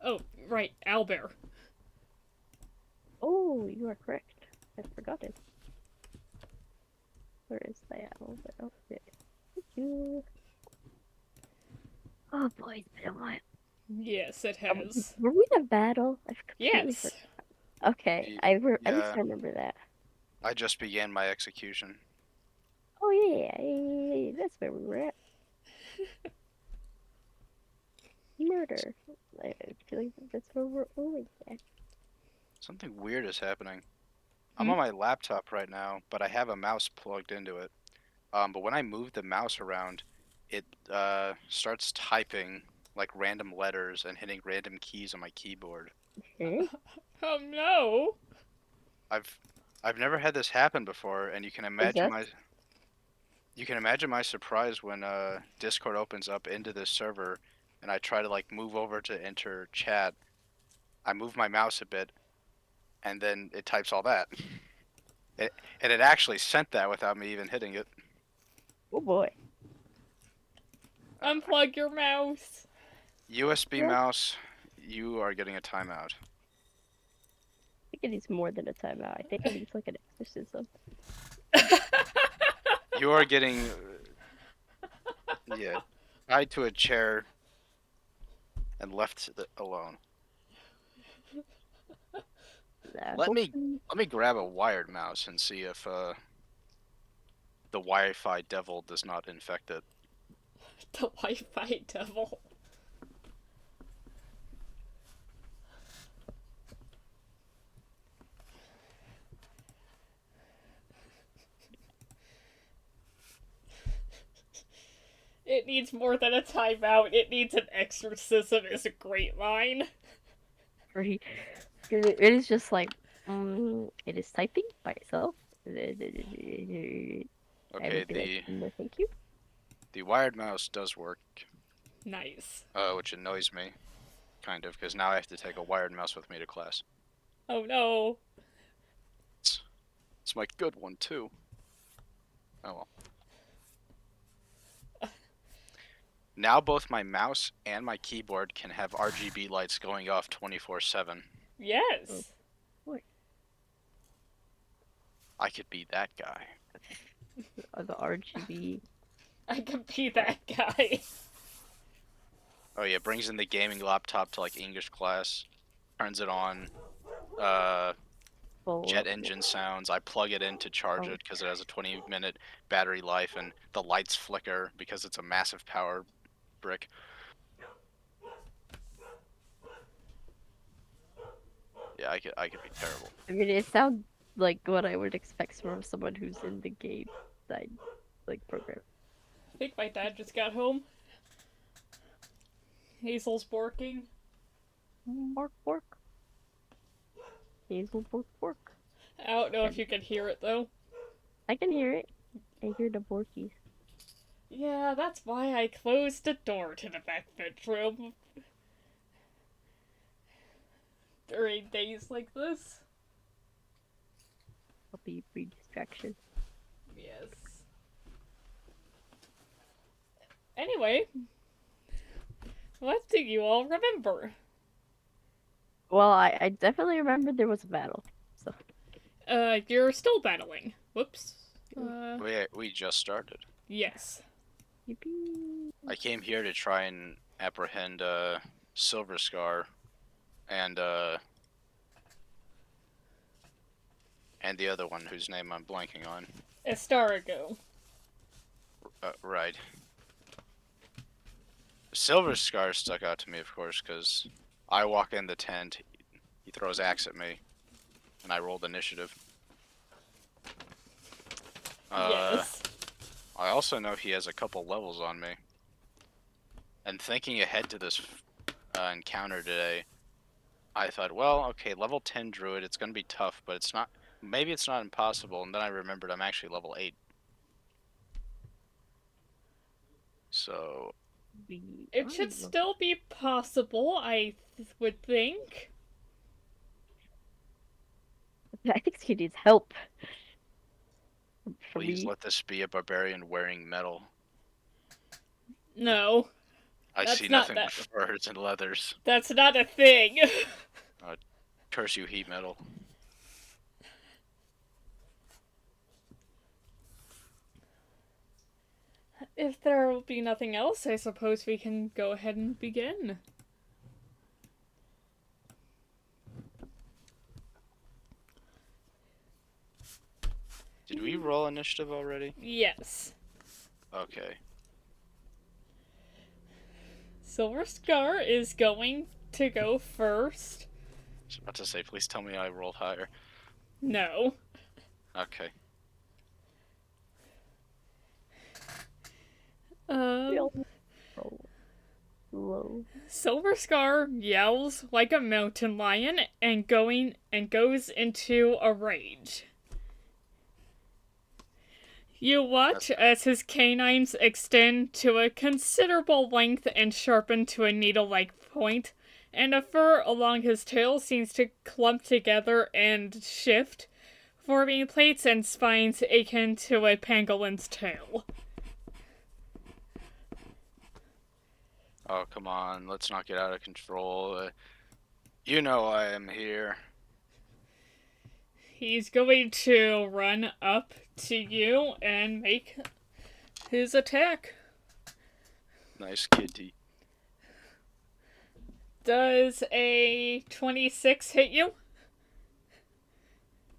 Oh, right, owlbear. Oh, you are correct. I forgot it. Where is the owl? Oh, there. Thank you. Oh boy, it's been a while. Yes, it has. Were we in a battle? I've completely Yes. forgot. Okay, Y- at least Yeah, I remember that. I just began my execution. Oh yeah, that's where we were at. Murder. I feel like that's where we're always at. Something weird is happening. I'm Hmm? on my laptop right now, but I have a mouse plugged into it. But when I move the mouse around, it starts typing like random letters and hitting random keys on my keyboard. Okay. Oh no! I've I've never had this happen before, and Possessed? you can imagine my surprise when Discord opens up into this server, and I try to like move over to enter chat. I move my mouse a bit, and then it types all that. And it actually sent that without me even hitting it. Oh boy. Uh, Unplug your mouse! USB Well, mouse, you are getting a timeout. I think it needs more than a timeout. I think it needs like an exorcism. You are getting, yeah, tied to a chair and left alone. Let me Hopefully, let me grab a wired mouse and see if the Wi-Fi devil does not infect it. The Wi-Fi devil. It needs more than a timeout. It needs an exorcism is a great line. pretty. It is just like it is typing by itself. I Okay, would be like, no, thank you. the wired mouse does work, Nice. which annoys me, kind of, because now I have to take a wired mouse with me to class. Oh no. It's, it's my good one too. Oh well. Now both my mouse and my keyboard can have RGB lights going off 24/7. Oh Yes. boy, I could be that guy. the RGB. I can be that guy. Oh yeah, brings in the gaming laptop to like English class, turns it on, uh, jet Full. engine sounds. I plug it in to charge Oh, it because it has a 20-minute battery life, and the lights flicker because it's a massive power brick. Yeah, I could be terrible. I mean, it sounds like what I would expect from someone who's in the game side like program. I think my dad just got home. Hazel's barking. Bork bork. Hazel bork bork. I don't know if And you can hear it though. I can hear it. I hear the borkies. Yeah, that's why I closed the door to the back bedroom during days like this. I'll be free distraction. Yes. Anyway, what do you all remember? Well, I definitely remember there was a battle. So You're still battling. Whoops. oh, We just started. Yes. yippee. I came here to try and apprehend Silverscar and the other one whose name I'm blanking on. Astarago. Right. Silverscar stuck out to me, of course, because I walk in the tent, he throws axe at me, and I rolled initiative. Yes. I also know he has a couple levels on me. And thinking ahead to this encounter today, I thought, well, okay, level 10 Druid, it's going to be tough, but it's not. Maybe it's not impossible. And then I remembered I'm actually level 8. So, We It should still be possible, would think. I think he needs help from please me. let this be a barbarian wearing metal. No. I That's see not nothing that. but furs and leathers. That's not a thing. Curse you, heat metal. If there will be nothing else, I suppose we can go ahead and begin. Did we roll initiative already? Yes. Okay. Silverscar is going to go first. I was about to say, please tell me I rolled higher. No. Okay. Low. Silverscar yells like a mountain lion and goes into a rage. You watch as his canines extend to a considerable length and sharpen to a needle-like point, and the fur along his tail seems to clump together and shift, forming plates and spines akin to a pangolin's tail. Oh, come on. Let's not get out of control. You know I am here. He's going to run up to you and make his attack. Nice kitty. Does a 26 hit you?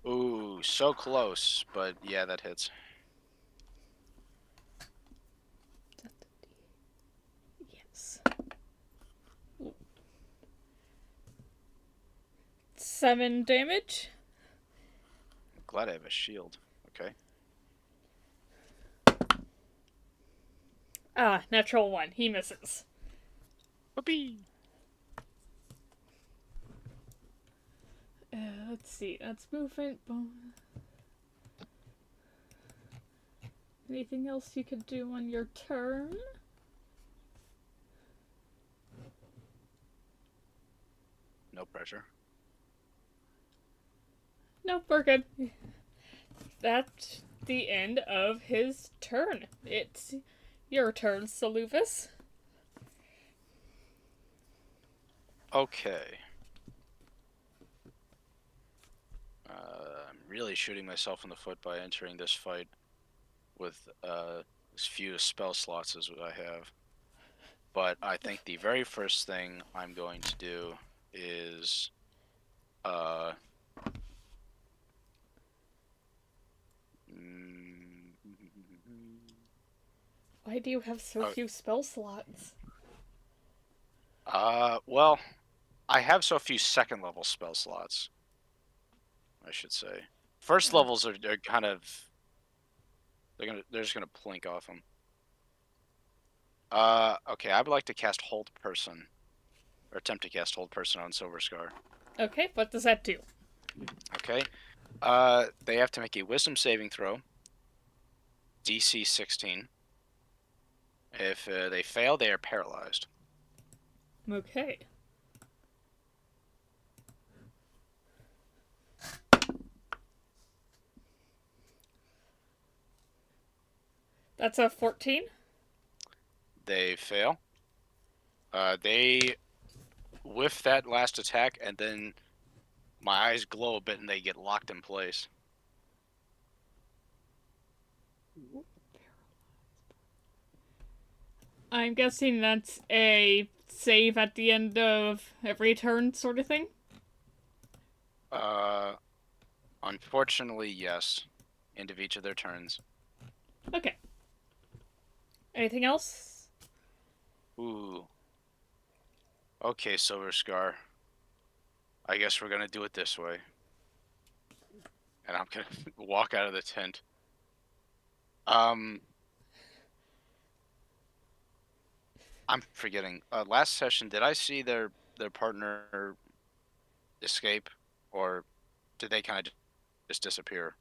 Ooh, so close. But yeah, that hits. Yes. 7 damage. Glad I have a shield. Okay. Ah, natural 1. He misses. Whoopee! Let's see. That's movement. Anything else you could do on your turn? No pressure. Nope, we're good. That's the end of his turn. It's your turn, Soluvis. Okay. I'm really shooting myself in the foot by entering this fight with as few spell slots as I have. But I think the very first thing I'm going to do is Why do you have so few spell slots? well, I have so few second level spell slots, I should say. First levels are kind of they're just gonna plink off them. Okay, I would like to cast Hold Person, or attempt to cast Hold Person on Silverscar. Okay, what does that do? Okay, they have to make a Wisdom saving throw, DC 16. If they fail, they are paralyzed. Okay. That's a 14? They fail. They whiff that last attack, and then my eyes glow a bit, and they get locked in place. I'm guessing that's a save at the end of every turn sort of thing? Unfortunately, yes. End of each of their turns. Okay. Anything else? Ooh. Okay, Silverscar. I guess we're gonna do it this way. And I'm gonna walk out of the tent. I'm forgetting. Last session, did I see their partner escape, or did they kind of just disappear?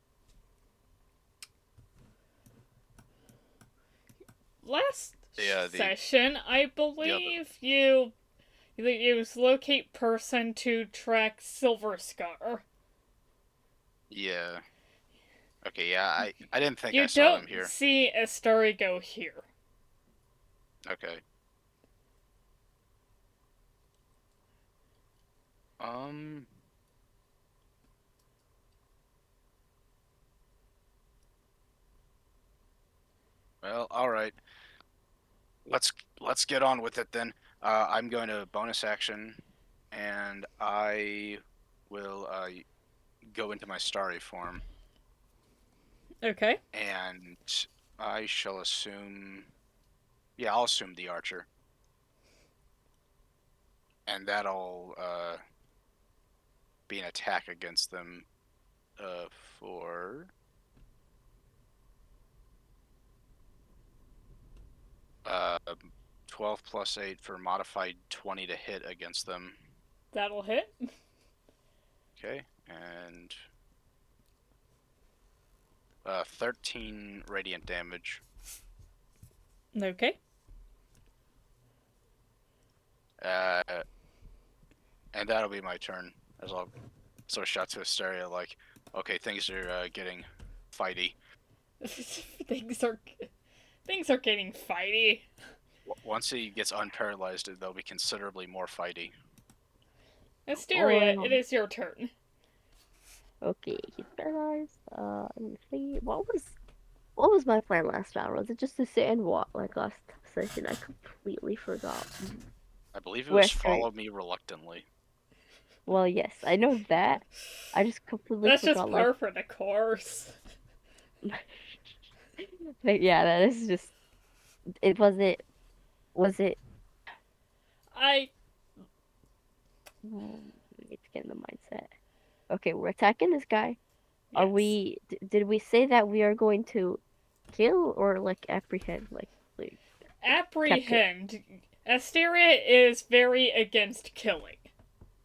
Last Yeah, session, I believe you use locate person to track Silverscar. Yeah. Okay, yeah, I didn't think I You saw them don't here. see Astarigo here. Okay. Um. Well, all right. Let's get on with it then. I'm going to bonus action, and I will go into my starry form, Okay. and I shall assume. Yeah, I'll assume the archer, and that'll be an attack against them for uh 12 plus 8 for modified 20 to hit against them. That'll hit. Okay, and 13 radiant damage. Okay. Uh, and that'll be my turn as I'll sort of shout to Asteria like, okay, things are getting fighty. things are getting fighty. Once he gets unparalyzed, they'll be considerably more fighty. Asteria, it is your turn. Okay, he's paralyzed. Let me see. What was my plan last round? Was it just to sit and walk like last session? I completely forgot. I believe it Where was Asteria? follow me reluctantly. Well, yes, I know that. I just completely That's forgot. just par for the course. But yeah, that is just. It was it. Was it? I It's getting the mindset. Okay, we're attacking this guy. Are yes. we? Did we say that we are going to kill or like apprehend? Like Apprehend. Asteria is very against killing.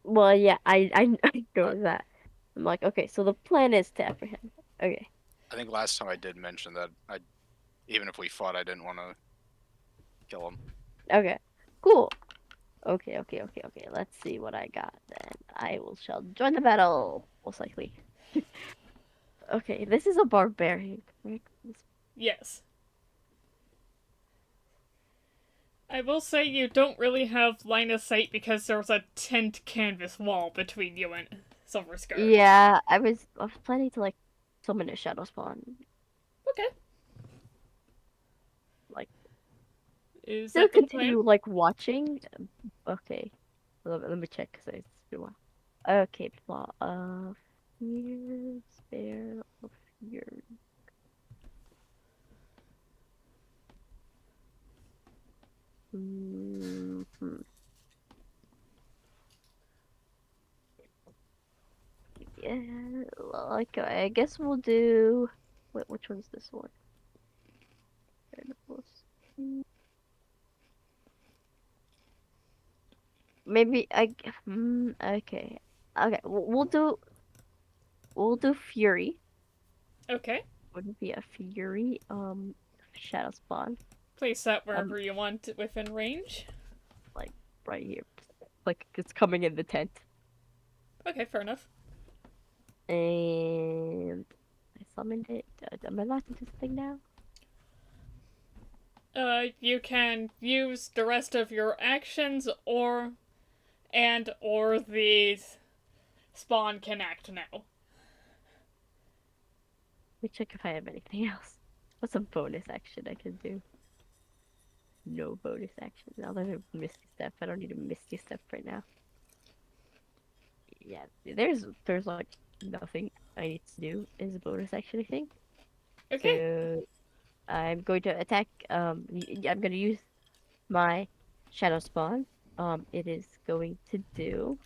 well, yeah, I know that. I'm like, okay, so the plan is to apprehend. Okay. I think last time I did mention that even if we fought, I didn't want to kill him. Okay. Cool. Okay. Let's see what I got then. Shall join the battle, most likely. Okay, this is a barbarian, right? Yes. I will say you don't really have line of sight because there's a tent canvas wall between you and Silverscar. Yeah, I was planning to like summon a shadow spawn. Okay. Like Is still that the plan? continue like watching. Okay. Let me check because it's been a while. Okay, plot of fear, spare of fear. Hmm. Yeah, like I guess we'll do. Wait, which one's this one? Maybe okay. Okay, we'll do Fury. Okay. Wouldn't be a Fury. Shadow Spawn. Place that wherever you want within range. Like right here. Like it's coming in the tent. Okay, fair enough. And I summoned it. Am I allowed to do this thing now? You can use the rest of your actions or the spawn can act now. Let me check if I have anything else. What's a bonus action I can do? No bonus action. Other than Misty Step. I don't need a Misty Step right now. Yeah, there's like nothing I need to do as a bonus action, I think. Okay. So I'm going to attack. I'm going to use my Shadow Spawn. It is going to do.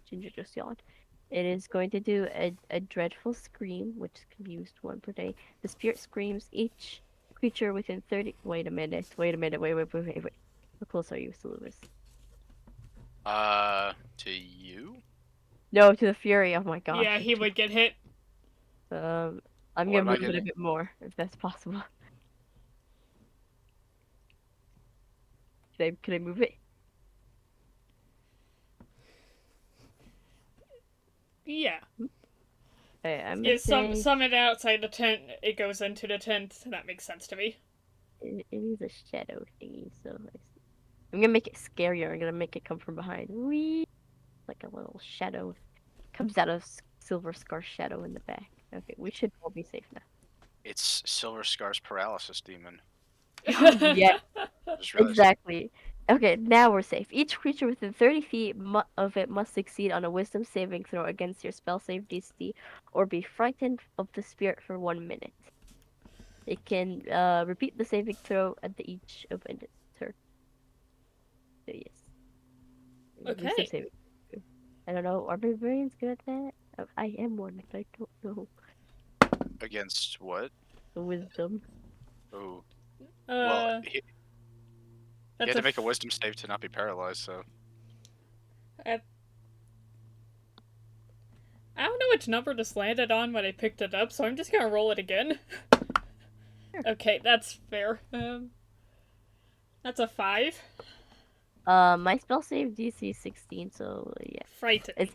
Ginger just yawned. It is going to do a dreadful scream, which can be used one per day. The spirit screams each creature within 30. Wait a minute. Wait. How close are you, Soluvis? To you? No, to the Fury. Oh my gosh. Yeah, he would get hit. I'm What gonna am I move it a getting? bit more if that's possible. Can I move it? Yeah. Okay, I'm gonna Is say summon outside the tent, it goes into the tent. That makes sense to me. it is a shadow thingy, so I see. I'm gonna make it scarier. I'm gonna make it come from behind. Wee! Like a little shadow comes out of Silverscar's shadow in the back. Okay, we should all be safe now. It's Silverscar's paralysis demon. Yeah, Just realized. exactly. Okay, now we're safe. Each creature within 30 feet of it must succeed on a wisdom saving throw against your spell save DC or be frightened of the spirit for 1 minute. It can repeat the saving throw at the each of its turn. So yes, wisdom Okay. saving. I don't know. Are barbarians good at that? I am one, but I don't know. Against what? The wisdom. Oh, well, Uh, he that's had a. to make a wisdom save to not be paralyzed. So I don't know which number this landed on when I picked it up, so I'm just gonna roll it again. Sure. Okay, that's fair. That's a 5. My spell save DC is 16, so yeah. Frightened.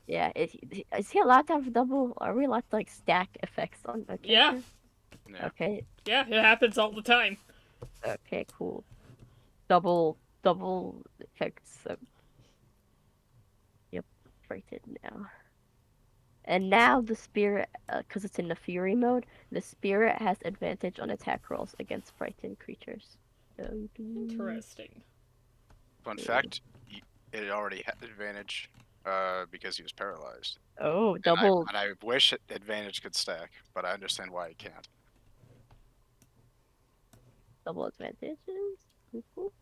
Yeah, is he allowed to have double? Are we allowed to like stack effects on a Yeah, character? yeah. Okay, yeah, it happens all the time. okay, cool. Double effects. Yep, frightened now. And now the spirit, because it's in the fury mode, the spirit has advantage on attack rolls against frightened creatures. So, Interesting. Fun fact: it already had advantage, because he was paralyzed. oh, And I double and I wish advantage could stack, but I understand why it can't. double advantages. Cool.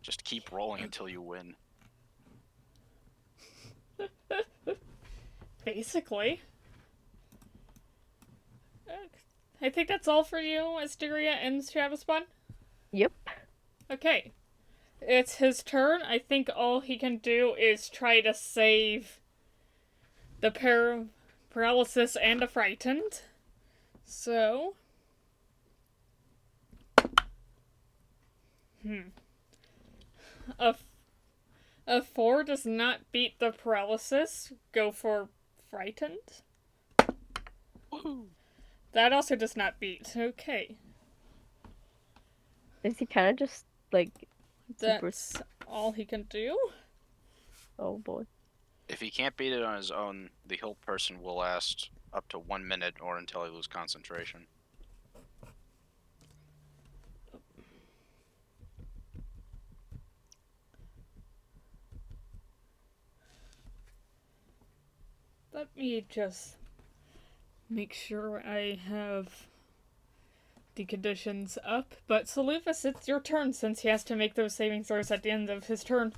Just keep rolling until you win. Basically. I think that's all for you, Asteria and Travis Bun. Yep. Okay. It's his turn. I think all he can do is try to save the paralysis and the frightened. So. A, a 4 does not beat the paralysis. Go for frightened. Woohoo! That also does not beat. Okay. Is he kind of just like super? That's all he can do. Oh boy. If he can't beat it on his own, the heal person will last up to 1 minute or until he loses concentration. Let me just make sure I have the conditions up. But Soluvis, it's your turn since he has to make those saving throws at the end of his turn.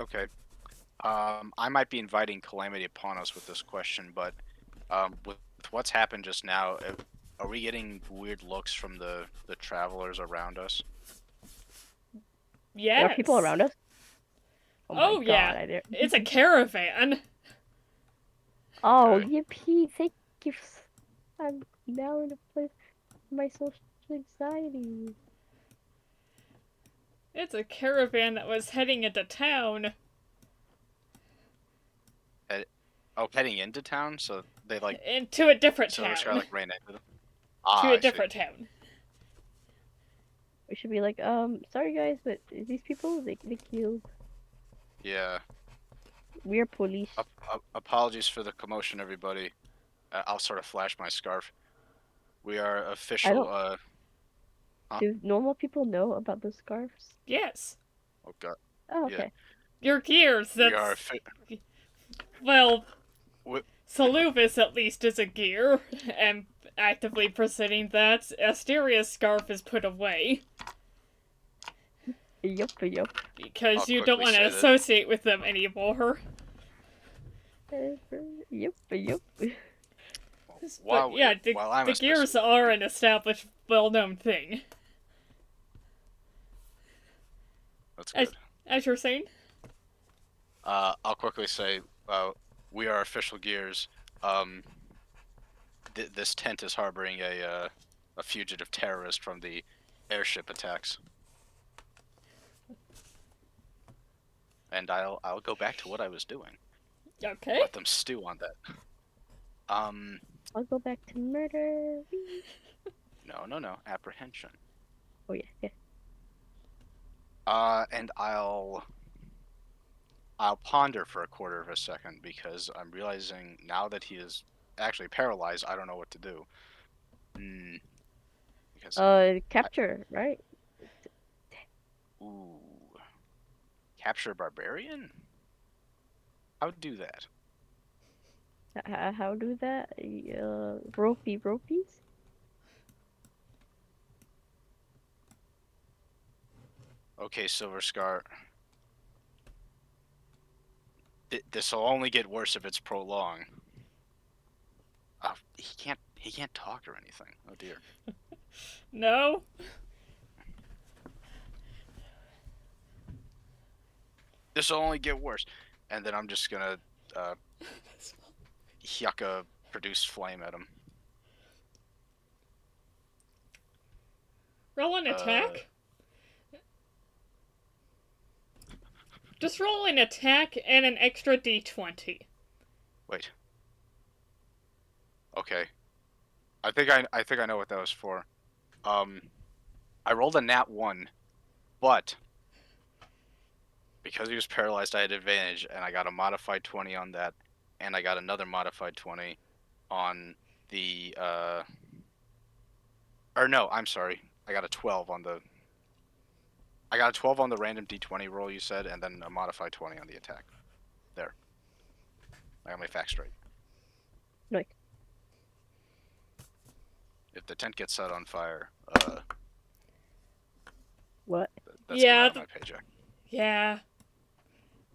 Okay. I might be inviting calamity upon us with this question, but with what's happened just now, are we getting weird looks from the travelers around us? Yes. There are people around us. Oh my god! Yeah. I didn't. It's a caravan. Oh, Okay. yippee! Thank you. I'm now in a place of my social anxiety. It's a caravan that was heading into town. Heading into town, so they like Into a different Silverscar town. like ran into them. Ah, To I a see. different town. We should be like, sorry guys, but these people, they killed. Yeah. We are police. Apologies for the commotion, everybody. I'll sort of flash my scarf. We are official. Huh? Do normal people know about those scarves? Yes. Oh god. Oh, Yeah. okay. Your gears, We are. that's... Well, We- Soluvis at least is a gear, and actively presenting that. Asteria's scarf is put away. Yup. Because I'll you don't quickly want to say that- associate with them anymore. Yup. While But yeah, while I'm the a gears specific- are an established, well-known thing. That's good. As you're saying? I'll quickly say, we are official gears. This tent is harboring a fugitive terrorist from the airship attacks. And I'll go back to what I was doing. Okay. Let them stew on that. I'll go back to murder. No. Apprehension. Oh yeah, yeah. And I'll ponder for a quarter of a second because I'm realizing now that he is actually paralyzed, I don't know what to do. Because Capture, right? ooh, capture barbarian? How would do that? How do that? Ropies? Okay, Silverscar. This will only get worse if it's prolonged. He can't talk or anything. Oh dear. No? This will only get worse. And then I'm just gonna Hyucca produce flame at him. Roll an attack? Just roll an attack and an extra d20. Wait. Okay. I think I know what that was for. I rolled a nat 1, but because he was paralyzed, I had advantage, and I got a modified 20 on that, and I got another modified 20 on the or no, I'm sorry. I got a 12 on the random d20 roll you said, and then a modified 20 on the attack. There. I got my facts straight. Like, If the tent gets set on fire, what? that's Yeah, going out of my paycheck. Yeah.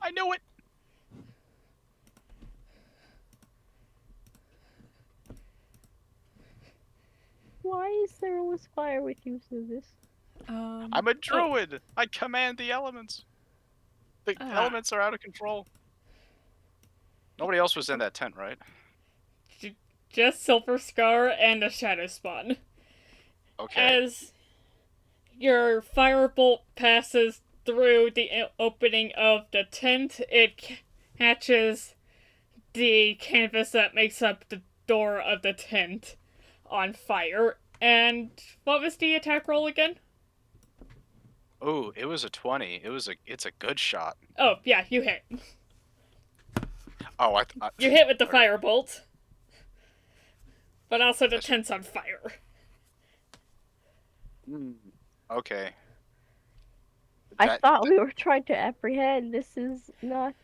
I knew it! Why is there always fire with you, Silvis? I'm a druid! I command the elements! The elements are out of control. Nobody else was in that tent, right? Just Silverscar and a Shadow Spawn. Okay. As your firebolt passes through the opening of the tent, it catches the canvas that makes up the door of the tent on fire. And what was the attack roll again? Ooh, it was a 20. It's a good shot. Oh, yeah, you hit. Oh, You hit with the okay. firebolt. But also the tent's on fire. Okay. I thought we were trying to apprehend. This is not.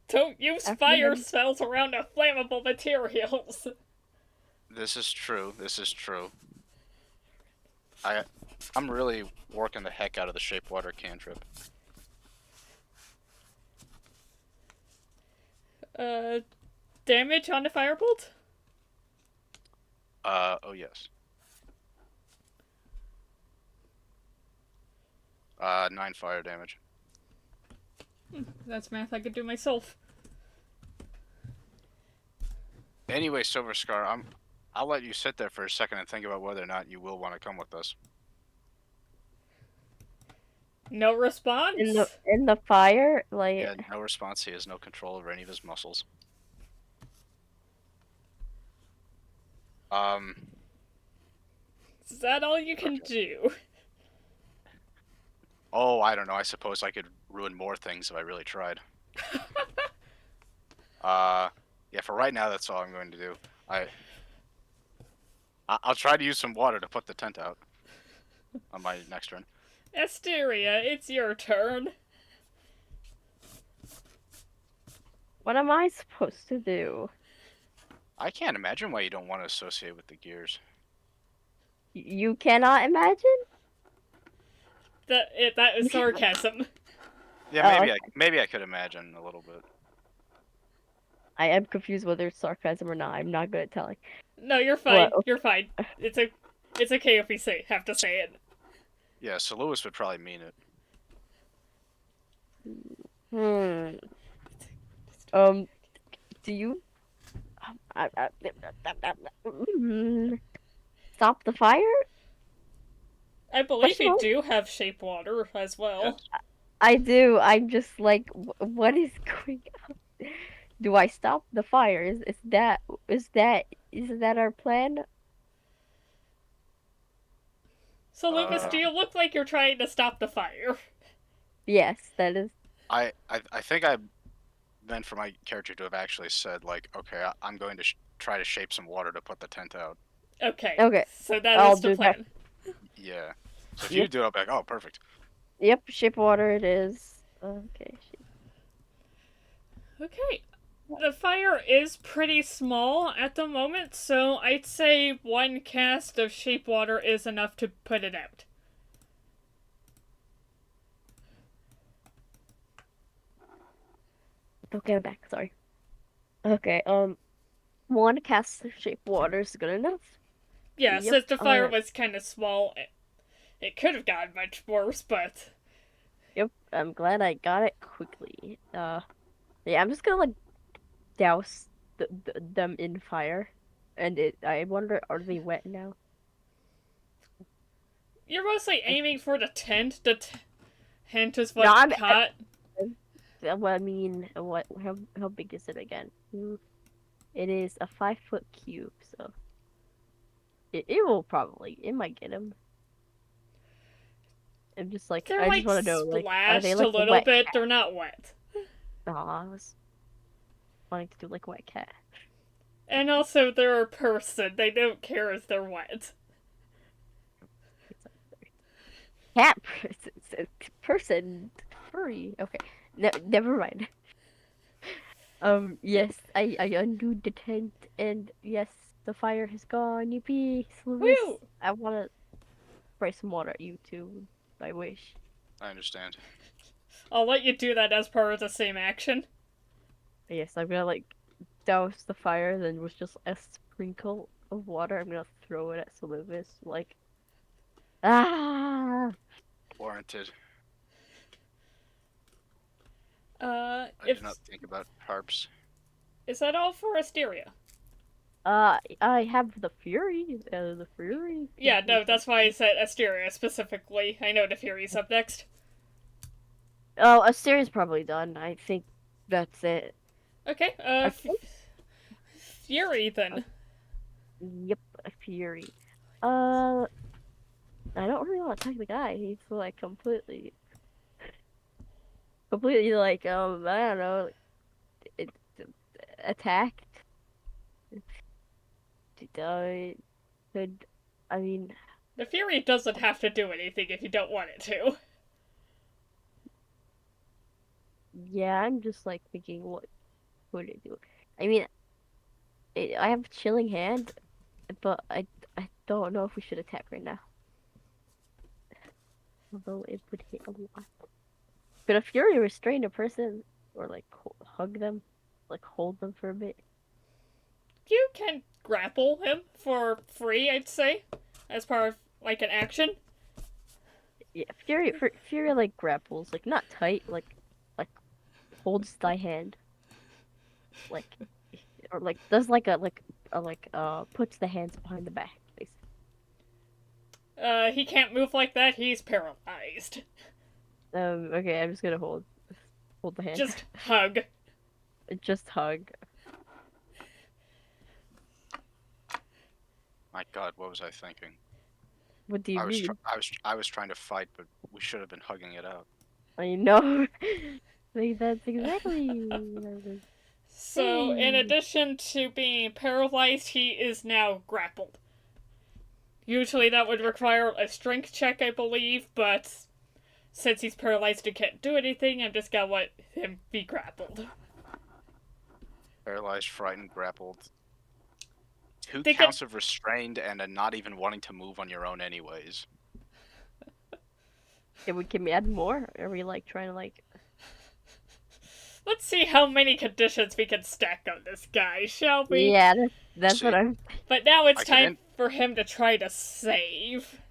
Don't use fire spells around flammable materials. This is true. I'm really working the heck out of the shape water cantrip. Damage on the firebolt? Oh yes. 9 fire damage. That's math I could do myself. Anyway, Silverscar, I'll let you sit there for a second and think about whether or not you will want to come with us. No response? In the fire? Like... Yeah, no response. He has no control over any of his muscles. Is that all you can do? Oh, I don't know. I suppose I could ruin more things if I really tried. Yeah, for right now, that's all I'm going to do. I'll try to use some water to put the tent out on my next turn. Asteria, it's your turn. What am I supposed to do? I can't imagine why you don't want to associate with the gears. You cannot imagine? That is sarcasm. Yeah, maybe I could imagine a little bit. I am confused whether it's sarcasm or not. I'm not good at telling. No, you're fine. Well, You're fine. It's okay if we have to say it. Yeah, so Lewis would probably mean it. Do you stop the fire? I believe you do have shape water as well. Yes. I do. I'm just like, what is going on? Do I stop the fire? Is that our plan? So, Lucas, do you look like you're trying to stop the fire? Yes, that is. I think I meant for my character to have actually said, like, okay, I'm going to try to shape some water to put the tent out. Okay. Okay. So that I'll is the do that. plan. Yeah. So if Yep. you do it, I'll be like, oh, perfect. Yep, shape water it is. Okay. Okay. The fire is pretty small at the moment, so I'd say one cast of shape water is enough to put it out. Okay, I'm back. Sorry. Okay. One cast of shape water is good enough. Yeah, Yep, since the fire alright. was kind of small, it could have gotten much worse, but Yep, I'm glad I got it quickly. Yeah, I'm just gonna like douse them in fire, and I wonder, are they wet now? you're mostly aiming for the tent. The tent is No, what caught. well, I mean, how big is it again? It is a 5-foot cube, so it might get him. I'm just like, They're I just like want to know, like, are they splashed a like a little wet bit. cat? They're not wet. Oh, I was wanting to do like wet cat. And also, they're a person. They don't care if they're wet. Cat person furry. Okay, no, never mind. Yes, I undid the tent, and yes, the fire has gone. Yippee, Soluvis. Woo! I wanna spray some water at you too. I wish. I understand. I'll let you do that as part of the same action. Yes, I'm gonna like douse the fire, then with just a sprinkle of water, I'm gonna throw it at Soluvis. Like, ah. Warranted. I did not think about harps. Is that all for Asteria? I have the Fury. The Fury. Yeah, no, that's why I said Asteria specifically. I know the Fury's up next. Oh, Asteria's probably done. I think that's it. Okay, I think- Fury then. Yep, a Fury. I don't really want to attack the guy. He's like completely like I don't know, it, attacked. Could I mean, The Fury doesn't have to do anything if you don't want it to. yeah, I'm just like thinking, what would it do? I mean, I have a chilling hand, but I don't know if we should attack right now. Although it would hit a lot. Could a Fury restrain a person or like hug them, like hold them for a bit? You can grapple him for free, I'd say, as part of like an action. Yeah, Fury like grapples, like not tight, like holds thy hand, like or like does like puts the hands behind the back. Basically. He can't move like that. He's paralyzed. Okay, I'm just gonna hold the hand. Just hug. Just hug. My God, what was I thinking? What do you mean? I was trying to fight, but we should have been hugging it out. I know. Like, that's exactly. So, in addition to being paralyzed, he is now grappled. Usually that would require a strength check, I believe, but since he's paralyzed and can't do anything, I'm just gonna let him be grappled. Paralyzed, frightened, grappled. 2 They counts of restrained and a not even wanting to move on your own anyways. Can we add more? Are we like trying to like? Let's see how many conditions we can stack on this guy, shall we? Yeah, that's what I'm. But now it's time for him to try to save.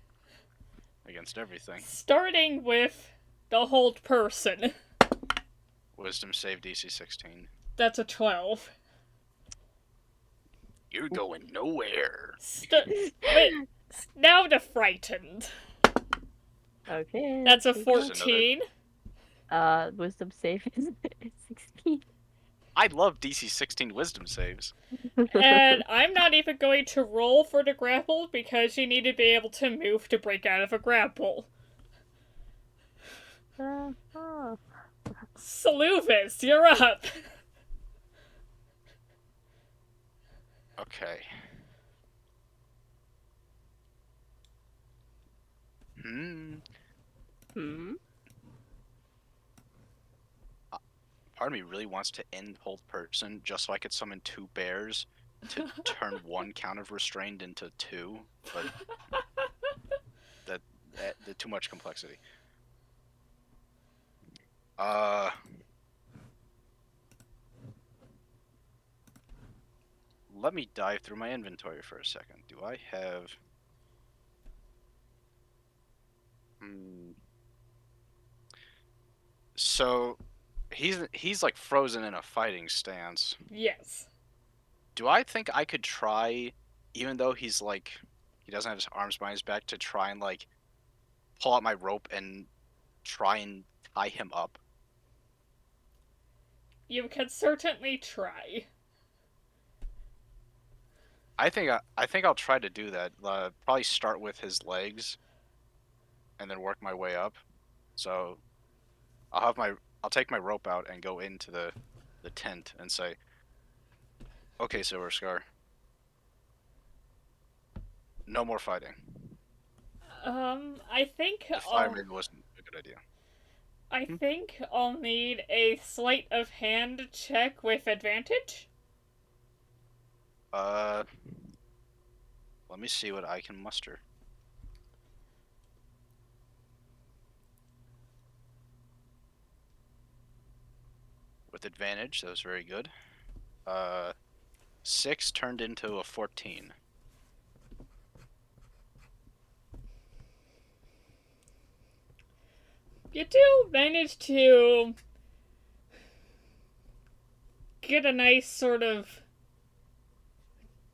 Against everything. Starting with the hold person. Wisdom save DC 16. That's a 12. You're going nowhere. Wait, now the frightened. Okay. That's a 14. Wisdom save is 16. I love DC 16 wisdom saves. And I'm not even going to roll for the grapple because you need to be able to move to break out of a grapple. Soluvis, you're up. Okay. Part of me really wants to end hold person just so I could summon 2 bears to turn 1 count of restrained into 2, but that too much complexity. Let me dive through my inventory for a second. Do I have... So, he's like frozen in a fighting stance. Yes. Do I think I could try, even though he's like, he doesn't have his arms behind his back, to try and like pull out my rope and try and tie him up? You can certainly try. I think I'll try to do that. Probably start with his legs, and then work my way up. So I'll take my rope out and go into the tent and say, "Okay, Silverscar, no more fighting." I think The fireman wasn't a good idea. I think I'll need a sleight of hand check with advantage. Let me see what I can muster. With advantage, that was very good. 6 turned into a 14. You do manage to get a nice sort of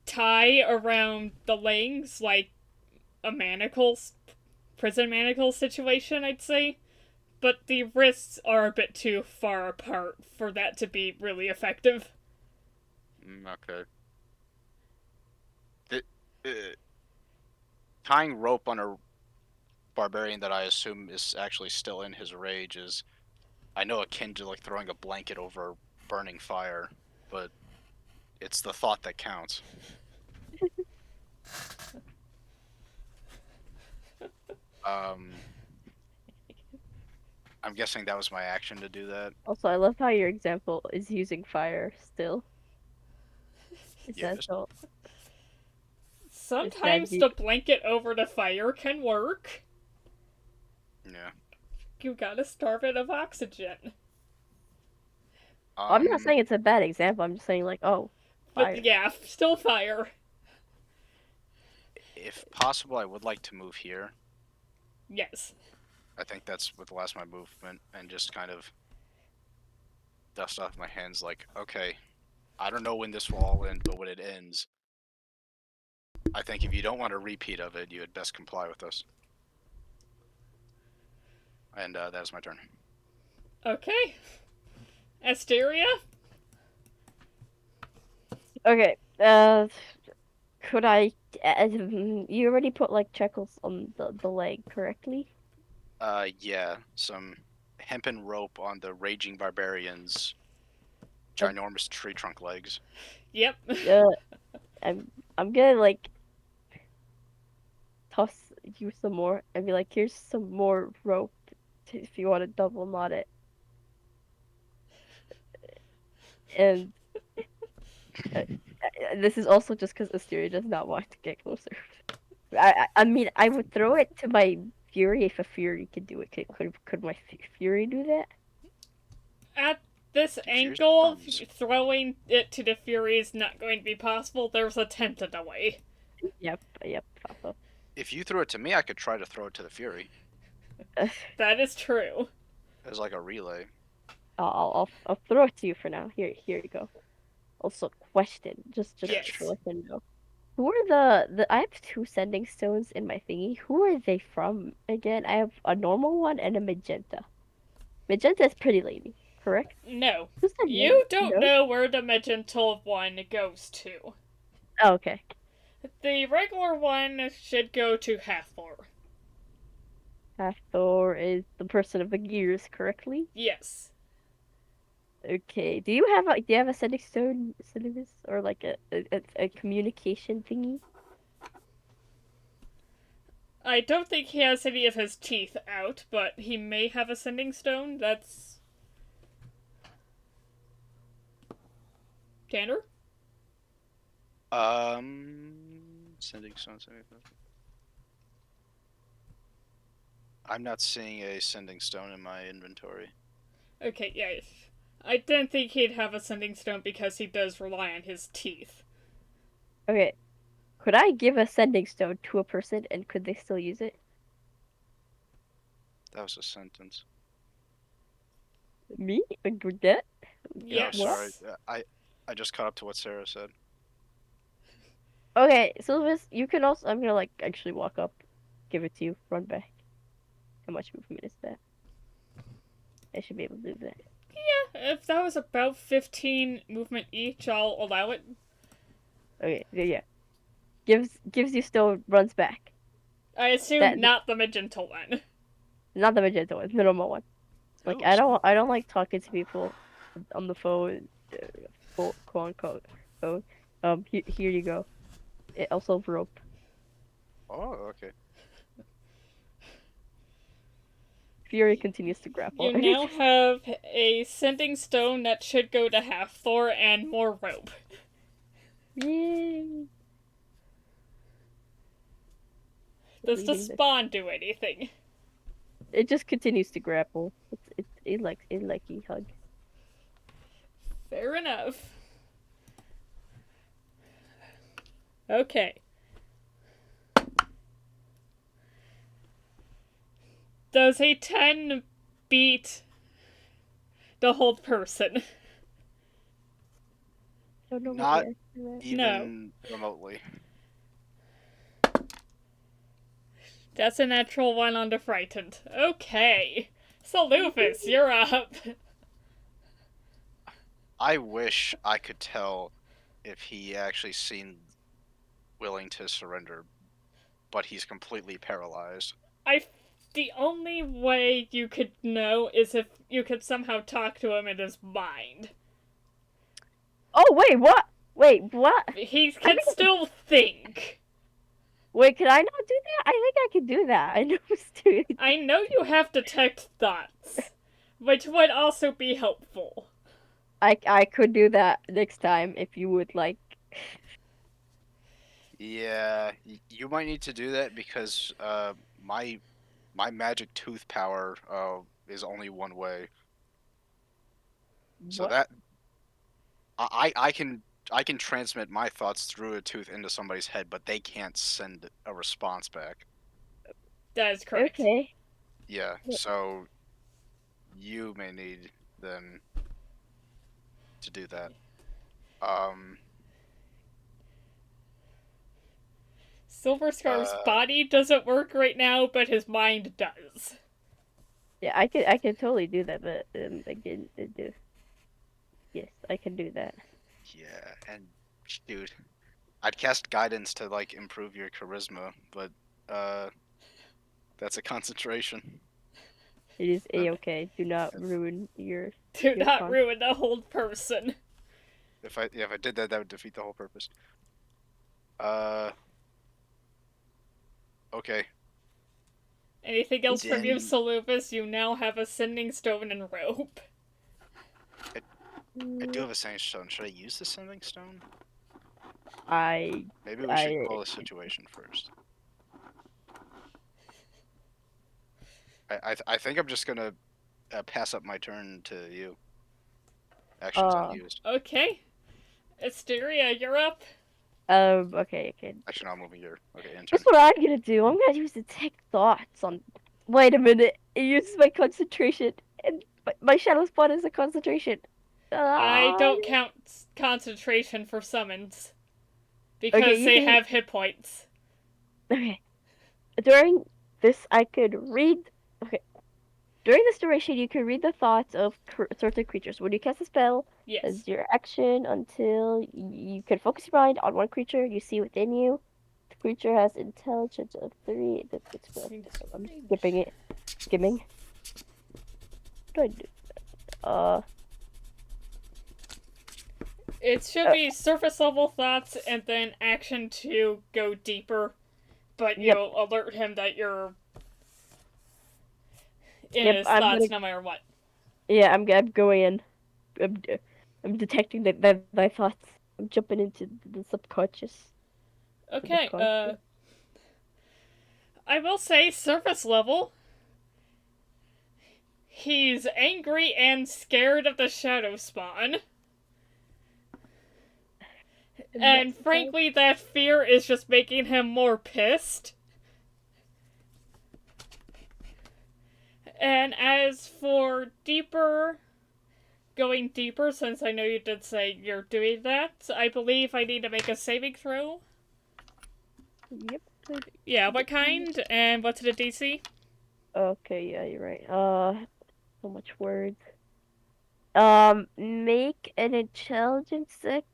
tie around the legs, like a prison manacle situation, I'd say. But the wrists are a bit too far apart for that to be really effective. Okay. Tying rope on a barbarian that I assume is actually still in his rage is, I know, akin to like throwing a blanket over burning fire, but it's the thought that counts. I'm guessing that was my action to do that. Also, I love how your example is using fire still. Is Yes. that so? Sometimes the blanket over the fire can work. Yeah. You gotta starve it of oxygen. I'm not saying it's a bad example. I'm just saying, like, oh, fire. But yeah, still fire. If possible, I would like to move here. Yes. I think that's with the last of my movement, and just kind of dust off my hands like, okay, I don't know when this will all end, but when it ends, I think if you don't want a repeat of it, you had best comply with us. And that is my turn. Okay. Asteria? Okay, could I, you already put, like, checkles on the leg, correctly? Yeah, some hempen rope on the Raging Barbarian's ginormous tree trunk legs. Yep. I'm gonna, like, toss you some more and be like, here's some more rope if you want to double knot it. And this is also just because Asteria does not want to get closer. I mean, I would throw it to my Fury if a Fury could do it. Could my Fury do that? At this angle, throwing it to the Fury is not going to be possible. There's a tent in the way. Yep. If you threw it to me, I could try to throw it to the Fury. That is true. As like a relay. I'll throw it to you for now. Here you go. Also, question, just yes. to let them know. Who are the I have 2 sending stones in my thingy. Who are they from again? I have a normal one and a magenta. Magenta is pretty lady. correct? No. Who said You don't no? know where the magenta one goes to. Oh, okay. The regular one should go to Hathor. Hathor is the person of the gears, correctly? Yes. Okay. Do you have a sending stone, Soluvis, or like a communication thingy? I don't think he has any of his teeth out, but he may have a sending stone. That's... Tanner? Sending stone. I'm not seeing a sending stone in my inventory. Okay, yeah. I didn't think he'd have a sending stone because he does rely on his teeth. Okay. Could I give a sending stone to a person and could they still use it? That was a sentence. Me? With that? Yes. Oh, sorry. I just caught up to what Sarah said. Okay, Sylvis, you can also. I'm gonna like actually walk up, give it to you, run back. How much movement is that? I should be able to do that. Yeah, if that was about 15 movement each, I'll allow it. Okay, yeah. Gives you still runs back. I assume That- not the magenta one. Not the magenta one, the normal one. Like Ooh, I don't like talking to people on the phone, quote unquote phone. Here you go. It also rope. Oh, okay. Fury continues to grapple. You now have a sending stone that should go to Hathor and more rope. Yay! Does the Leaving this- spawn do anything? It just continues to grapple. It likes a hug. Fair enough. Okay. Does a 10 beat the hold person? I don't know Not what the answer is. Even remotely. That's a natural one on the frightened. Okay. Soluvis, you're up. I wish I could tell if he actually seemed willing to surrender, but he's completely paralyzed. The only way you could know is if you could somehow talk to him in his mind. Oh wait, what? Wait, what? He can still think. Wait, can I not do that? I think I can do that. I know it's doing. I know you have detect thoughts, which would also be helpful. I could do that next time if you would like. Yeah, you might need to do that because my magic tooth power is only one way. So What? that I can transmit my thoughts through a tooth into somebody's head, but they can't send a response back. That is correct. Okay. Yeah, Yeah. so you may need them to do that. Silverscar's body doesn't work right now, but his mind does. Yeah, I can totally do that, but again, do. Yes, I can do that. Yeah, and dude, I'd cast guidance to like improve your charisma, but that's a concentration. It is a-okay. Do not ruin your. Do Your not con- ruin the hold person. If I did that, that would defeat the whole purpose. Okay. Anything else from you, Then- Soluvis? You now have a sending stone and rope. I do have a sending stone. Should I use the sending stone? I Maybe we should call the situation first. I think I'm just gonna pass up my turn to you. Actions unused. Okay. Asteria, you're up. okay. Actually, no, I'm moving your intern. That's what I'm gonna do. I'm gonna use detect thoughts on. Wait a minute. It uses my concentration, and my shadow spot is a concentration. I don't count concentration for summons. Because Okay, they have hit points. Okay. During this, I could read. Okay. During this duration, you can read the thoughts of certain creatures. When you cast a spell, Yes. as your action until you can focus your mind on one creature you see within you. The creature has intelligence of 3. I'm skipping it. Skimming. What do I do? It should be surface level thoughts and then action to go deeper, but Yep. you'll alert him that you're in Yep, his I'm thoughts gonna. no matter what. Yeah, I'm going in. I'm, I'm detecting that my thoughts. I'm jumping into the subconscious. Okay, Conscious. I will say surface level. He's angry and scared of the shadow spawn. And frankly, that fear is just making him more pissed. And as for going deeper, since I know you did say you're doing that, I believe I need to make a saving throw. Yep. Yeah, what kind? And what's the DC? Okay, yeah, you're right. So much words. Make an intelligence check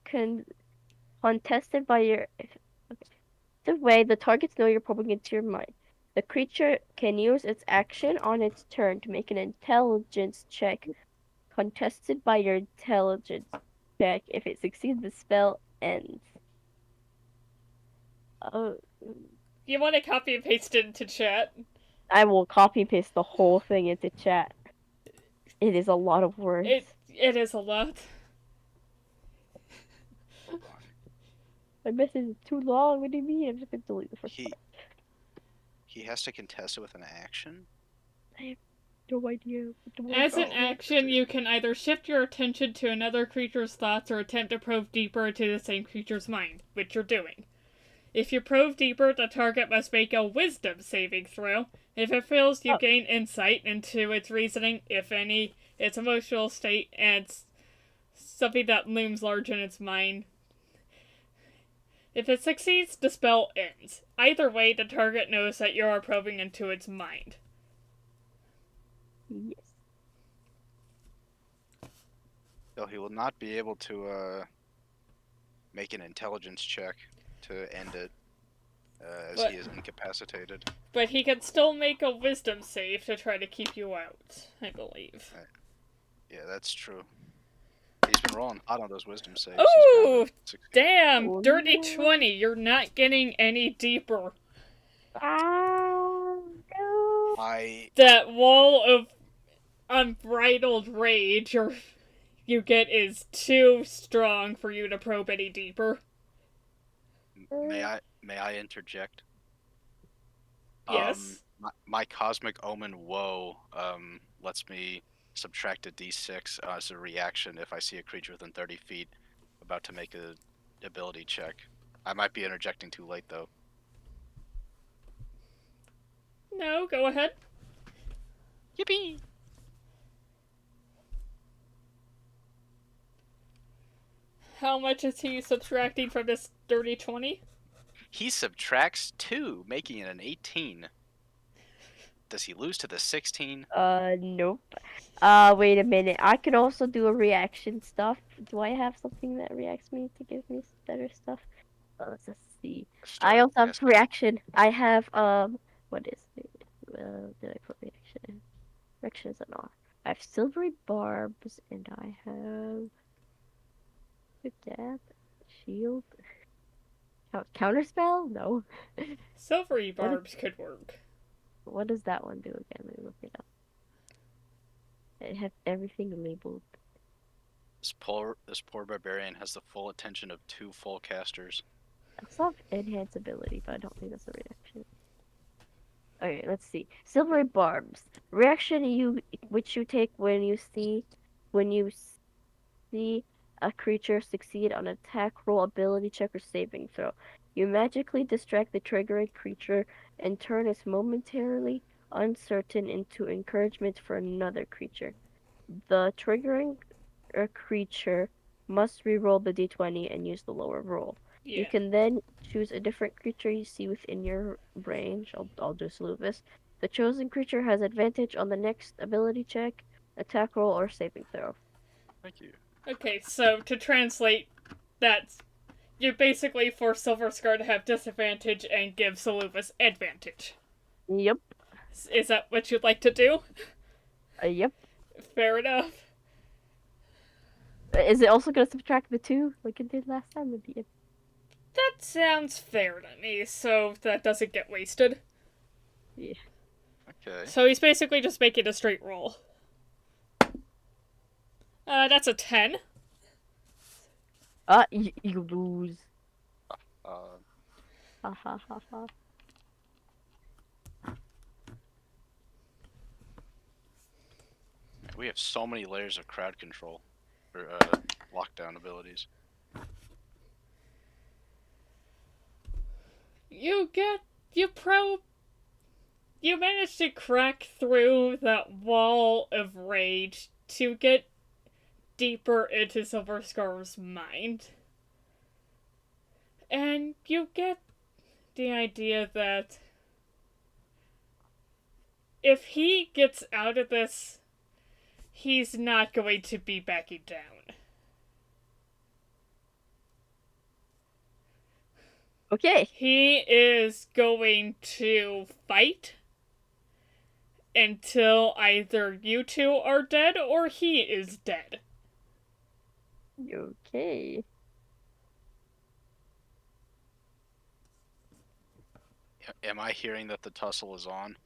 contested by your. Okay. The way the targets know you're probing into your mind. The creature can use its action on its turn to make an intelligence check contested by your intelligence check. If it succeeds, the spell ends. Oh, You want to copy and paste it into chat? I will copy and paste the whole thing into chat. It is a lot of words. It is a lot. Hold on. My message is too long. What do you mean? I'm just gonna delete the first part. He has to contest it with an action? I have no idea what the As an Oh, action, you can either shift your attention to another creature's thoughts or attempt to probe deeper into the same creature's mind, which you're doing. If you probe deeper, the target must make a wisdom saving throw. If it fails, you gain insight into its reasoning, if any, its emotional state, and something that looms large in its mind. If it succeeds, the spell ends. Either way, the target knows that you are probing into its mind. Yes. So he will not be able to make an intelligence check to end it, as he is incapacitated. But he can still make a wisdom save to try to keep you out, I believe. Yeah, that's true. He's been rolling hot on those wisdom saves. Ooh! Damn! Oh, Dirty no. 20, you're not getting any deeper. Ah, no. That wall of unbridled rage you get is too strong for you to probe any deeper. May I interject? Yes. My cosmic omen woe lets me subtract a d6 as a reaction if I see a creature within 30 feet about to make a ability check. I might be interjecting too late though. No, go ahead. Yippee! How much is he subtracting from this dirty 20? He subtracts 2, making it an 18. Does he lose to the 16? Nope. Wait a minute. I could also do a reaction stuff. Do I have something that reacts me to give me better stuff? Let's just see. I also have reaction. I have, what is it? Did I put reaction in? Reaction is an R. I have silvery barbs, and I have death, shield, counterspell? No. Silvery barbs could work. What does that one do again? Let me look it up. I have everything labeled. This poor barbarian has the full attention of 2 full casters. I also have enhance ability, but I don't think that's a reaction. Okay, let's see. Silvery barbs. Reaction which you take when you see a creature succeed on an attack roll, ability check, or saving throw. You magically distract the triggering creature and turn its momentarily uncertain into encouragement for another creature. The triggering creature must re-roll the d20 and use the lower roll. You Yeah. can then choose a different creature you see within your range. I'll do Soluvis. The chosen creature has advantage on the next ability check, attack roll, or saving throw. Thank you. Okay, so to translate, that's you basically force Silverscar to have disadvantage and give Soluvis advantage. Yep. Is that what you'd like to do? Yep. Fair enough. Is it also going to subtract the 2 like it did last time? That sounds fair to me, so that doesn't get wasted. Yeah. Okay. So he's basically just making a straight roll. That's a 10. You lose. Uh, Ha ha ha ha. we have so many layers of crowd control or lockdown abilities. You managed to crack through that wall of rage to get deeper into Silverscar's mind. And you get the idea that if he gets out of this, he's not going to be backing down. Okay. He is going to fight until either you two are dead or he is dead. Okay. Am I hearing that the tussle is on?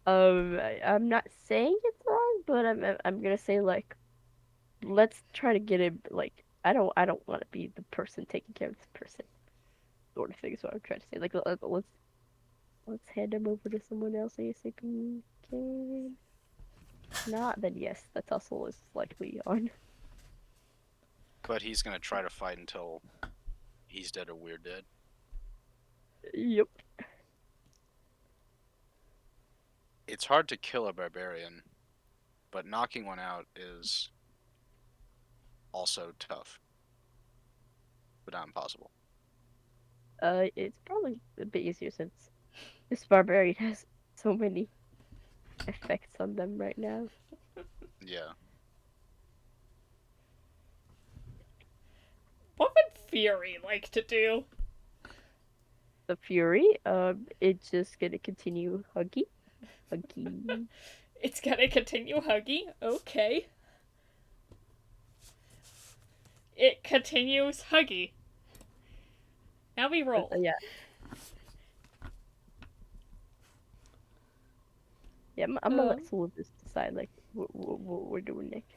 I'm not saying it's wrong, but I'm gonna say like, let's try to get him like I don't want to be the person taking care of this person, sort of thing is what I'm trying to say. Like let's hand him over to someone else ASAP. Okay. Not then yes, the tussle is likely on. But he's gonna try to fight until he's dead or we're dead. Yep. It's hard to kill a barbarian, but knocking one out is also tough, but not impossible. It's probably a bit easier since this barbarian has so many effects on them right now. Yeah. What would Fury like to do? The Fury, it's just gonna continue huggy. Huggy. It's gonna continue huggy. Okay. It continues huggy. Now we roll. Yeah. Yeah, I'm gonna let Soluvis decide, like, what we're doing next.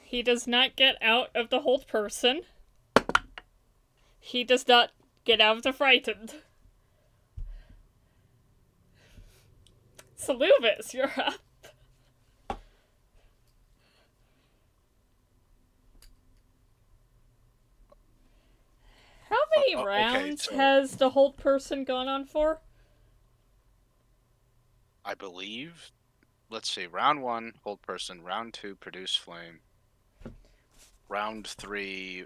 He does not get out of the hold person. He does not get out of the frightened. Soluvis, you're up. How many rounds so has the hold person gone on for? I believe, let's see, round 1, hold person. Round 2, produce flame. Round 3,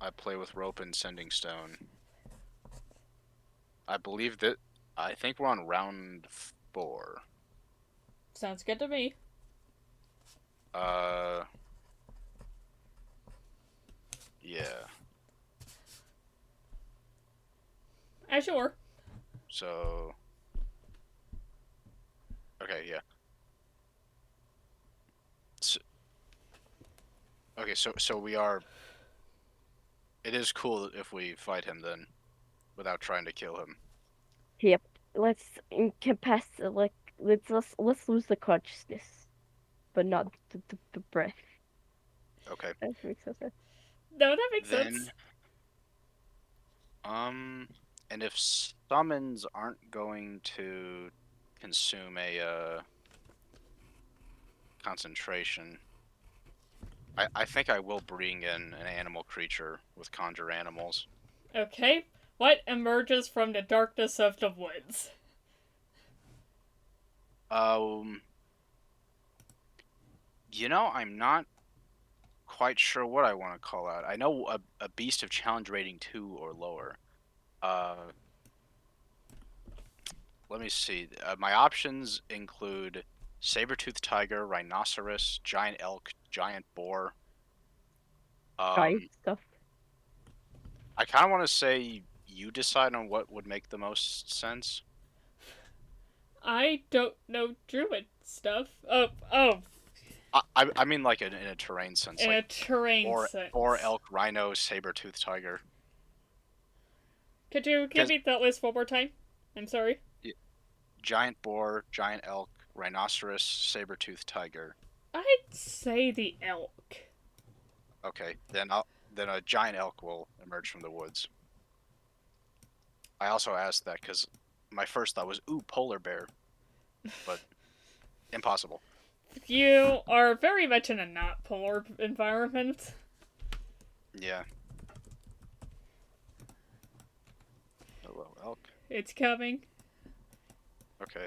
I play with rope and sending stone. I think we're on round 4. Sounds good to me. Yeah. Sure. So, okay, yeah. So we are. It is cool if we fight him then, without trying to kill him. Yep. Let's incapacitate, like, let's lose the consciousness, but not the breath. Okay. That makes sense. No, that makes sense. And if summons aren't going to consume a concentration, I think I will bring in an animal creature with conjure animals. Okay. What emerges from the darkness of the woods? I'm not quite sure what I want to call out. I know a beast of challenge rating 2 or lower. Let me see. My options include saber-toothed tiger, rhinoceros, giant elk, giant boar. Giant stuff. I kind of want to say you decide on what would make the most sense. I don't know druid stuff. Oh, I mean like in a terrain sense, in a like terrain sense. boar, elk, rhino, saber-toothed tiger. Could you give me that list one more time? I'm sorry. Giant boar, giant elk, rhinoceros, saber-toothed tiger. I'd say the elk. Okay, then a giant elk will emerge from the woods. I also asked that because my first thought was, ooh, polar bear, but impossible. You are very much in a not polar environment. Yeah. Hello, elk. It's coming. Okay.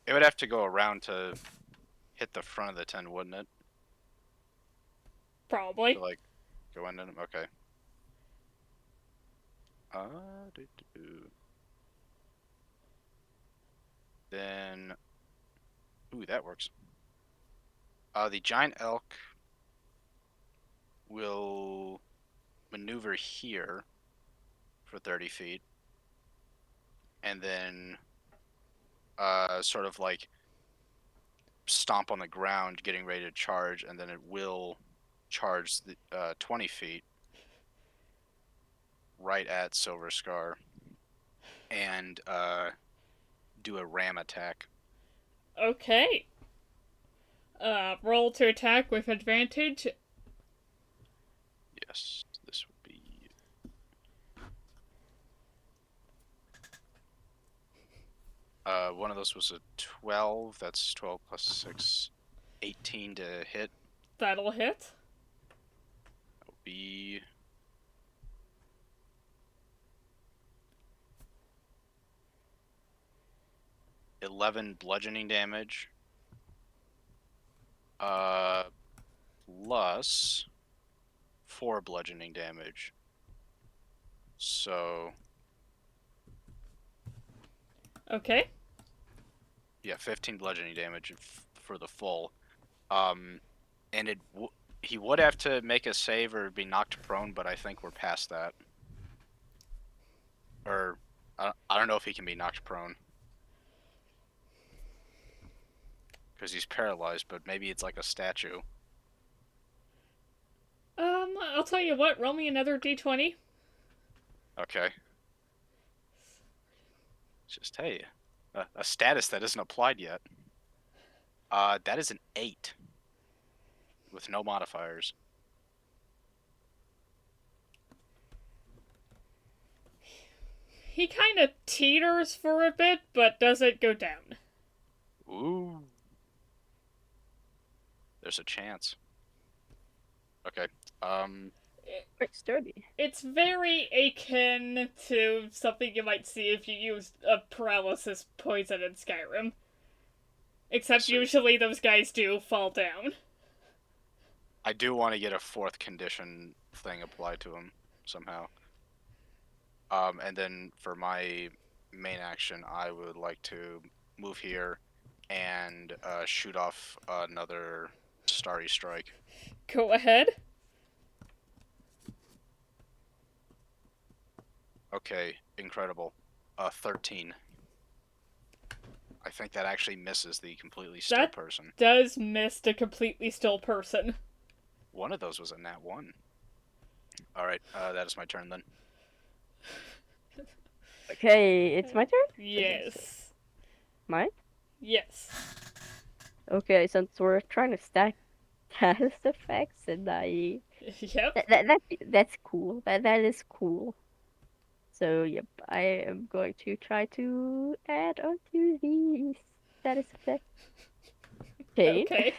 It would have to go around to hit the front of the tent, wouldn't it? Probably. To, like, go into them? Okay. Then, ooh, that works. The giant elk will maneuver here for 30 feet, and then, sort of like stomp on the ground, getting ready to charge, and then it will charge the 20 feet right at Silverscar and do a ram attack. Okay. Roll to attack with advantage. Yes, this would be. One of those was a 12. That's 12 plus 6. 18 to hit. That'll hit. That would be. $11 bludgeoning damage. Plus 4 bludgeoning damage. So. Okay. Yeah, 15 bludgeoning damage for the full. And he would have to make a save or be knocked prone, but I think we're past that. Or I don't know if he can be knocked prone because he's paralyzed, but maybe it's like a statue. I'll tell you what. Roll me another d20. Okay. Just hey, a status that isn't applied yet. That is an 8 with no modifiers. He kind of teeters for a bit, but doesn't go down. Ooh. There's a chance. Okay. Quite sturdy. It's very akin to something you might see if you used a paralysis poison in Skyrim. Except usually those guys do fall down. I do want to get a 4th condition thing applied to him somehow. And then for my main action, I would like to move here and shoot off another Starry Strike. Go ahead. Okay, incredible. 13. I think that actually misses the completely still person. Does miss a completely still person. One of those was a nat 1. Alright, that is my turn then. Okay, it's my turn? Yes. Mine? Yes. Okay, since we're trying to stack status effects and Yep. that's cool. That is cool. So yep, I am going to try to add onto the status effect. Okay.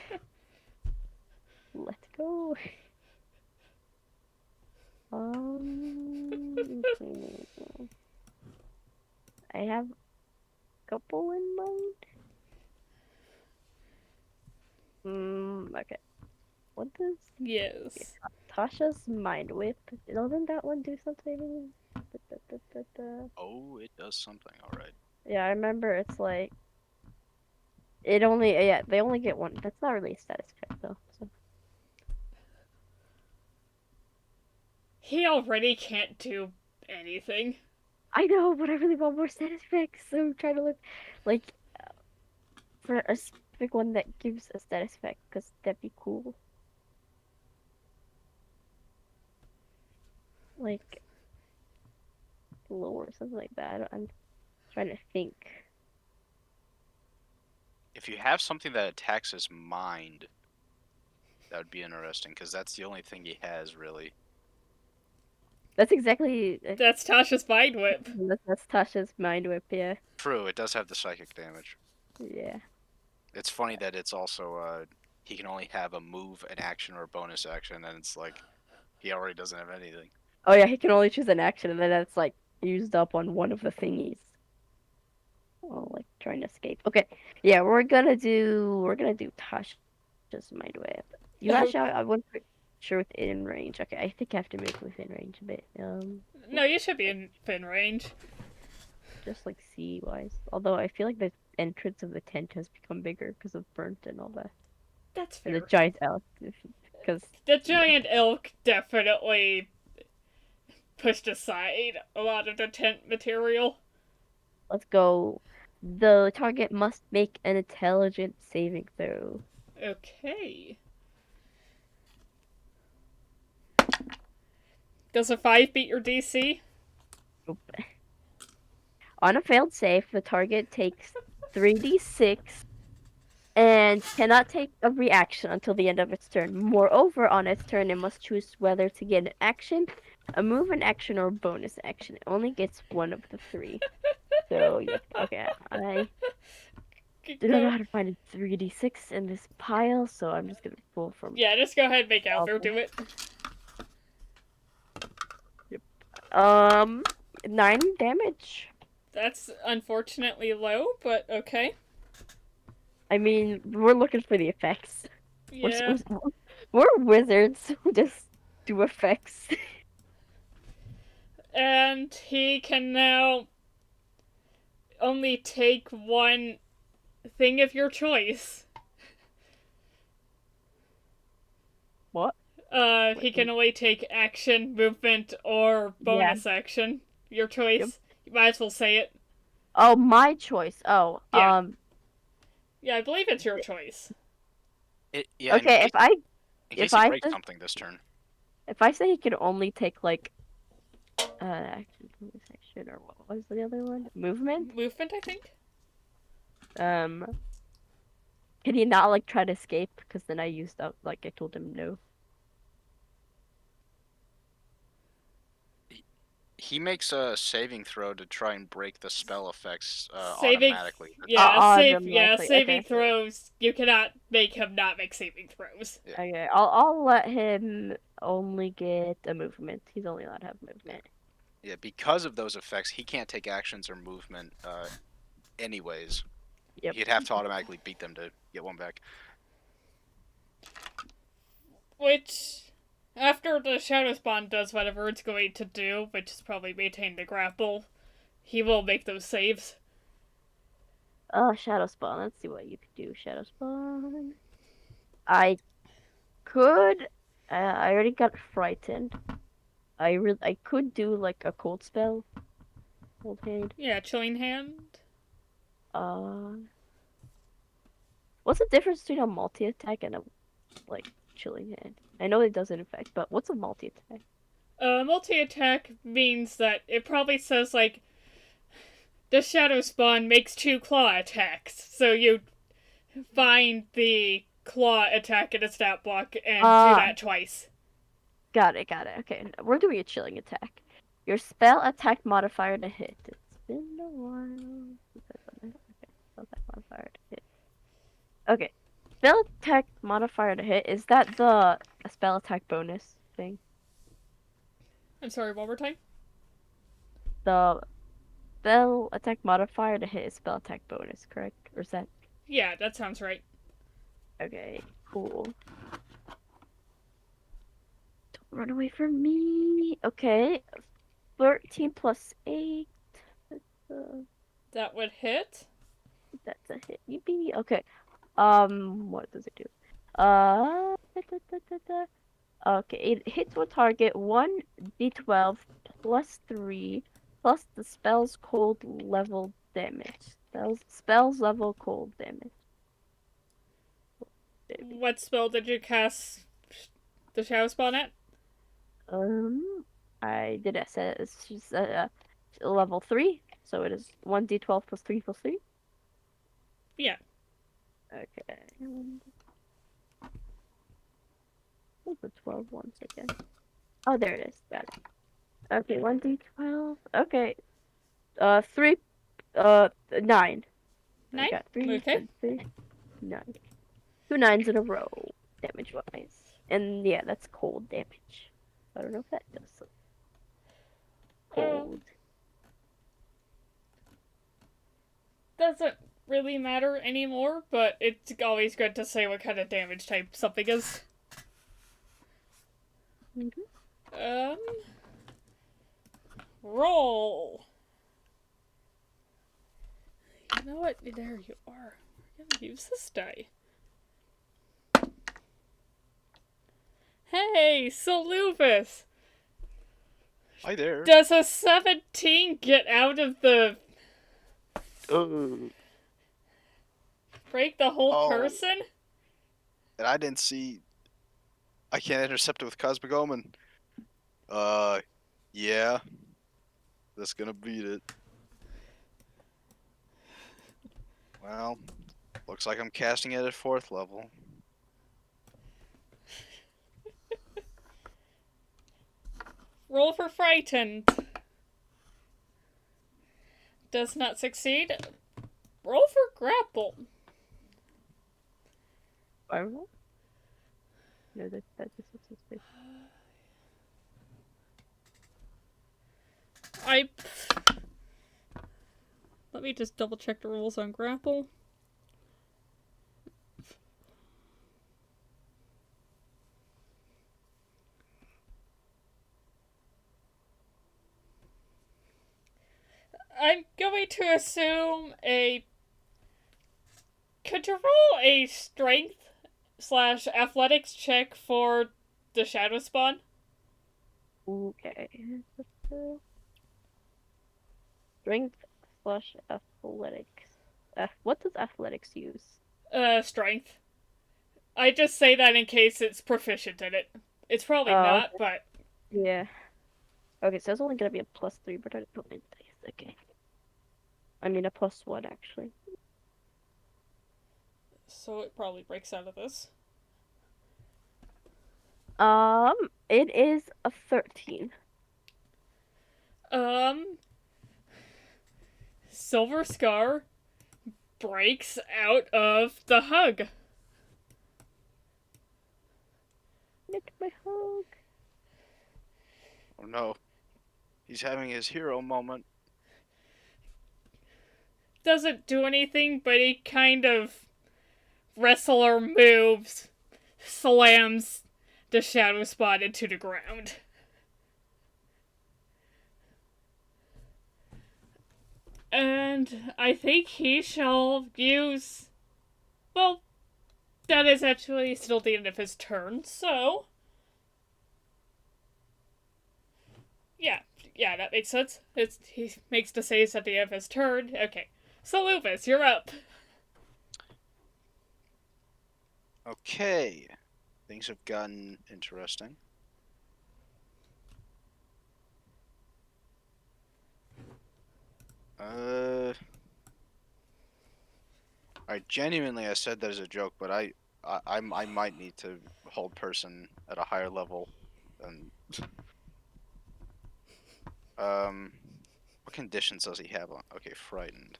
Let's go. I have a couple in mind. Okay. What does Yes. Tasha's Mind Whip? Doesn't that one do something? Oh, it does something. All right. Yeah, I remember it's like it only yeah, they only get one. That's not really a status effect though. So He already can't do anything. I know, but I really want more status effects. So I'm trying to look like for a specific one that gives a status effect because that'd be cool. Like lore or something like that. I'm trying to think. If you have something that attacks his mind, that would be interesting because that's the only thing he has really. That's exactly That's Tasha's Mind Whip. that's Tasha's Mind Whip. Yeah, True, it does have the psychic damage. yeah. It's funny that it's also he can only have a move, an action, or a bonus action, and it's like he already doesn't have anything. Oh yeah, he can only choose an action, and then that's like used up on one of the thingies. Oh, like trying to escape. Okay, yeah, we're gonna do Tasha's Mind Whip. You actually, I wasn't sure within range. Okay, I think I have to move within range a bit. No, you should be in fin range. Just like C wise. Although I feel like the entrance of the tent has become bigger because of burnt and all that, That's and the fair. giant elk. Because The giant elk definitely pushed aside a lot of the tent material. let's go. The target must make an intelligence saving throw. Okay. Does a 5 beat your DC? Nope. On a failed save, the target takes 3d6 and cannot take a reaction until the end of its turn. Moreover, on its turn, it must choose whether to get an action, a move, an action, or a bonus action. It only gets one of the three. So, yeah, okay, I do not know how to find a 3d6 in this pile, so I'm just gonna pull from. Yeah, just go ahead and make Alvaro do it. 9 damage. That's unfortunately low, but okay. I mean, we're looking for the effects. Yeah. We're wizards who just do effects. And he can now only take one thing of your choice. What? He can only take action, movement, or bonus action. Your choice. Yep. You might as well say it. Oh, my choice. Oh, Yeah. Yeah, I believe it's your choice. Yeah. Okay, in case he breaks say, something this turn. if I say he can only take like action, bonus action, or what was the other one? Movement? Movement, I think? Can he not like try to escape? Because then I used up like I told him no. He makes a saving throw to try and break the spell effects Saving, automatically. saving throws. You cannot make him not make saving throws. Yeah. Okay, I'll let him only get a movement. He's only allowed to have movement. Yeah, because of those effects, he can't take actions or movement anyways. Yep. He'd have to automatically beat them to get one back. Which, after the Shadow Spawn does whatever it's going to do, which is probably maintain the grapple, he will make those saves. Oh, Shadow Spawn. Let's see what you could do. Shadow Spawn. I could. I already got frightened. I could do like a cold spell. Cold hand. Yeah, Chilling Hand. What's the difference between a multi attack and a like chilling hand? I know it doesn't affect, but what's a multi attack? Multi-attack means that it probably says, like, the Shadow Spawn makes 2 claw attacks, so you find the claw attack in a stat block and do that twice. Got it. Okay, we're doing a chilling attack. Your spell attack modifier to hit. It's been a while. Okay, spell attack modifier to hit. Okay, spell attack modifier to hit. Is that the spell attack bonus thing? I'm sorry, one more time? The spell attack modifier to hit is spell attack bonus, correct? Or is that? Yeah, that sounds right. Okay. Cool. Don't run away from me. Okay. 13 plus 8. Uh, That would hit. that's a hit. Yippee. Okay. What does it do? Da, da, da, da, da. Okay, it hits with target 1d12 plus 3 plus the spell's cold level damage. Spells level cold damage. What spell did you cast the shadow spawn at? Um, I did it. Says she's level 3, so it is 1d12 plus 3 plus 3. Yeah. Okay. Where's the 12 once again? Oh, there it is. Got it. Okay, 1d12. Okay. 3, 9. I 9? got 3 Okay. and 3. 9. 2 nines in a row, damage wise. And yeah, that's cold damage. I don't know if that does something. Cold. Doesn't really matter anymore, but it's always good to say what kind of damage type something is. Mm-hmm. Roll. You know what? There you are. We're gonna use this die. Hey, Soluvis! Hi there. Does a 17 get out of the Oh. break the whole Oh. person? And I didn't see. I can't intercept it with Cosmic Omen. Yeah. That's gonna beat it. Well, looks like I'm casting it at 4th level. Roll for frightened. Does not succeed. Roll for grapple. Fireball? No, that's just Let me just double check the rules on grapple. I'm going to assume a... Could you roll a strength / athletics check for the shadow spawn? Okay. Strength / athletics. What does athletics use? Strength. I just say that in case it's proficient in it. It's probably not, but... Yeah. Okay, so it's only gonna be a +3, but I didn't put my dice. Okay. I mean a +1 actually. So it probably breaks out of this. It is a 13. Silverscar breaks out of the hug. Nick my hug. Oh no. He's having his hero moment. Doesn't do anything, but he kind of wrestler moves, slams the shadow spot into the ground. And I think he shall use... Well, that is actually still the end of his turn, so... Yeah, that makes sense. He makes the saves at the end of his turn. Okay. So, Lupus, you're up. Okay. Things have gotten interesting. Alright, genuinely I said that as a joke, but I might need to hold person at a higher level than what conditions does he have on? Okay, frightened.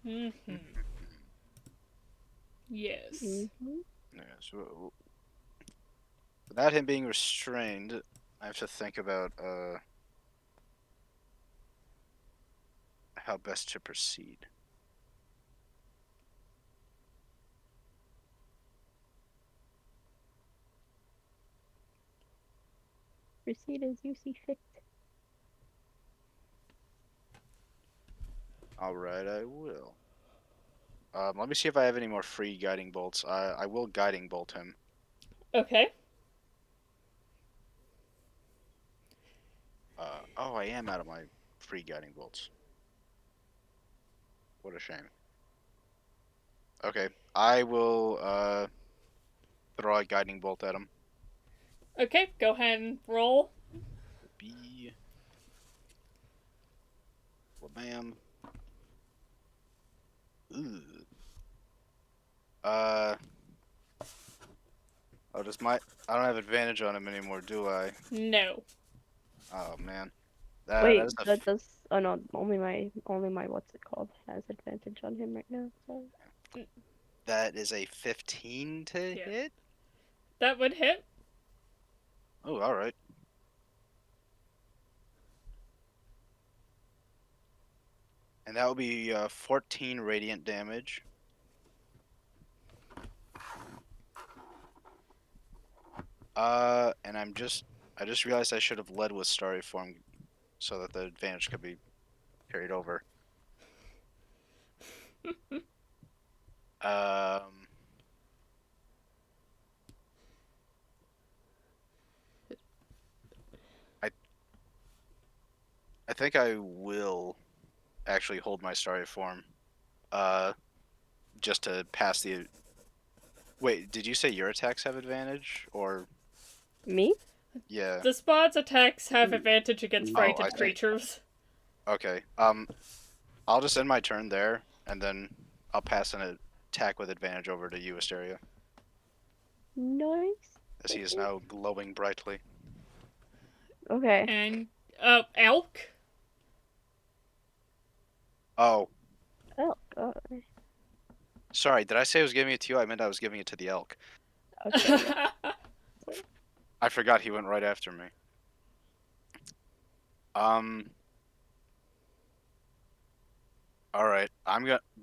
Mm-hmm. Yes. Mm-hmm. Yeah, so without him being restrained, I have to think about how best to proceed. Proceed as you see fit. All right, I will. Let me see if I have any more free guiding bolts. I will guiding bolt him. Okay. Oh, I am out of my free guiding bolts. What a shame. Okay, I will throw a guiding bolt at him. Okay, go ahead and roll. B. Bam. Ooh. Oh, does my... I don't have advantage on him anymore, do I? No. Oh, man. Wait, That is a... that does. Oh no, only my what's it called has advantage on him right now. So That is a 15 to Yeah. hit? That would hit. Oh, alright. And that will be 14 radiant damage. And I just realized I should have led with Starry Form so that the advantage could be carried over. Um, I think I will actually hold my Starry Form, just to pass the... Wait, did you say your attacks have advantage? Or... me? Yeah. The spot's attacks have advantage against Oh, I frightened see. creatures. Okay. I'll just end my turn there, and then I'll pass an attack with advantage over to you, Asteria, Nice. as he is now glowing brightly. Okay. And, elk? Oh, Oh god. sorry, did I say I was giving it to you? I meant I was giving it to the elk. Okay. Yeah. I forgot he went right after me. Alright,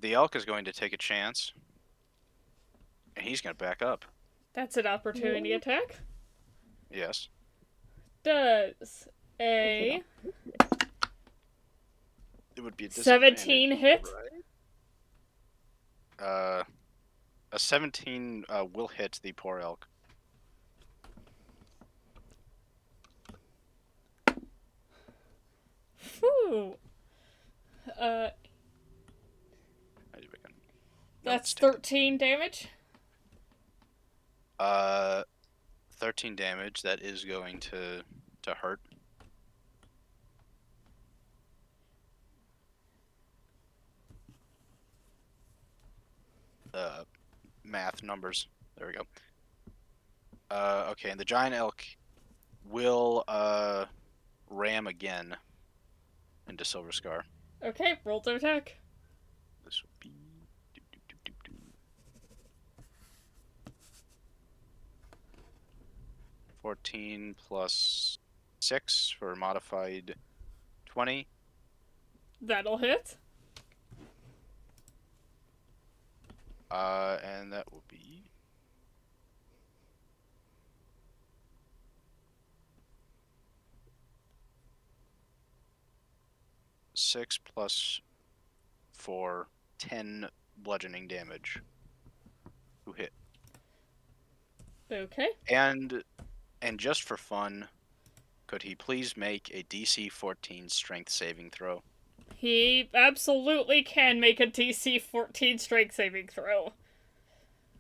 the elk is going to take a chance, and he's gonna back up. That's an opportunity attack. Yes. Does a It would be a 17 disadvantage, hit? right? A 17 will hit the poor elk. Phew. Uh, that's 13 damage. 13 damage. That is going to hurt. Math numbers. There we go. Okay, and the giant elk will ram again into Silverscar. Okay, roll to attack. This would be 14 plus 6 for modified 20. That'll hit. And that will be 6 plus 4, 10 bludgeoning damage. Who hit? Okay. And just for fun, could he please make a DC 14 strength saving throw? He absolutely can make a DC 14 strength saving throw.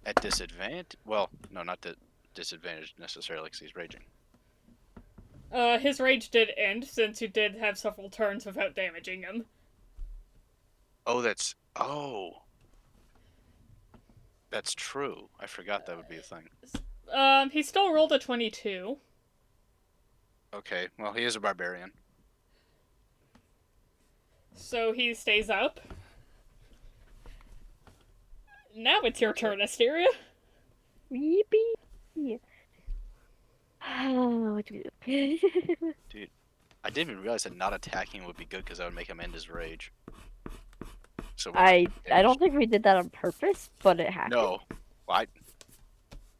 At disadvantage? Well, no, not disadvantage necessarily because he's raging. His rage did end since you did have several turns without damaging him. Oh, that's true. I forgot that would be a thing. He still rolled a 22. Okay, well, he is a barbarian. So he stays up. Now it's your turn, Asteria. Yippee! What do we do? Dude, I didn't even realize that not attacking would be good because that would make him end his rage. So we're I damaged. don't think we did that on purpose, but it happened. No, well,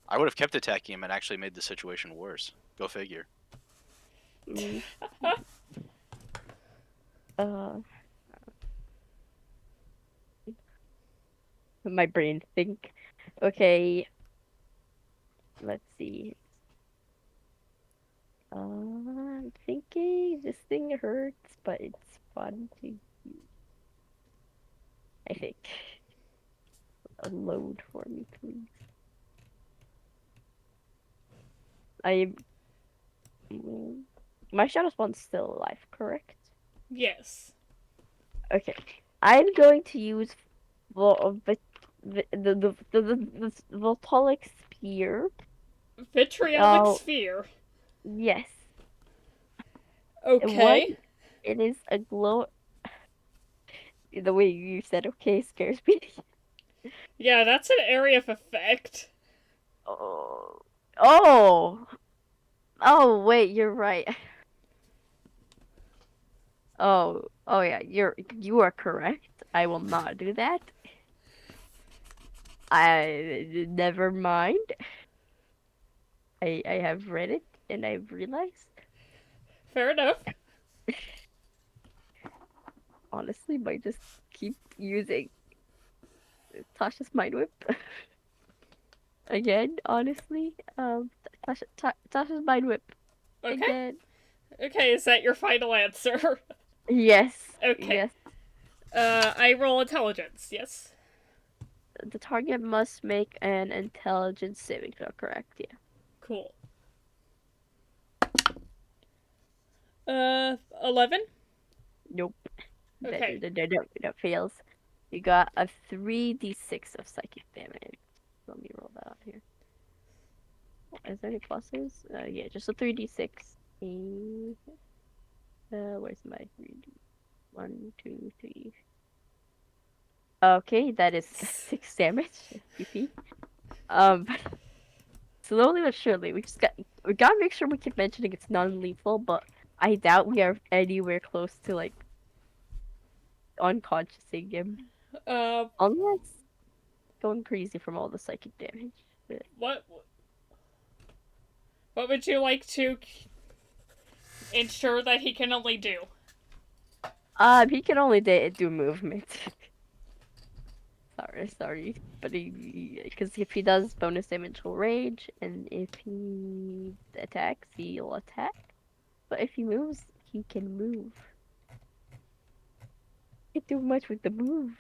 I would have kept attacking him and actually made the situation worse. Go figure. Mm. Uh, my brain think. Okay, let's see. I'm thinking this thing hurts, but it's fun to use. I think. Load for me, please. I. My shadow spawn's still alive, correct? Yes. Okay. I'm going to use the voltaic spear. Vitriolic Oh, sphere. yes. One, Okay. it is a glow. The way you said okay scares me. Yeah, that's an area of effect. Oh. Oh. Oh, wait, you're right. Oh, oh yeah, you are correct. I will not do that. I never mind. I have read it and I've realized. Fair enough. Honestly, might just keep using Tasha's Mind Whip again. Honestly, Tasha's Mind Whip Okay. again. Okay, is that your final answer? Yes, Okay. yes. I roll intelligence, yes? The target must make an intelligence saving throw. Correct? Yeah. Cool. 11? Nope. Okay. That fails. You got a 3d6 of psychic damage. Let me roll that out here. Is there any pluses? Yeah, just a 3d6. Where's my 3d? 1, 2, 3. Okay, that is 6 damage. PP. Um, slowly but surely, we gotta make sure we keep mentioning it's non-lethal, but I doubt we are anywhere close to like unconsciousing him, Uh, unless going crazy from all the psychic damage. what what would you like to ensure that he can only do? He can only do movement. Sorry, but because if he does bonus damage, he'll rage, and if he attacks, he'll attack. But if he moves, he can move. Can't do much with the move.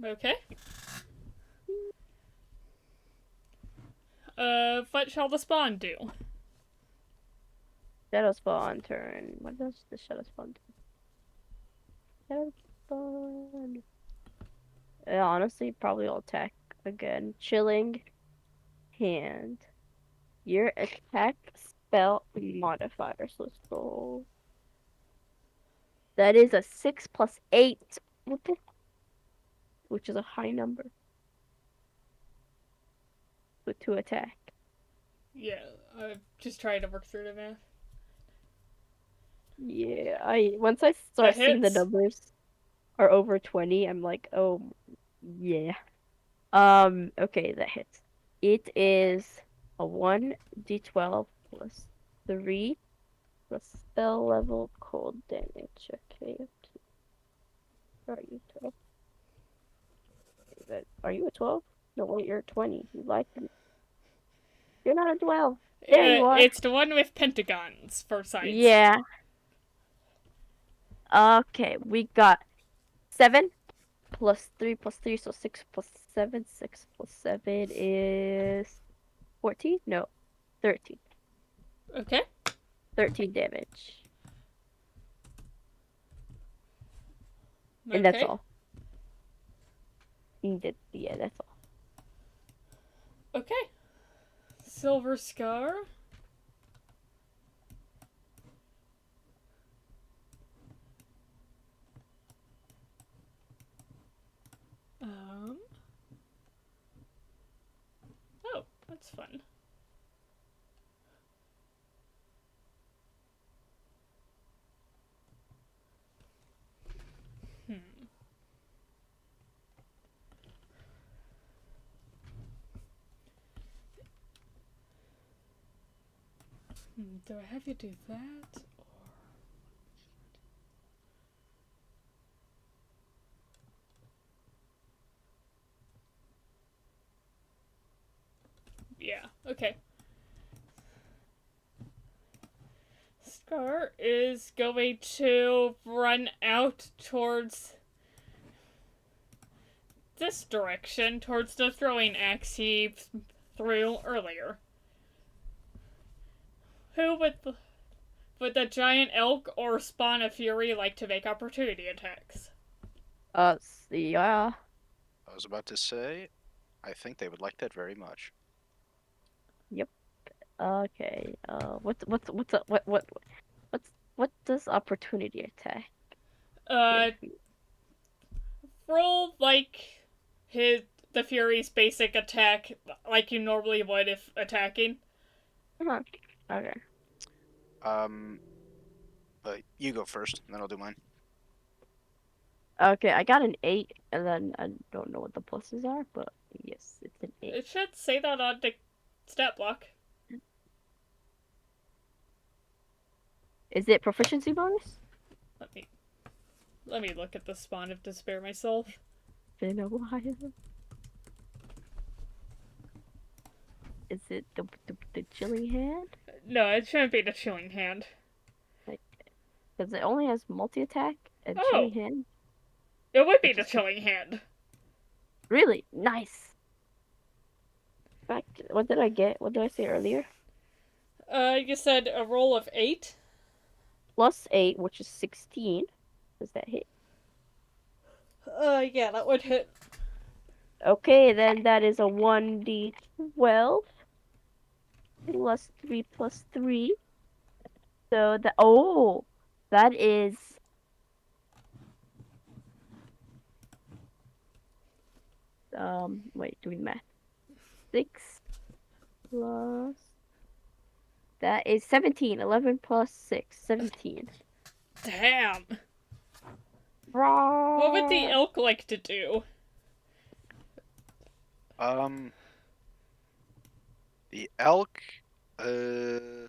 Okay. What shall the spawn do? Shadow Spawn turn. What does the Shadow Spawn do? Shadow Spawn. Honestly, probably will attack again. Chilling hand. Your attack spell modifier. So let's go. That is a 6 plus 8, which is a high number. With 2 attack. Yeah, I'm just trying to work through the math. Yeah, once I That start seeing the hits. numbers are over 20, I'm like, oh yeah. Okay, that hits. It is a 1d12 plus 3 plus spell level cold damage. Okay. Are you 12? Are you a 12? No, wait, you're a 20. You like them. You're not a 12. There you are. It's the one with pentagons for sides. Yeah. Okay, we got 7 plus 3 plus 3, so 6 plus 7. 6 plus 7 is 14? No, 13. Okay. 13 damage. And that's Okay. all. Yeah, that's all. Okay. Silverscar. Um. Do I have you do that? Yeah, okay. Scar is going to run out towards this direction, towards the throwing axe he threw earlier. Who would the giant elk or spawn of fury like to make opportunity attacks? Yeah. I was about to say, I think they would like that very much. Yep. Okay. What does opportunity attack Uh, give you? roll like his the fury's basic attack, like you normally would if attacking. Uh-huh. Okay. Um, but you go first, and then I'll do mine. Okay, I got an 8, and then I don't know what the pluses are, but yes, it's an 8. It should say that on the stat block. Is it proficiency bonus? Let me let me look at the spawn of despair myself. Been a while. Is it the chilling hand? No, it shouldn't be the chilling hand. Like, because it only has multi attack and Oh, chilling hand, it would be which the is chilling hand. really nice. Back, what did I get? What did I say earlier? You said a roll of 8? Plus 8, which is 16. Does that hit? Yeah, that would hit. Okay, then that is a 1d12 plus 3 plus 3. So that is wait, doing math. 6 plus that is 17. 11 plus 6, 17. Damn. What would the Roar. elk like to do? Um, the elk, uh,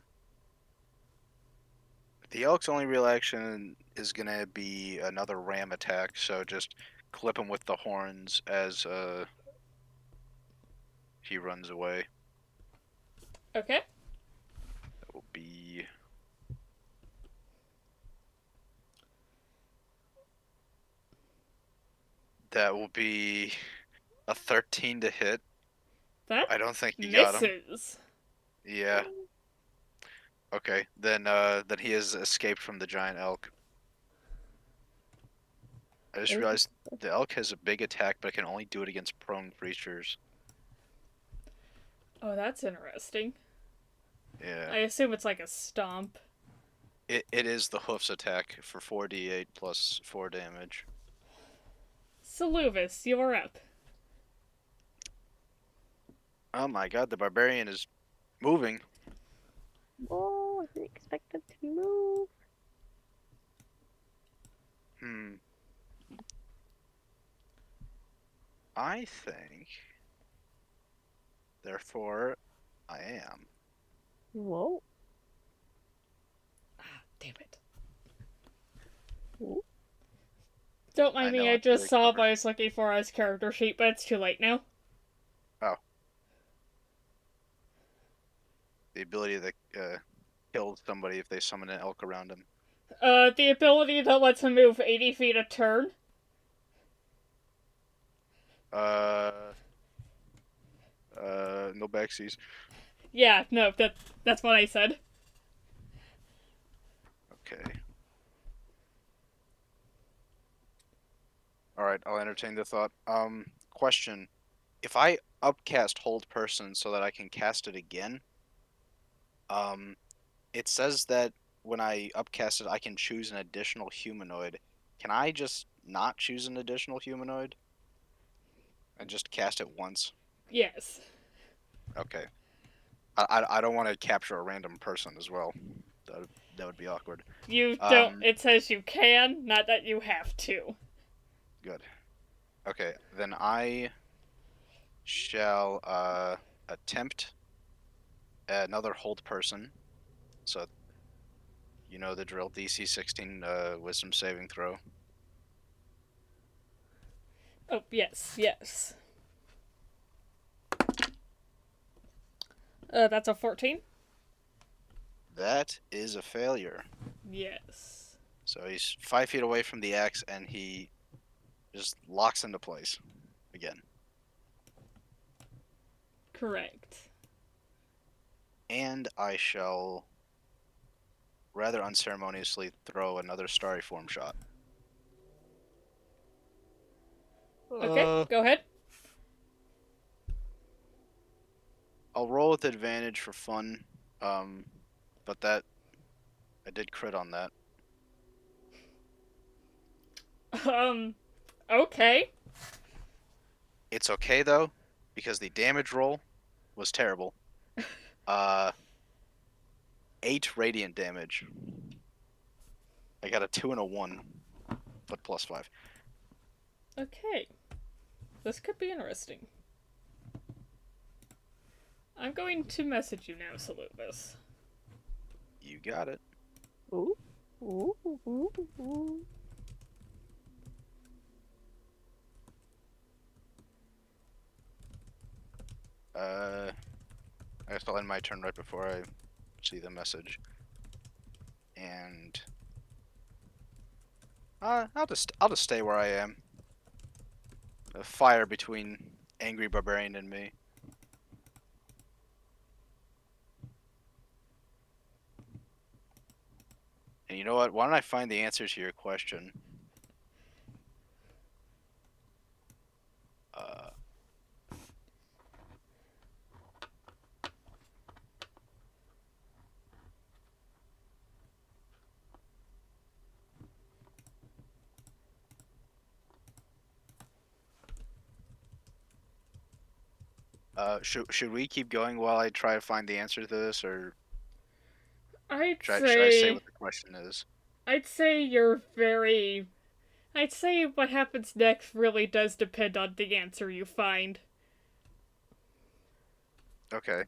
the elk's only real action is gonna be another ram attack, so just clip him with the horns as he runs away. Okay. That will be a 13 to hit. That I don't think you got him. misses. Yeah. Okay. Then he has escaped from the giant elk. I just realized the elk has a big attack, but it can only do it against prone creatures. Oh, that's interesting. Yeah. I assume it's like a stomp. It is the hoofs attack for 4d8 plus 4 damage. Soluvis, you're up. Oh my god, the barbarian is moving. Oh, I didn't expect them to move. Hmm. I think, therefore, I am. Whoa. Ah, damn it. Ooh. Don't mind I me, know, I I'm just really saw clever. what I was looking for as character sheet, but it's too late now. Oh. The ability to kill somebody if they summon an elk around him. The ability that lets him move 80 feet a turn. Uh, no backsies. Yeah, no, that's what I said. Okay. Alright, I'll entertain the thought. Question. If I upcast Hold Person so that I can cast it again, um, it says that when I upcast it, I can choose an additional humanoid. Can I just not choose an additional humanoid and just cast it once? Yes. Okay. I don't want to capture a random person as well. That would be awkward. You don't. Um, It says you can, not that you have to. good. Okay, then I shall attempt another Hold Person. So, you know the drill. DC 16 wisdom saving throw. Oh, yes, yes. That's a 14. That is a failure. Yes. So he's 5 feet away from the axe, and he just locks into place again. Correct. And I shall rather unceremoniously throw another starry form shot. Okay, go ahead. I'll roll with advantage for fun, but that I did crit on that. Okay. It's okay though, because the damage roll was terrible. 8 radiant damage. I got a 2 and a 1, but +5. Okay. This could be interesting. I'm going to message you now, Soluvis. You got it. Ooh. Ooh. Ooh. Ooh. I guess I'll end my turn right before I see the message. And I'll just stay where I am. A fire between angry barbarian and me. And you know what? Why don't I find the answer to your question? Uh, should we keep going while I try to find the answer to this, or I'd should I say say what the question is? I'd say you're very I'd say what happens next really does depend on the answer you find. Okay.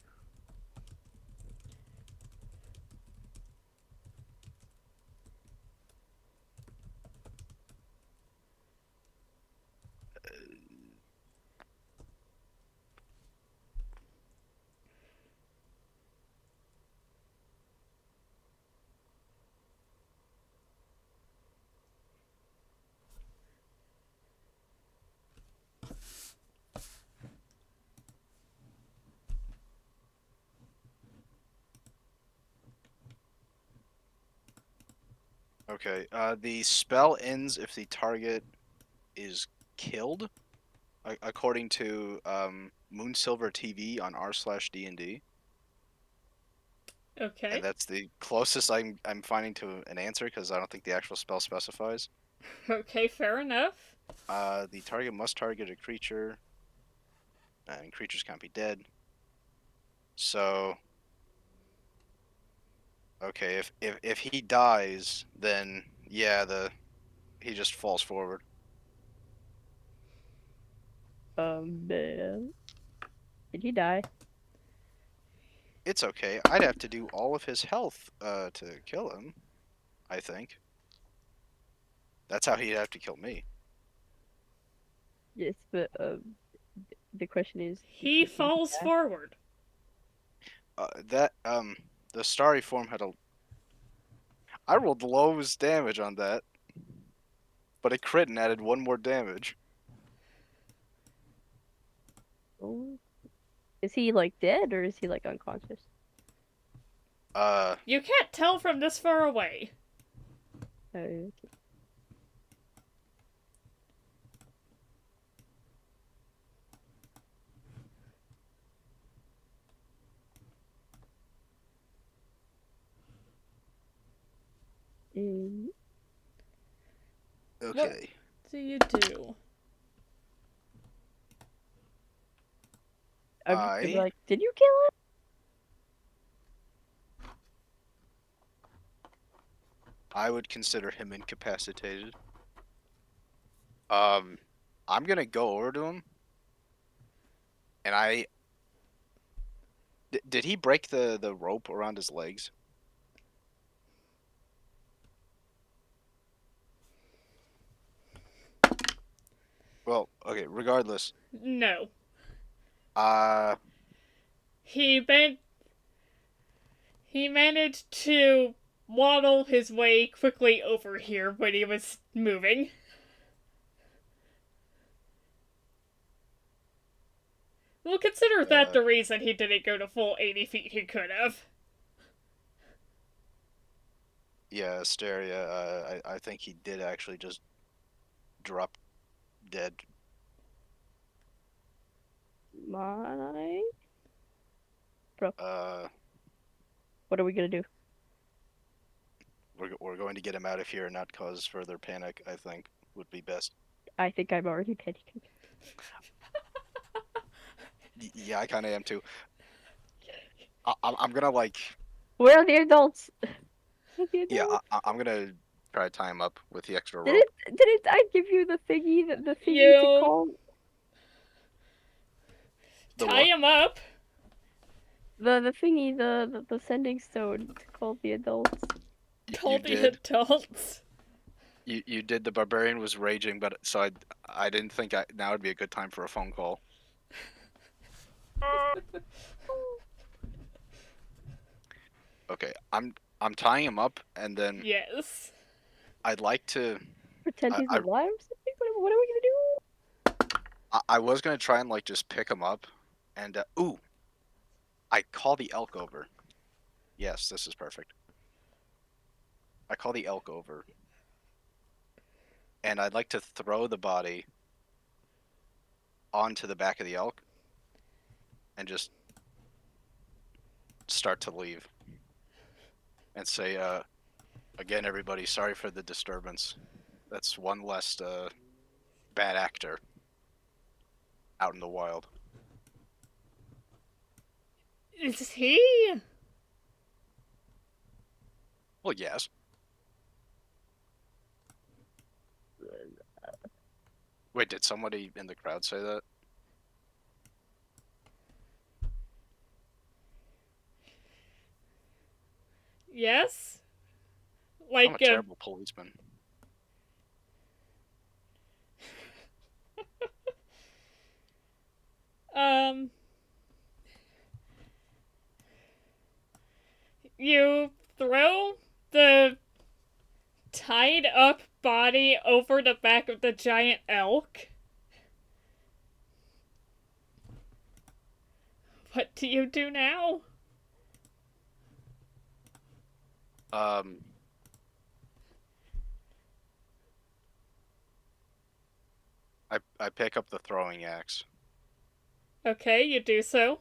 Okay. The spell ends if the target is killed, according to Moonsilver TV on r/D&D, Okay. and that's the closest I'm finding to an answer because I don't think the actual spell specifies. Okay, fair enough. The target must target a creature, and creatures can't be dead. So, okay, if he dies, then yeah, he just falls forward. Man. Did he die? It's okay. I'd have to do all of his health to kill him, I think. That's how he'd have to kill me. Yes, but the question is, He did he falls die? forward. That the starry form had a. I rolled the lowest damage on that, but a crit and added 1 more damage. Oh. Is he like dead or is he like unconscious? You can't tell from this far away. Okay. Mm, Okay. What do you do? I'm just gonna be I like, did you kill him? I would consider him incapacitated. Um, I'm gonna go over to him, and did he break the rope around his legs? Okay, regardless. No. Uh, He managed to waddle his way quickly over here when he was moving. We'll consider that uh, the reason he didn't go to full 80 feet he could have. yeah, Asteria. I think he did actually just drop dead. My. Uh, What are we gonna do? we're going to get him out of here and not cause further panic. I think would be best. I think I'm already panicking. Yeah, I kind of am too. I'm gonna like. Where are the adults? Yeah, I'm gonna try to tie him up with the extra rope. Didn't I give you the thingy to You call The tie what? him up. the thingy the sending stone to call the adults? You Told the did. adults. You did. The barbarian was raging, but so I didn't think now would be a good time for a phone call. Okay, I'm tying him up, and then Yes. I'd like to. Pretend I he's I, alive or something? What are we gonna do? I was gonna try and like just pick him up, and ooh, I call the elk over. Yes, this is perfect. I call the elk over, and I'd like to throw the body onto the back of the elk, and just start to leave, and say, again, everybody, sorry for the disturbance. That's one less bad actor out in the wild. Is he? Well, yes. Wait, did somebody in the crowd say that? Yes? I'm a Like, terrible policeman. um, you throw the tied up body over the back of the giant elk. What do you do now? Um, I pick up the throwing axe, Okay, you do so.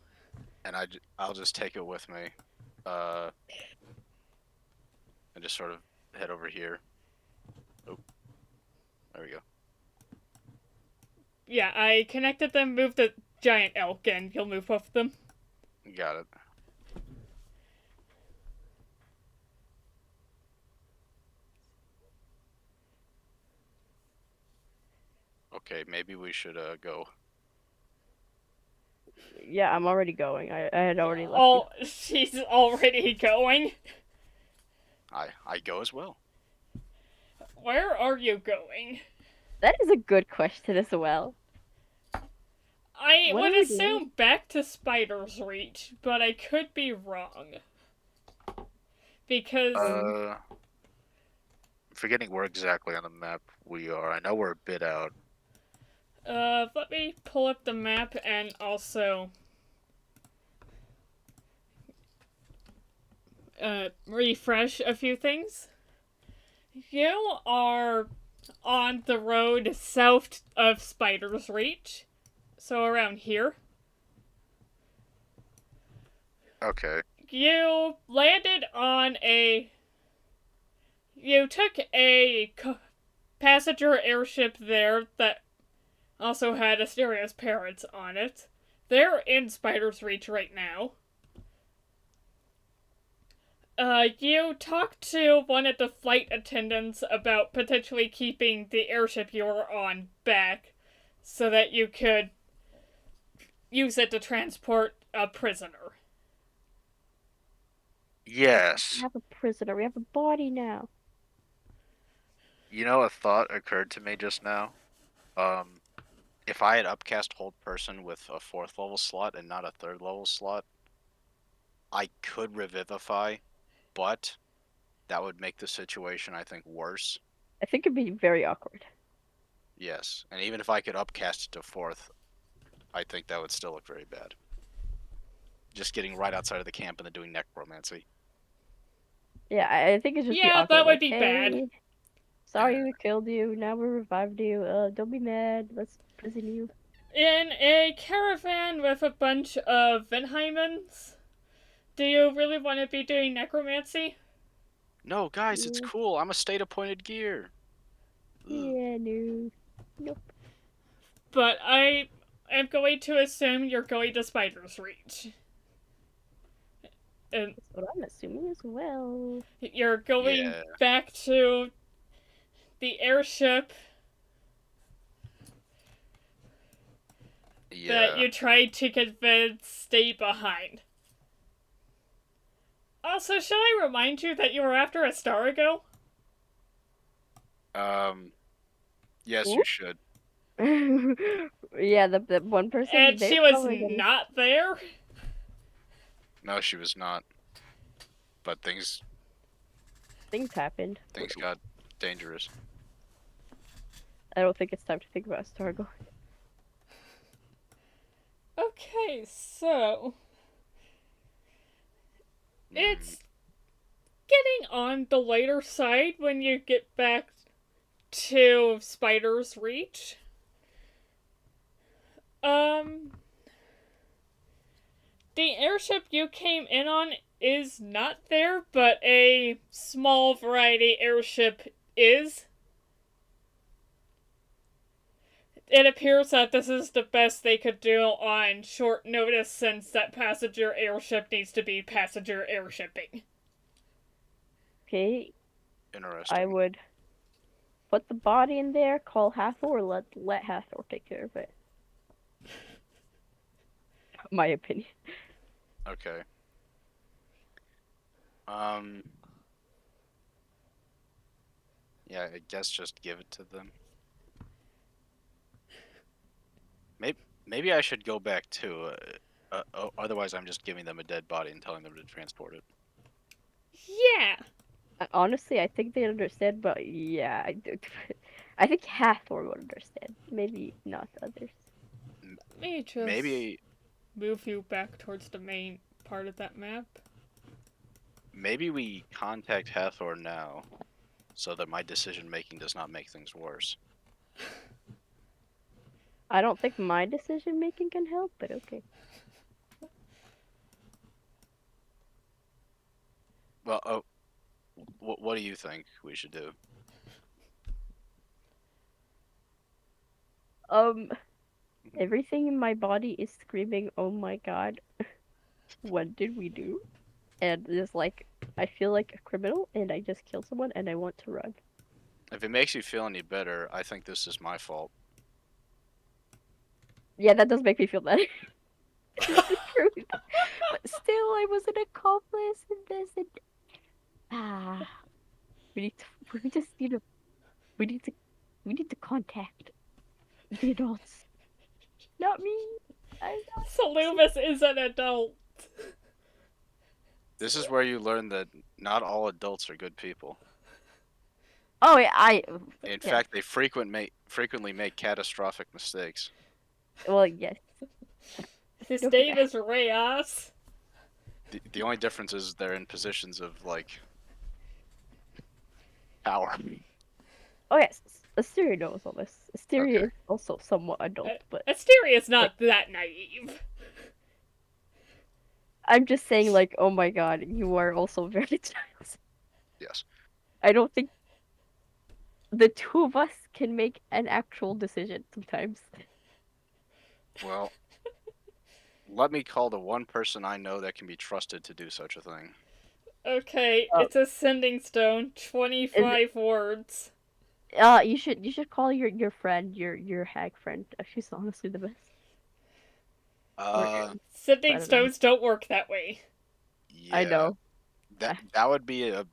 and I'll just take it with me, uh, and just sort of head over here. Oh, there we go. Yeah, I connected them, moved the giant elk, and you'll move both of them. Got it. Okay, maybe we should go. Yeah, I'm already going. I had already left you. Oh, she's already going. I go as well. Where are you going? That is a good question as well. I What would are we assume doing? back to Spider's Reach, but I could be wrong. Because Forgetting where exactly on the map we are. I know we're a bit out. let me pull up the map and also refresh a few things. You are on the road south of Spider's Reach, so around here. Okay. You landed on a. You took a passenger airship there that also had Asteria's parents on it. They're in Spider's Reach right now. You talked to one of the flight attendants about potentially keeping the airship you were on back so that you could use it to transport a prisoner. We Yes. have a prisoner. We have a body now. You know, a thought occurred to me just now. Um, If I had upcast Hold Person with a 4th level slot and not a 3rd level slot, I could Revivify, but that would make the situation, I think, worse. I think it'd be very awkward. Yes, and even if I could upcast it to 4th, I think that would still look very bad. Just getting right outside of the camp and then doing necromancy. Yeah, I think it's just be Yeah, awkward. that would Like, be bad. hey, sorry Yeah. we killed you. Now we revived you. Don't be mad. Let's prison you. In a caravan with a bunch of Ventheimans, do you really want to be doing necromancy? No, guys, it's Yeah, cool. I'm a state-appointed gear. Ugh. yeah, no, nope. But I am going to assume you're going to Spider's Reach. And That's what I'm assuming as well. you're going Yeah. back to the airship Yeah. that you tried to convince stay behind. Also, should I remind you that you were after Astarigo? Yes, Ooh. you should. Yeah, the one person. And they're she was probably gonna- not there? No, she was not. But things Things happened. got dangerous. I don't think it's time to think about Stargo. Okay, so Mm, it's getting on the later side when you get back to Spider's Reach. The airship you came in on is not there, but a small variety airship is. It appears that this is the best they could do on short notice since that passenger airship needs to be passenger airshipping. Okay, interesting. I would put the body in there, call Hathor, let Hathor take care of it. My opinion. Okay. Yeah, I guess just give it to them. Maybe I should go back too. Otherwise, I'm just giving them a dead body and telling them to transport it. Yeah. Honestly, I think they understand, but yeah, I think Hathor would understand. Maybe not others. Let me just Maybe move you back towards the main part of that map. we contact Hathor now, so that my decision making does not make things worse. I don't think my decision making can help, but okay. Well, what do you think we should do? Everything in my body is screaming, "Oh my god, what did we do?" And it's like I feel like a criminal, and I just killed someone, and I want to run. If it makes you feel any better, I think this is my fault. Yeah, that does make me feel better. It's the truth. But still, I was an accomplice in this, and we just need to, we need to contact the adults. Not me. I'm not. Soluvis is an adult. This is where you learn that not all adults are good people. Oh, yeah, In yeah. fact, they frequently make catastrophic mistakes. Well, yes. His Don't name be is Reyes. The only difference is they're in positions of like power. Oh yes, Asteria knows all this. Asteria Okay. is also somewhat adult, but Asteria is not that naive. I'm just saying, like, oh my god, you are also very child. Yes. I don't think the two of us can make an actual decision sometimes. Well, let me call the one person I know that can be trusted to do such a thing. Okay, it's a sending stone, 25 words. You should call your friend, your hag friend. She's honestly the best. Sending I don't know. stones don't work that way. Yeah. I know. That would be an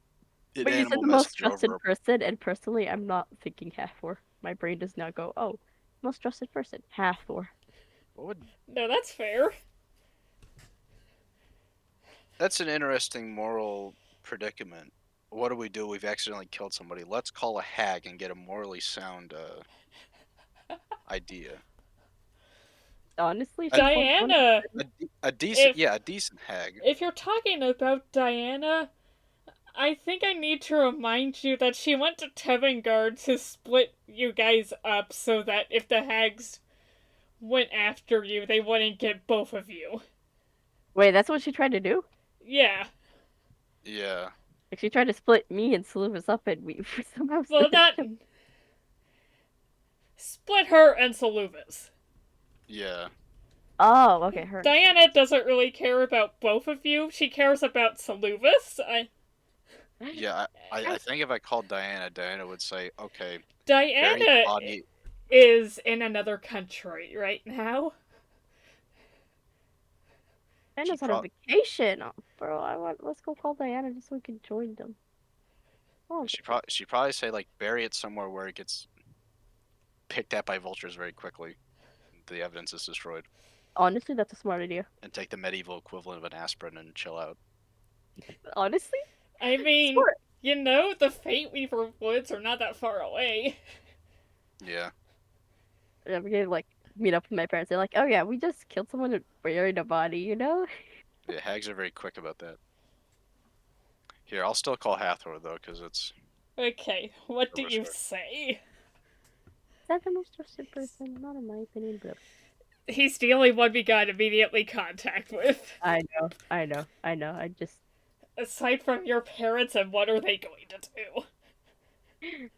But you said animal the most message trusted over. person, and personally, I'm not thinking Hathor. My brain does not go, oh, most trusted person? Hathor. What would... No, that's fair. That's an interesting moral predicament. What do? We've accidentally killed somebody. Let's call a hag and get a morally sound idea. Honestly, A- she's one. Diana, A decent, if a decent hag. if you're talking about Diana, I think I need to remind you that she went to Tevangard to split you guys up so that if the hags went after you, they wouldn't get both of you. Wait, that's what she tried to do? Yeah. Yeah. Like, she tried to split me and Soluvis up, and we somehow Well, that split her and Soluvis. Yeah. Oh, okay, her. Diana doesn't really care about both of you. She cares about Soluvis. Yeah. I think if I called Diana, Diana would say, "Okay, bury the Diana body." is in another country right now. Diana's on a prob- vacation. Oh, bro, let's go call Diana just so we can join them. Oh, She'd probably say like bury it somewhere where it gets picked at by vultures very quickly. The evidence is destroyed, honestly, that's a smart idea. and take the medieval equivalent of an aspirin and chill out. Honestly, I mean, smart. you know, the Fate Weaver woods are not that far away. Yeah. I'm gonna like meet up with my parents. They're like, "Oh yeah, we just killed someone and buried a body," you know? Yeah, hags are very quick about that. Here, I'll still call Hathor though, because it's Okay, what do you Silverscar. say? That's the most trusted person, not in my opinion, but He's the only one we got immediately contact with. I know. I just Aside from your parents, and what are they going to do?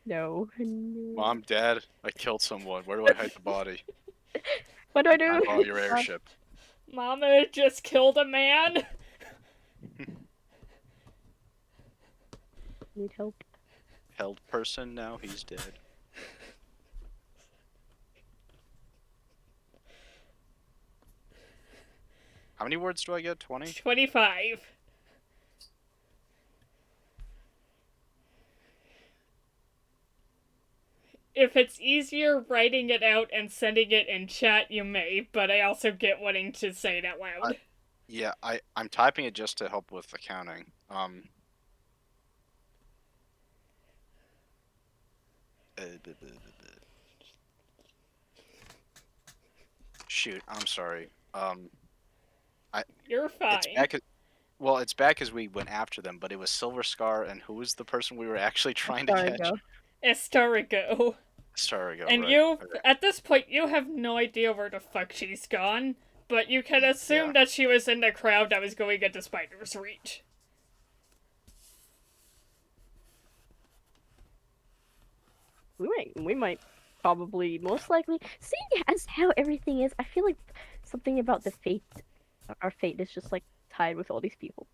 no. Mom, Dad, I killed someone. Where do I hide the body? What do I do? I borrow your airship. Mama just killed a man. Need help. Held person, now he's dead. How many words do I get? 20? 25. If it's easier writing it out and sending it in chat, you may, but I also get wanting to say it out loud. Yeah, I'm typing it just to help with the counting. Shoot, I'm sorry. You're fine. It's back. Well, it's back as we went after them, but it was Silverscar, and who was the person we were actually trying to catch? Estarigo. Starigo, And right. you, Okay. at this point, you have no idea where the fuck she's gone, but you can assume that she was in the crowd that was going into Spider's Reach. We might probably most likely seeing as how everything is. I feel like something about the fate, our fate is just like tied with all these people.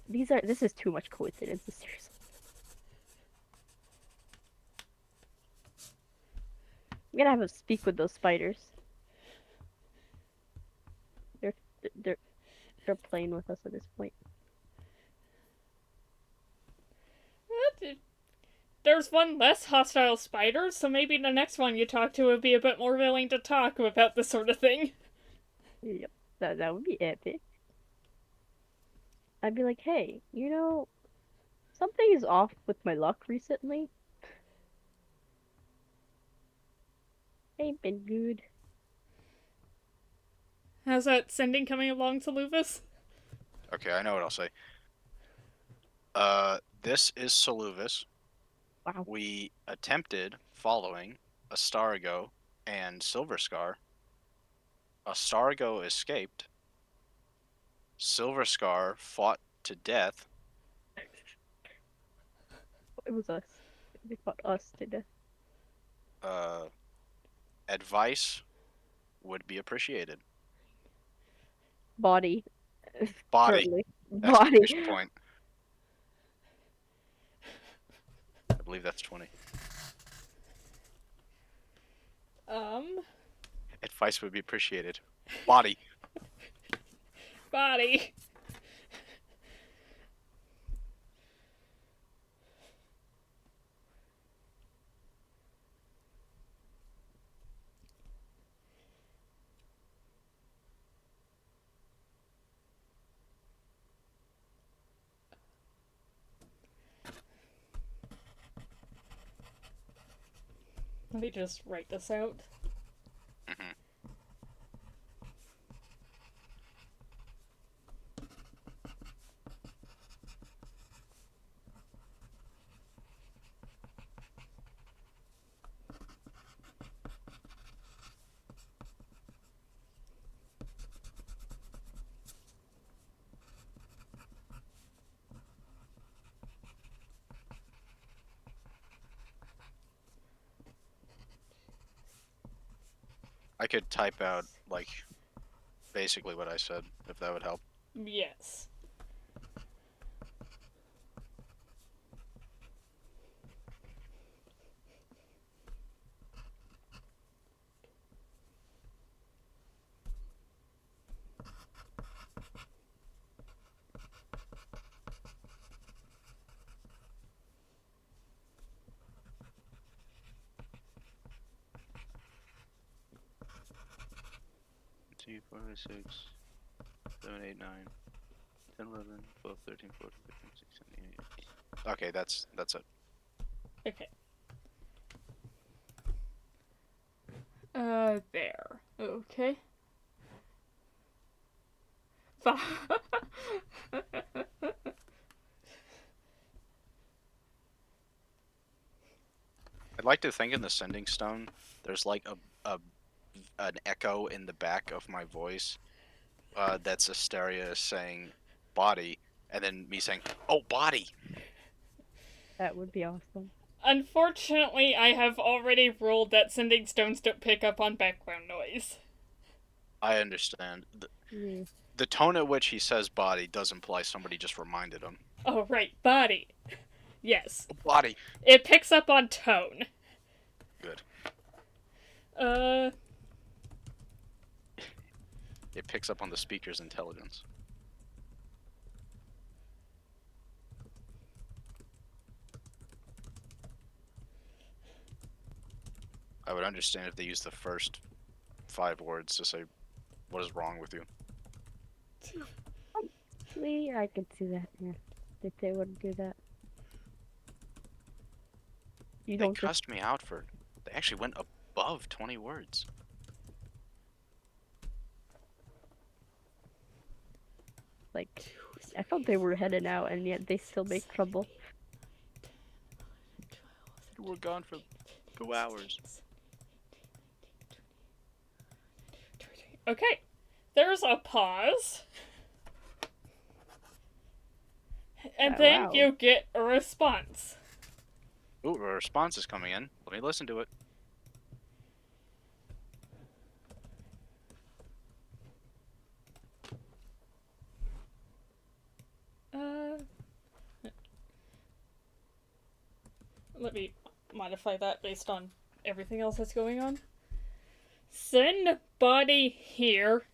This is too much coincidence. Seriously. I'm gonna have a speak with those spiders. They're playing with us at this point. There's one less hostile spider, so maybe the next one you talk to would be a bit more willing to talk about this sort of thing. Yep, that would be epic. I'd be like, hey, you know, something is off with my luck recently. Ain't been good. How's that sending coming along to Luvis? Okay, I know what I'll say. This is Soluvis. Wow. We attempted following Astarigo and Silverscar. Astarigo escaped. Silverscar fought to death. It was us. They fought us to death. Advice would be appreciated. Body. Body. Certainly. That's Body. the point. I believe that's 20. Advice would be appreciated. Body. Body. Let me just write this out. Mm-hmm. I could type out, like, basically what I said, if that would help. Yes. Two, 4, 6, 7, 8, 9, 10, 11, 12, 13, 14, 15, 16, 17, 18. Okay, that's it. Okay. There. Okay. I'd like to think in the Sending Stone, there's like an echo in the back of my voice. That's Asteria saying body, and then me saying, "Oh, body." That would be awesome. Unfortunately, I have already ruled that sending stones don't pick up on background noise. I understand. Yeah. The tone at which he says body does imply somebody just reminded him. Oh, right, body. Yes. Oh, body. It picks up on tone. Good. It picks up on the speaker's intelligence. I would understand if they used the first 5 words to say, "What is wrong with you?" I could see that, yeah. That they wouldn't do that. You They don't just cussed me out for. They actually went above 20 words. like I thought they were heading out and yet they still make trouble. You were gone for 2 hours. Okay. There's a pause. And Oh, then wow. you get a response. Ooh, a response is coming in. Let me listen to it. Let me modify that based on everything else that's going on. Send body here.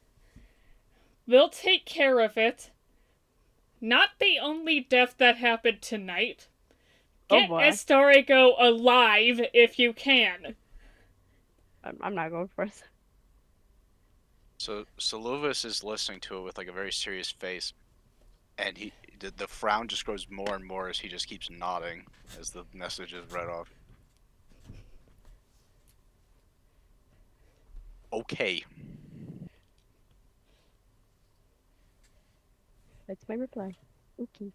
We'll take care of it. Not the only death that happened tonight. Oh Get boy. Astarigo alive if you can. I'm not going for it. So Soluvis is listening to it with like a very serious face, and the frown just grows more and more as he just keeps nodding as the message is read off. Okay. That's my reply. Okay.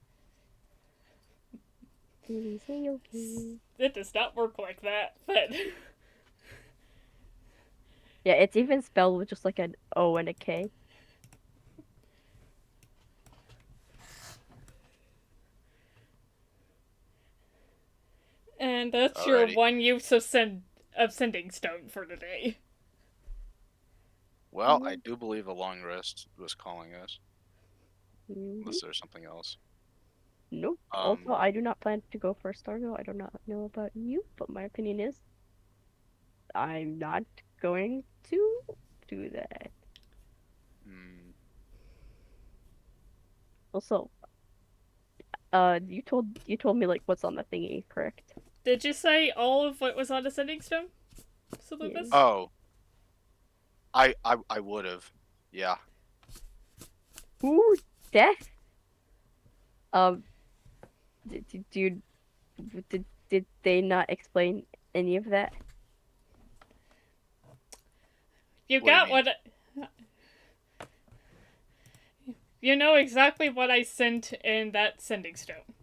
Please say okay. It does not work like that, but Yeah, it's even spelled with just like an O and a K. and that's your Alrighty. one use of sending stone for today. Well, I do believe a long rest was calling us. Mm-hmm. Unless there's something else. Nope. Also, I do not plan to go for Stargo. I do not know about you, but my opinion is I'm not going to do that. Also, you told me like what's on the thingy, correct? Did you say all of what was on the sending stone, Soluvis? Yeah. Oh. I would have. Yeah. Ooh, death. Did they not explain any of that? You What do you got mean? what? You know exactly what I sent in that sending stone.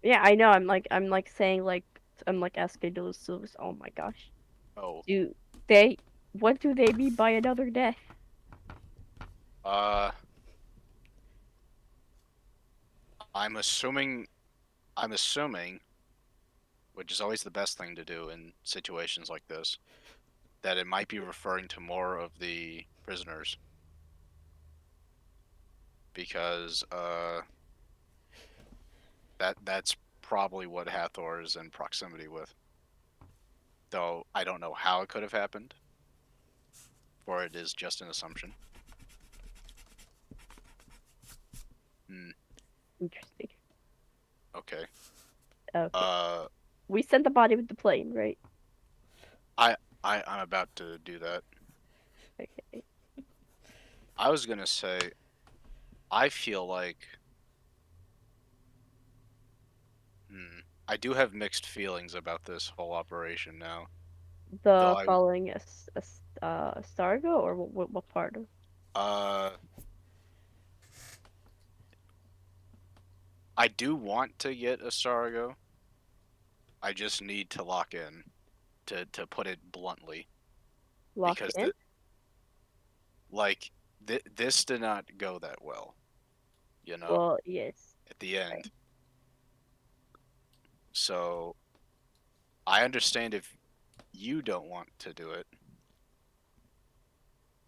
Yeah, I know. I'm like saying like I'm like asking those Silvers. Oh my gosh. Oh, Do they? What do they mean by another death? uh, I'm assuming, I'm assuming, which is always the best thing to do in situations like this, that it might be referring to more of the prisoners because that's probably what Hathor is in proximity with. Though I don't know how it could have happened, or it is just an assumption. Hmm. Interesting. Okay. Okay. Uh, We sent the body with the plane, right? I'm about to do that. Okay. I was gonna say, I feel like, I do have mixed feelings about this whole operation now. Though The following a Stargo or what part of? uh, I do want to get a Sargo. I just need to lock in, to put it bluntly, Lock because in? like this did not go that well, you know, Well, yes. at the Right. end. So I understand if you don't want to do it.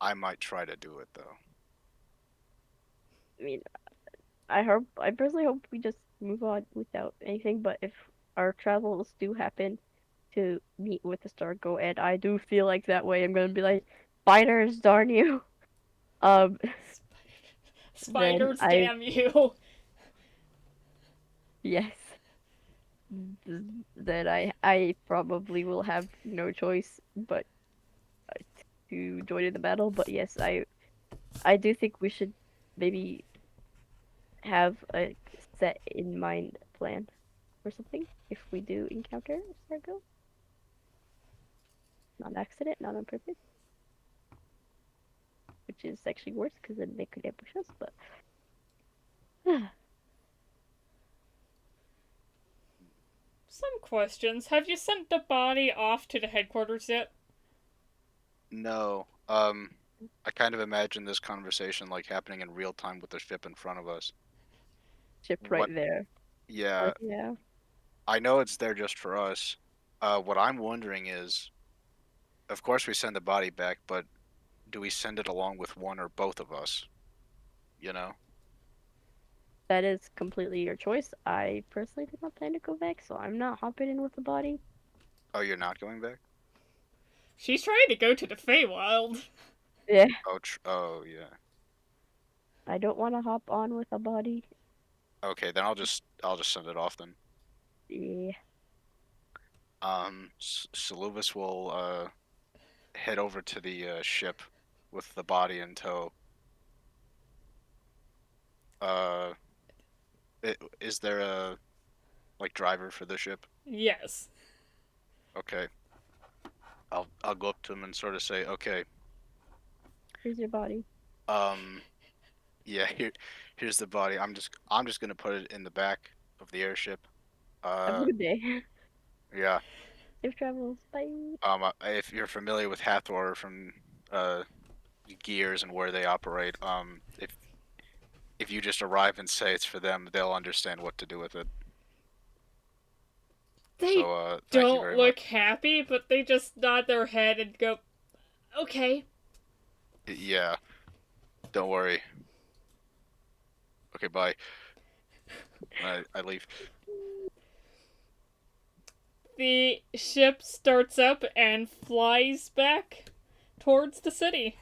I might try to do it though. I mean, I personally hope we just move on without anything, but if our travels do happen to meet with the Stargo, and I do feel like that way, I'm gonna be like, fighters, darn you. Um, then Spiders, damn you! yes, then I probably will have no choice but to join in the battle. But yes, I do think we should maybe have a set in mind plan or something if we do encounter a Stargo. Not accident, not on purpose, which is actually worse because then they could ambush us. But Some questions. Have you sent the body off to the headquarters yet? No. I kind of imagine this conversation like happening in real time with the ship in front of us. ship right What? there. Yeah, Yeah, I know it's there just for us. What I'm wondering is, of course we send the body back, but do we send it along with one or both of us? You know? that is completely your choice. I personally did not plan to go back, so I'm not hopping in with the body. Oh, you're not going back? She's trying to go to the Feywild. Yeah, Oh, oh yeah. I don't want to hop on with a body. Okay, then I'll just send it off then. Yeah, Soluvis will head over to the ship with the body in tow. Uh, is there a like driver for the ship? Yes. Okay, I'll go up to him and sort of say, okay, here's your body. um, yeah, here's the body. I'm just gonna put it in the back of the airship. Have a Uh, good day. yeah. Safe travels. Bye. If you're familiar with Hathor from uh Gears and where they operate, if you just arrive and say it's for them, they'll understand what to do with it. They So, thank you don't very look much. happy, but they just nod their head and go, okay. Yeah, don't worry. Okay, bye. I leave. The ship starts up and flies back towards the city.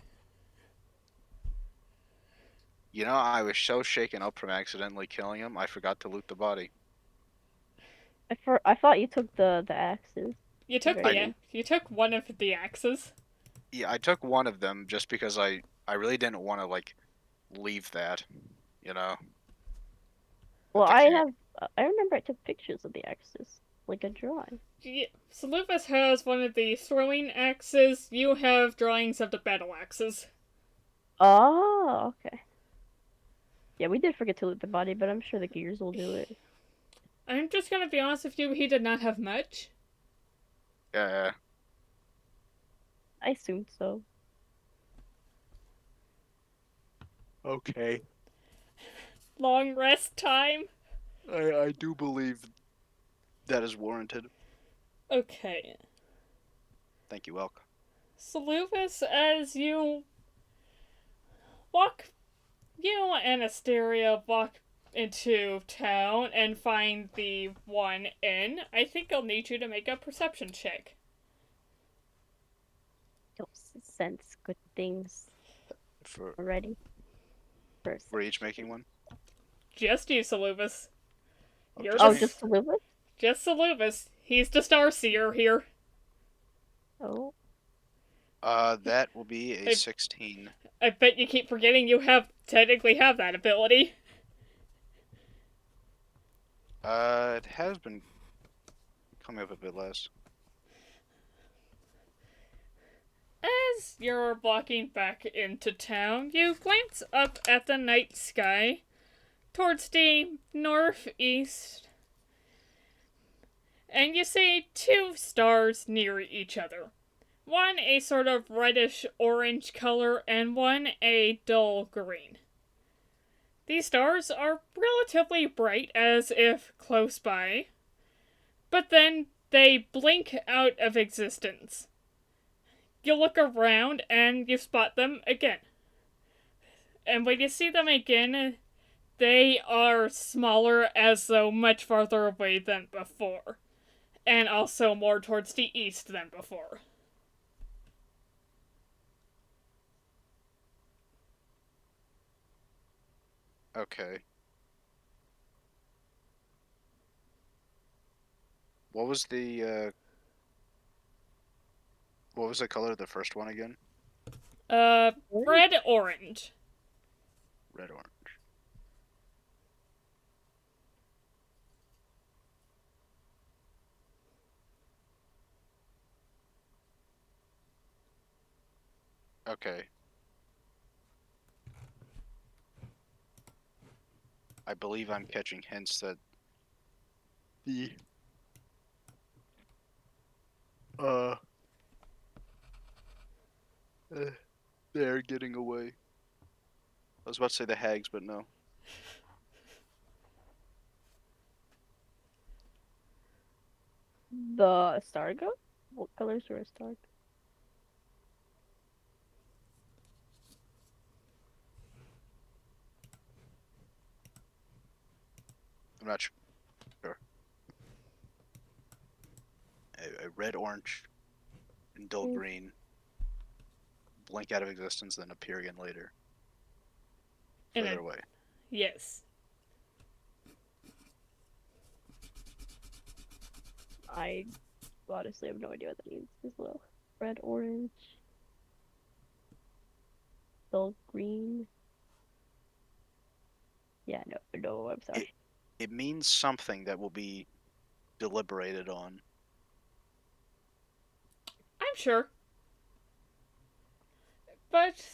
You know, I was so shaken up from accidentally killing him, I forgot to loot the body. I thought you took the axes. You The took I dragon. you took one of the axes. Yeah, I took one of them just because I really didn't want to like leave that, you know, Well, at the camp. I remember I took pictures of the axes, like a drawing. Yeah, Soluvis has one of the throwing axes. You have drawings of the battle axes. Oh, okay. Yeah, we did forget to loot the body, but I'm sure the gears will do it. I'm just gonna be honest with you, he did not have much. Yeah. I assumed so. Okay. Long rest time. I do believe that is warranted. Okay. Thank you, Elk. Soluvis, as you walk, you and Asteria walk into town and find the one inn, I think I'll need you to make a perception check. Don't sense good things For already. we're each making one. Just you, Soluvis. You're Oh, the just to live with? just Soluvis. He's the Starseer here. Oh. That will be a 16. I bet you keep forgetting you technically have that ability. It has been coming up a bit less. As you're walking back into town, you glance up at the night sky towards the northeast, and you see two stars near each other. One a sort of reddish orange color, and one a dull green. These stars are relatively bright, as if close by, but then they blink out of existence. You look around and you spot them again. And when you see them again, they are smaller, as though much farther away than before. And also more towards the east than before. Okay. What was the color of the first one again? Red-orange. Red orange. Okay. I believe I'm catching hints that the uh they're getting away. I was about to say the hags, but no. The star goat? What colors were a star? I'm not sure. A red orange and dull green blink out of existence, then appear again later. Further away. Yes. I honestly have no idea what that means as well. Red, orange, dull green. Yeah, no, I'm sorry. It means something that will be deliberated on. I'm sure. But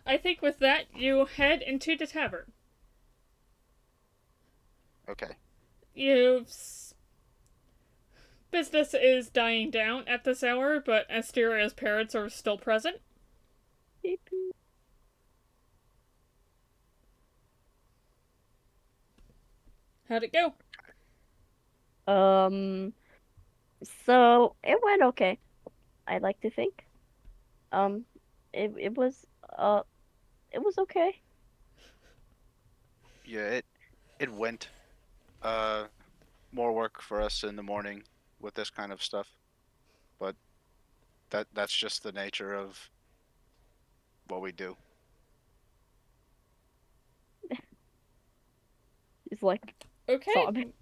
I think with that, you head into the tavern. Okay. Business is dying down at this hour, but Asteria's parents are still present. How'd it go? So it went okay. I'd like to think. Um, it was it was okay. Yeah, it went. More work for us in the morning with this kind of stuff, but that's just the nature of what we do. It's like Okay. sobbing.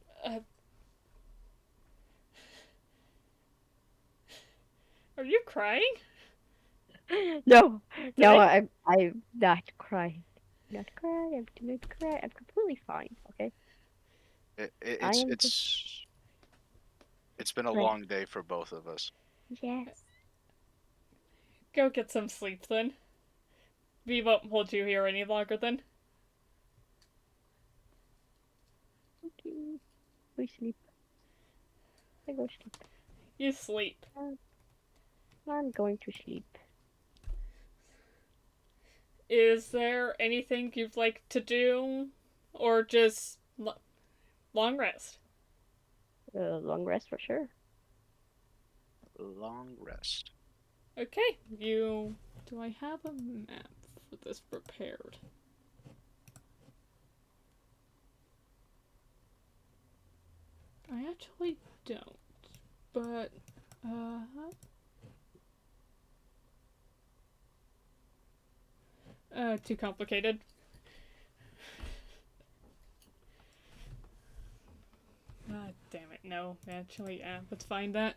Are you crying? No, I'm not crying. Not crying. I'm not crying. I'm completely fine. Okay. It, I it's am just it's it's been a right. long day for both of us. Yes. Go get some sleep then. We won't hold you here any longer then. Okay. We sleep. I go sleep. You sleep. I'm going to sleep. Is there anything you'd like to do? Or just long rest? Long rest for sure. Long rest. Okay, you... Do I have a map for this prepared? I actually don't, but, too complicated. Damn it, no, actually, let's find that.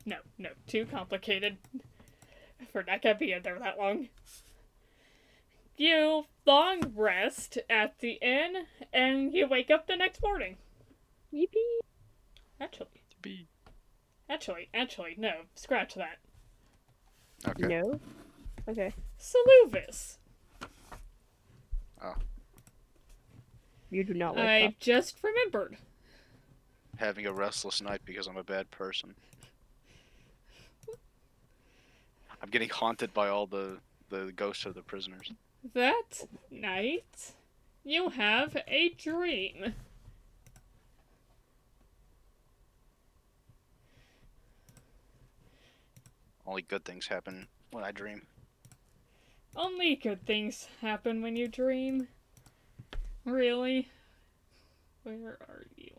No, too complicated. We're not gonna be in there that long. You long rest at the inn, and you wake up the next morning. Yippee! Actually, no, scratch that. Okay. No? Okay. Soluvis. Oh, You do not wake I up. just remembered. having a restless night because I'm a bad person. I'm getting haunted by all the ghosts of the prisoners. That night, you have a dream. Only good things happen when I dream. Only good things happen when you dream. Really? Where are you?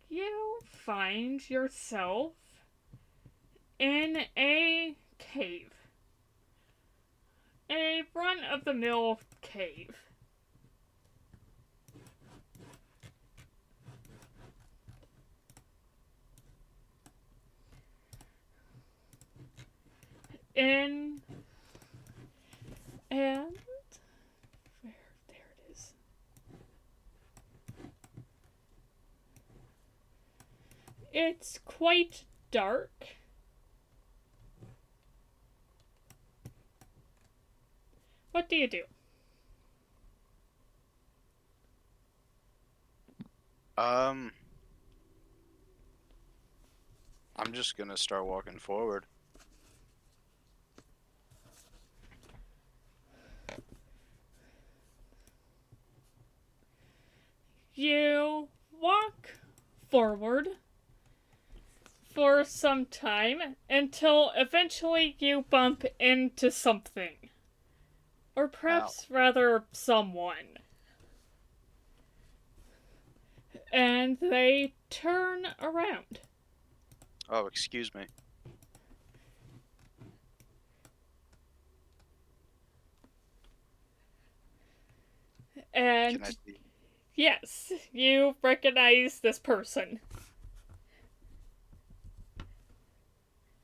You find yourself in a cave. A run-of-the-mill cave. And where, there it is. It's quite dark. What do you do? I'm just gonna start walking forward. You walk forward for some time until eventually you bump into something. Or perhaps rather someone. And they turn around. Oh, excuse me. And Can I see? yes, you recognize this person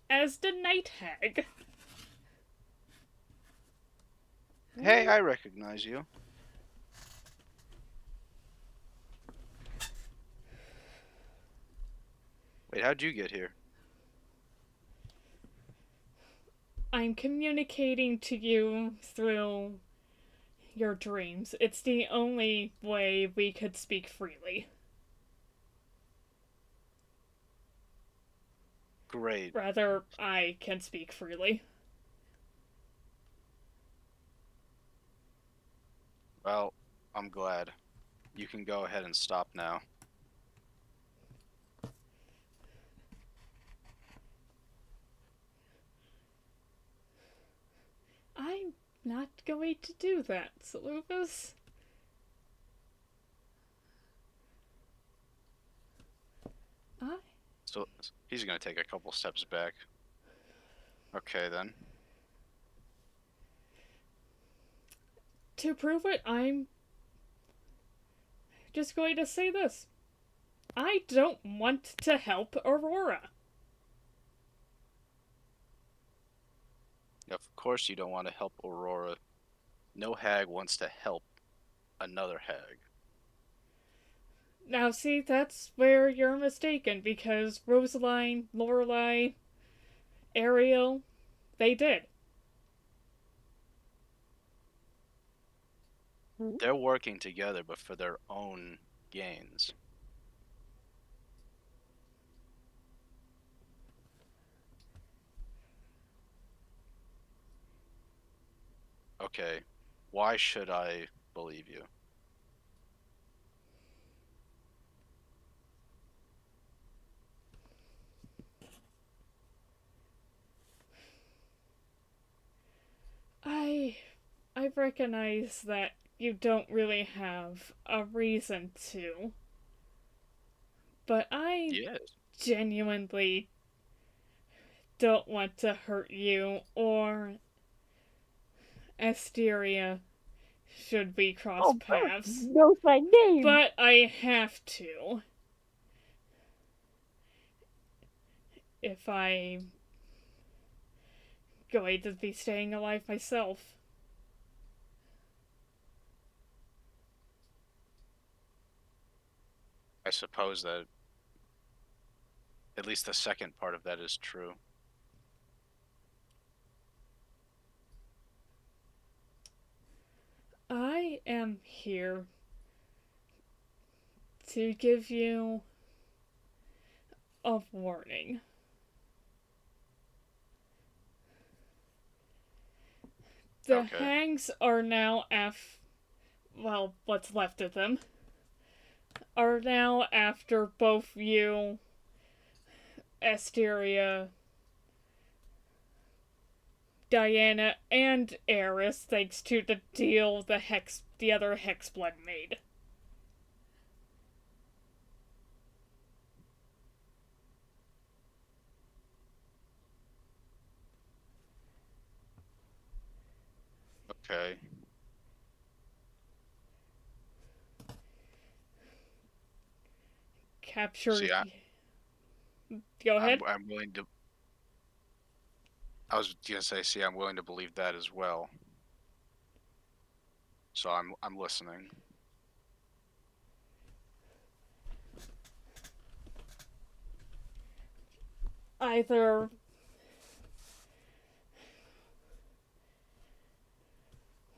as the Night Hag. Hey, I recognize you. Wait, how'd you get here? I'm communicating to you through your dreams. It's the only way we could speak freely. Great. Rather, I can speak freely. Well, I'm glad. You can go ahead and stop now. I'm not going to do that, Soluvis. So he's gonna take a couple steps back. Okay then. To prove it, I'm just going to say this. I don't want to help Aurora. Of course you don't want to help Aurora. No hag wants to help another hag. Now, see, that's where you're mistaken, because Rosaline, Lorelei, Ariel, they did. They're working together, but for their own gains. Okay, why should I believe you? I I recognize that you don't really have a reason to, but I Yes. genuinely don't want to hurt you or Asteria should we cross Oh, Bert paths. knows my name. But I have to. If I'm going to be staying alive myself. I suppose that at least the second part of that is true. I am here to give you a warning. The Okay. Hangs are now well, what's left of them, are now after both you, Asteria, Diana, and Eris, thanks to the deal the other Hexblood made. Okay. Capture. See, Go ahead. I'm willing to. I was gonna say, see, I'm willing to believe that as well. So I'm listening. Either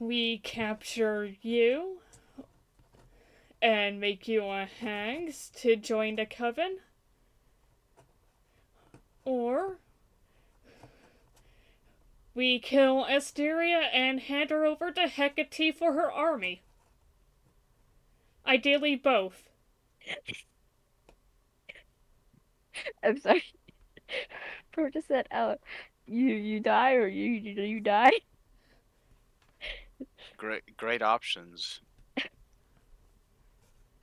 we capture you and make you a Hangs to join the coven, or we kill Asteria and hand her over to Hecate for her army. Ideally, both. I'm sorry. Bert just said out. You die or you die. Great options.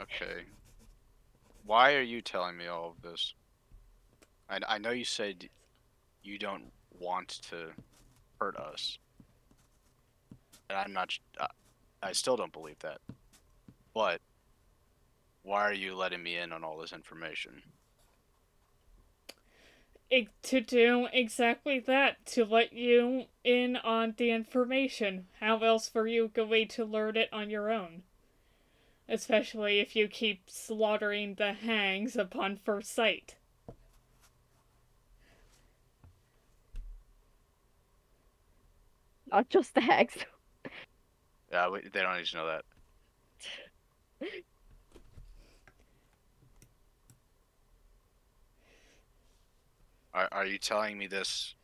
Okay. Why are you telling me all of this? I know you said you don't want to hurt us, and I'm not. I still don't believe that. But why are you letting me in on all this information? To do exactly that, to let you in on the information. How else were you going to learn it on your own? Especially if you keep slaughtering the Hangs upon first sight. Not just the hags. Yeah, they don't need to know that. Are you telling me this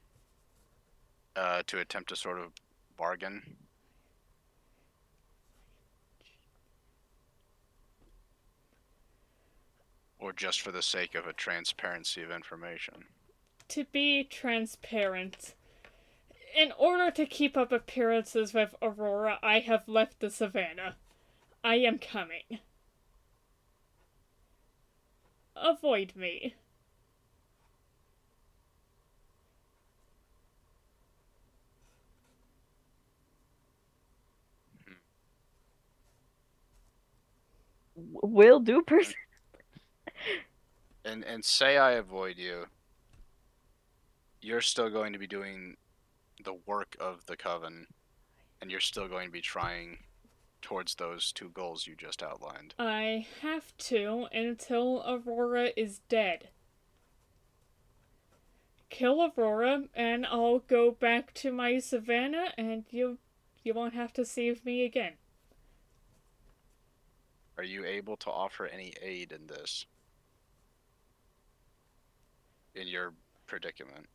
to attempt to sort of bargain? Or just for the sake of a transparency of information? To be transparent, in order to keep up appearances with Aurora, I have left the savannah. I am coming. Avoid me. Will do, person. And say I avoid you, you're still going to be doing the work of the Coven, and you're still going to be trying towards those two goals you just outlined. I have to until Aurora is dead. Kill Aurora, and I'll go back to my savannah, and you won't have to save me again. Are you able to offer any aid in this? In your predicament?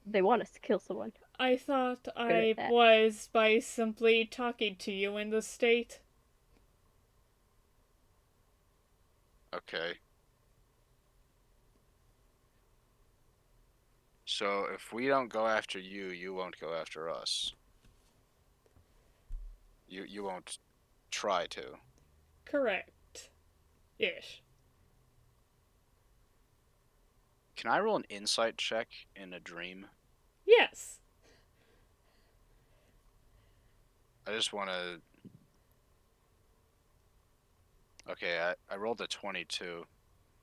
They want us to kill someone. I thought Good I at that. was by simply talking to you in the state. Okay. So if we don't go after you, you won't go after us. You won't try to. Correct. Ish. Can I roll an insight check in a dream? Yes. I just want to... Okay, I rolled a 22.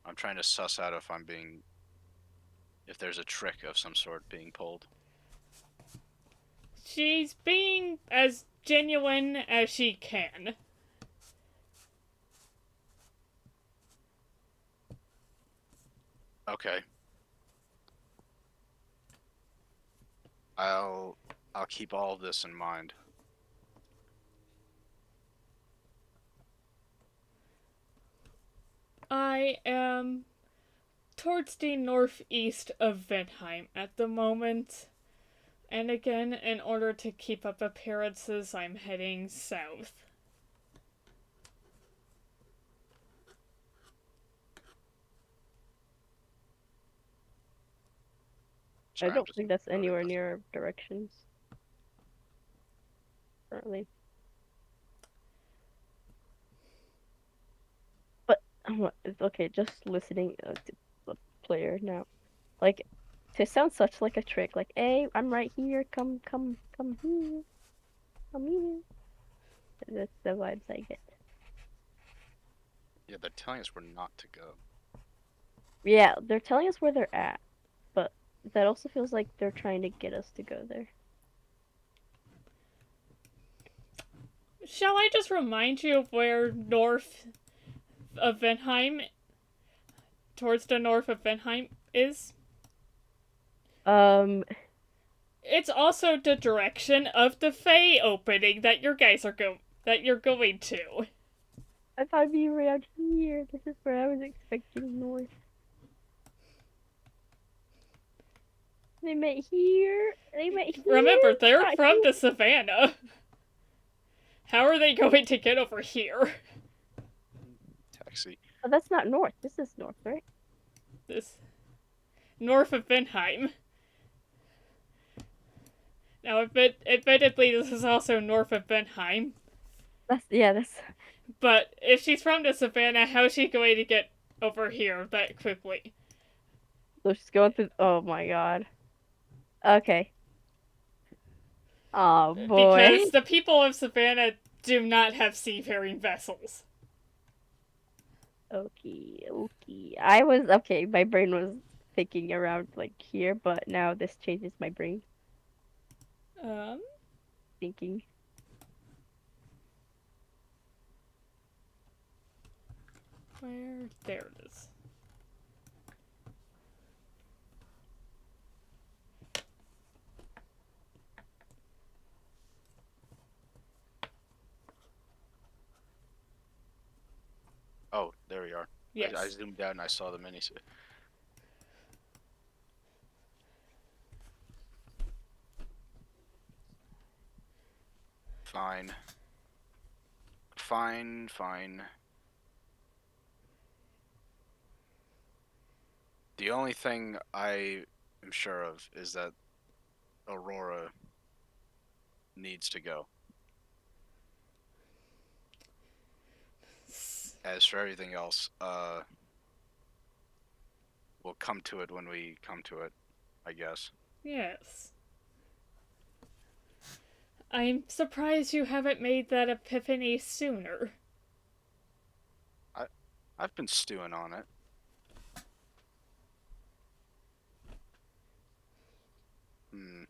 I'm trying to suss out if I'm being... if there's a trick of some sort being pulled. She's being as genuine as she can. Okay. I'll keep all of this in mind. I am towards the northeast of Ventheim at the moment. And again, in order to keep up appearances, I'm heading south. I Sorry, I'm don't just think that's noting anywhere this. near our directions. Currently. But, it's okay, just listening to the player now. Like, to sound such like a trick, like, hey, I'm right here, come here, come here. That's the vibes I get. Yeah, they're telling us where not to go. Yeah, they're telling us where they're at, but that also feels like they're trying to get us to go there. Shall I just remind you of where north of Ventheim, towards the north of Ventheim, is? It's also the direction of the Fey opening that you guys are you're going to. I thought it'd be around here. This is where I was expecting north. They met here. They met here. Remember, they're not from here. the savannah. How are they going to get over here? Taxi. Oh, that's not north. This is north, right? This north of Ventheim. Now, admittedly, this is also north of Ventheim. That's. But if she's from the savannah, how is she going to get over here that quickly? So she's going through. Oh my god. Okay. Oh boy. Because the people of Savannah do not have seafaring vessels. Okay. I was okay. My brain was thinking around like here, but now this changes my brain thinking. Where? There it is. Oh, there we are. Yes. I zoomed out and I saw the mini. Fine. Fine. The only thing I am sure of is that Aurora needs to go. As for everything else, we'll come to it when we come to it, I guess. Yes. I'm surprised you haven't made that epiphany sooner. I've been stewing on it. Hmm.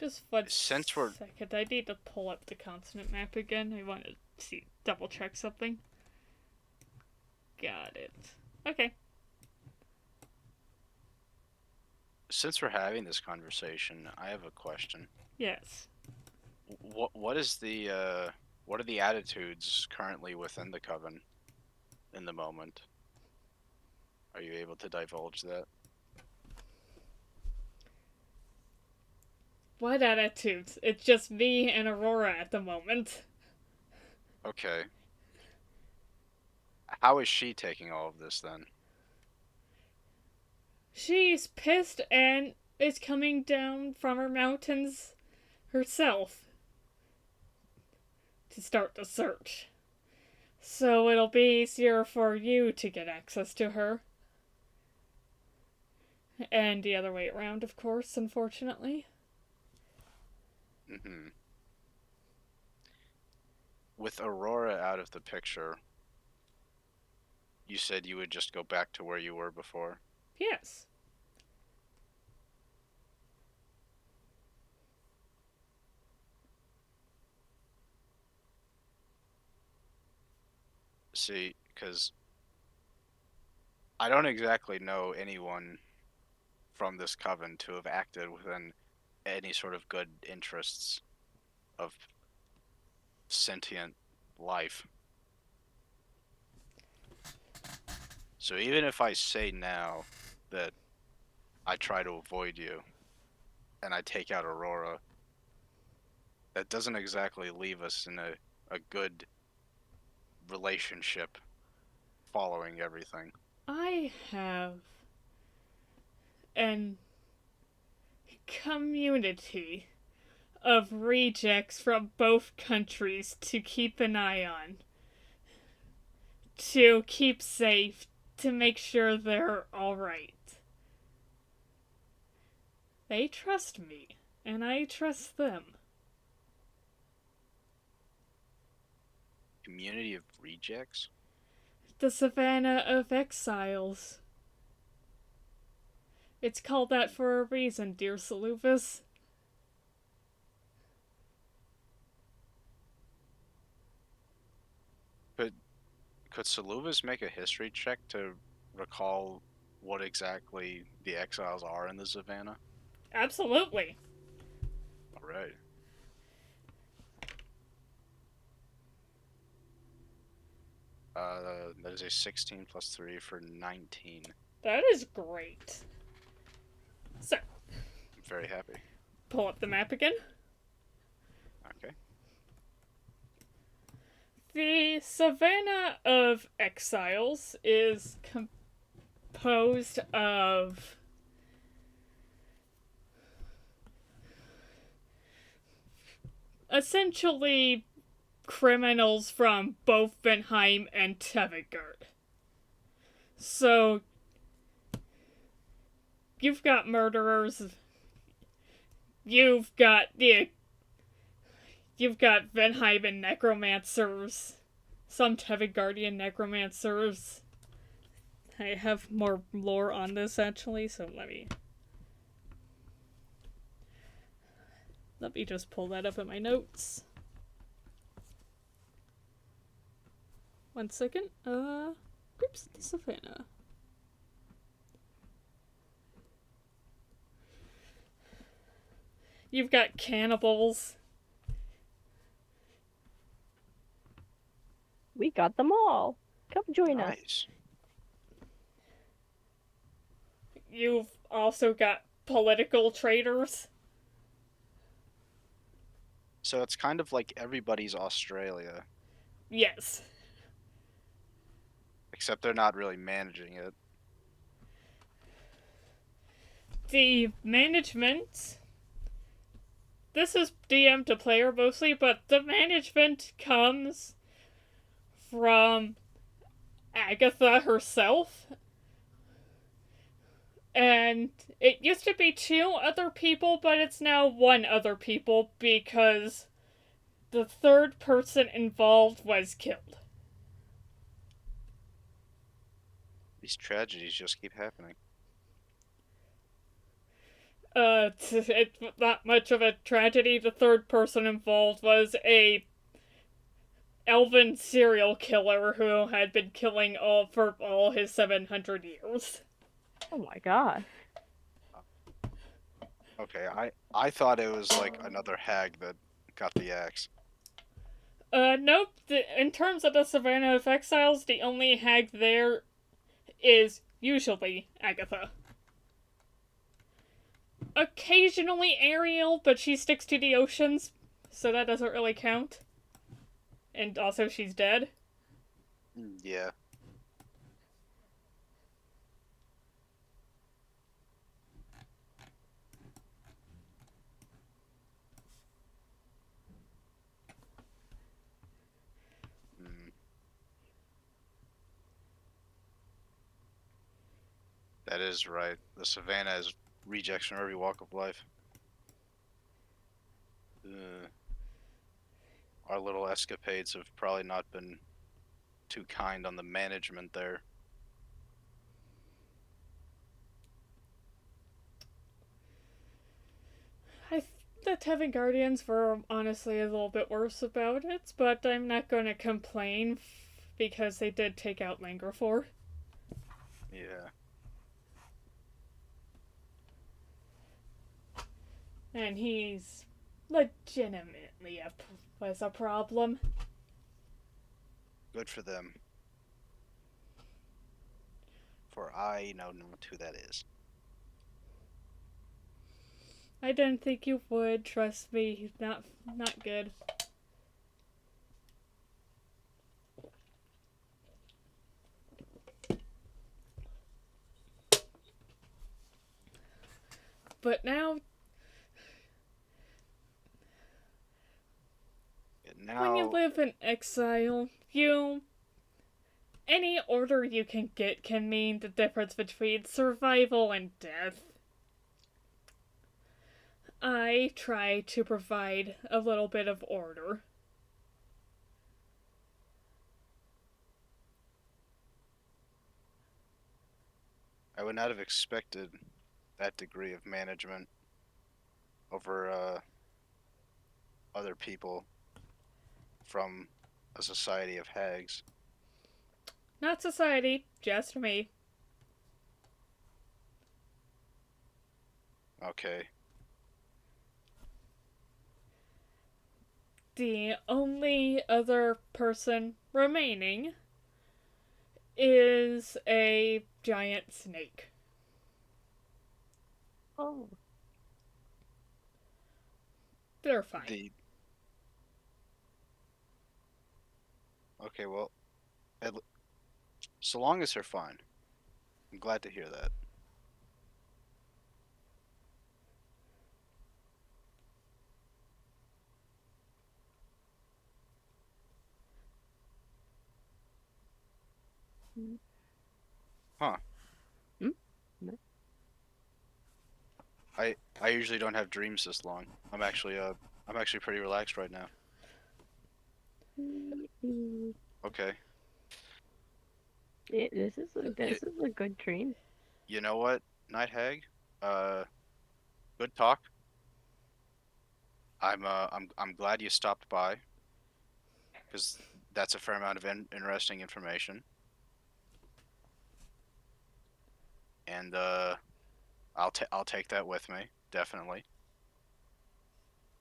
Just one Since we're second. I need to pull up the continent map again. I want to double check something. Got it. Okay. since we're having this conversation, I have a question. Yes. What is the what are the attitudes currently within the coven in the moment? Are you able to divulge that? What attitudes? It's just me and Aurora at the moment. Okay. How is she taking all of this then? She's pissed and is coming down from her mountains herself to start the search. So it'll be easier for you to get access to her. And the other way around, of course, unfortunately. Mm-hmm. With Aurora out of the picture, you said you would just go back to where you were before. Yes. See, because I don't exactly know anyone from this coven to have acted within any sort of good interests of sentient life. So even if I say now that I try to avoid you and I take out Aurora, that doesn't exactly leave us in a good relationship following everything. I have an community of rejects from both countries to keep an eye on, to keep safe, to make sure they're alright. They trust me, and I trust them. Community of rejects? The Savannah of Exiles. It's called that for a reason, dear Soluvis. Could Soluvis make a history check to recall what exactly the exiles are in the Savannah? Absolutely. Alright. That is a 16 plus 3 for 19. That is great. So, I'm very happy. pull up the map again. Okay. The Savannah of Exiles is composed of essentially criminals from both Ventheim and Tevigard. So, you've got murderers, you've got Venheim and necromancers, some Tevigardian necromancers. I have more lore on this actually, so let me just pull that up in my notes. 1 second. Oops, the Savannah. You've got cannibals. We got them all. Come join us. Nice. You've also got political traitors. So it's kind of like everybody's Australia, Yes. except they're not really managing it. The management. This is DM to player mostly, but the management comes from Agatha herself. And it used to be 2 other people, but it's now 1 other people because the 3rd person involved was killed. These tragedies just keep happening. It's not much of a tragedy. The third person involved was a elven serial killer who had been killing all for all his 700 years. Oh my god. Okay, I thought it was like another hag that got the axe. Nope. In terms of the Savannah of Exiles, the only hag there is usually Agatha. Occasionally Ariel, but she sticks to the oceans, so that doesn't really count. And also, she's dead. Yeah. Mm. That is right. The savannah is rejects from every walk of life. Our little escapades have probably not been too kind on the management there. I the Tevin Guardians were honestly a little bit worse about it, but I'm not going to complain because they did take out Langerfor. Yeah. And he's legitimately was a problem. Good for them. For I know not who that is. I didn't think you would. Trust me, he's not good. But now, when you live in exile, any order you can get can mean the difference between survival and death. I try to provide a little bit of order. I would not have expected that degree of management over other people from a society of hags. Not society, just me. Okay. The only other person remaining is a giant snake. Oh. They're fine. Okay, well, so long as they're fine. I'm glad to hear that. Huh. Hmm? I usually don't have dreams this long. I'm actually pretty relaxed right now. Okay. Yeah, this is a good dream. You know what, Night Hag? Good talk. I'm glad you stopped by because that's a fair amount of interesting information. And I'll take that with me, definitely.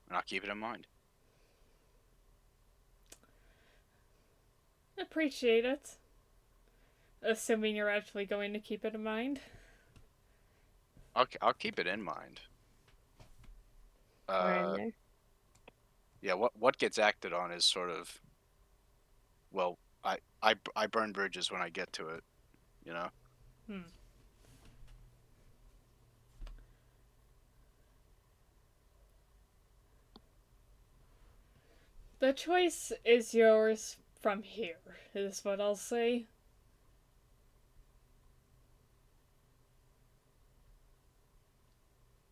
And I'll keep it in mind. Appreciate it. Assuming you're actually going to keep it in mind. I'll keep it in mind. Right. Yeah, what gets acted on is sort of, well, I burn bridges when I get to it, you know? The choice is yours from here, is what I'll say.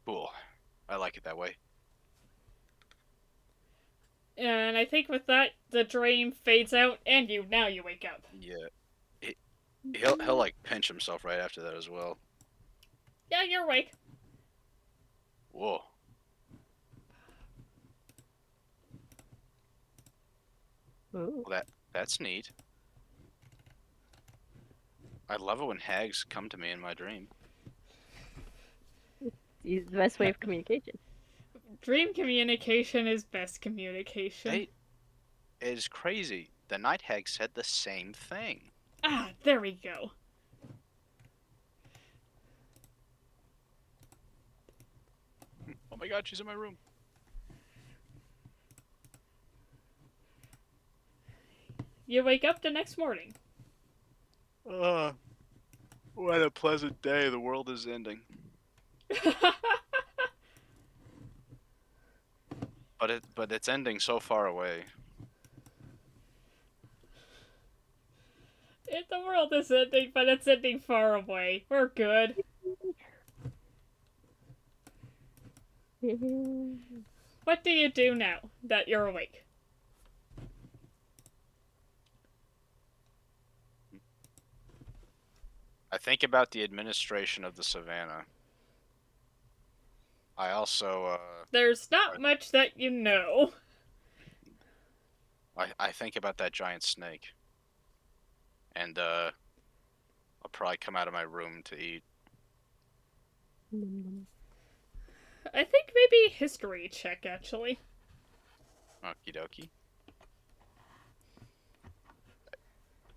Cool. I like it that way. And I think with that, the dream fades out, and you wake up. Yeah. He'll like pinch himself right after that as well. Yeah, you're awake. Whoa. Ooh. Well, that's neat. I love it when hags come to me in my dream. It's the best way of communication. Dream communication is best communication. It is crazy. The night hag said the same thing. Ah, there we go. Oh my god, she's in my room. You wake up the next morning. What a pleasant day. The world is ending. But it's ending so far away. The world is ending, but it's ending far away. We're good. What do you do now that you're awake? I think about the administration of the savannah. I also There's not much that you know. I think about that giant snake. And I'll probably come out of my room to eat. I think maybe history check, actually. Okie dokie.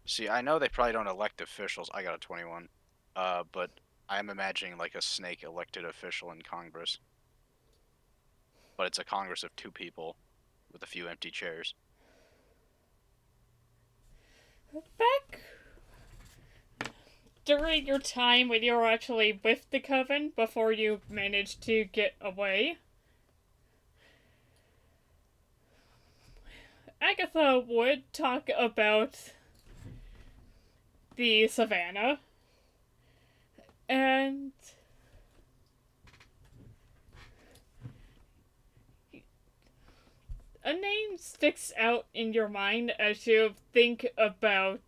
See, I know they probably don't elect officials. I got a 21. But I'm imagining like a snake elected official in Congress. But it's a Congress of 2 people with a few empty chairs. Back during your time when you were actually with the Coven before you managed to get away, Agatha would talk about the savannah and a name sticks out in your mind as you think about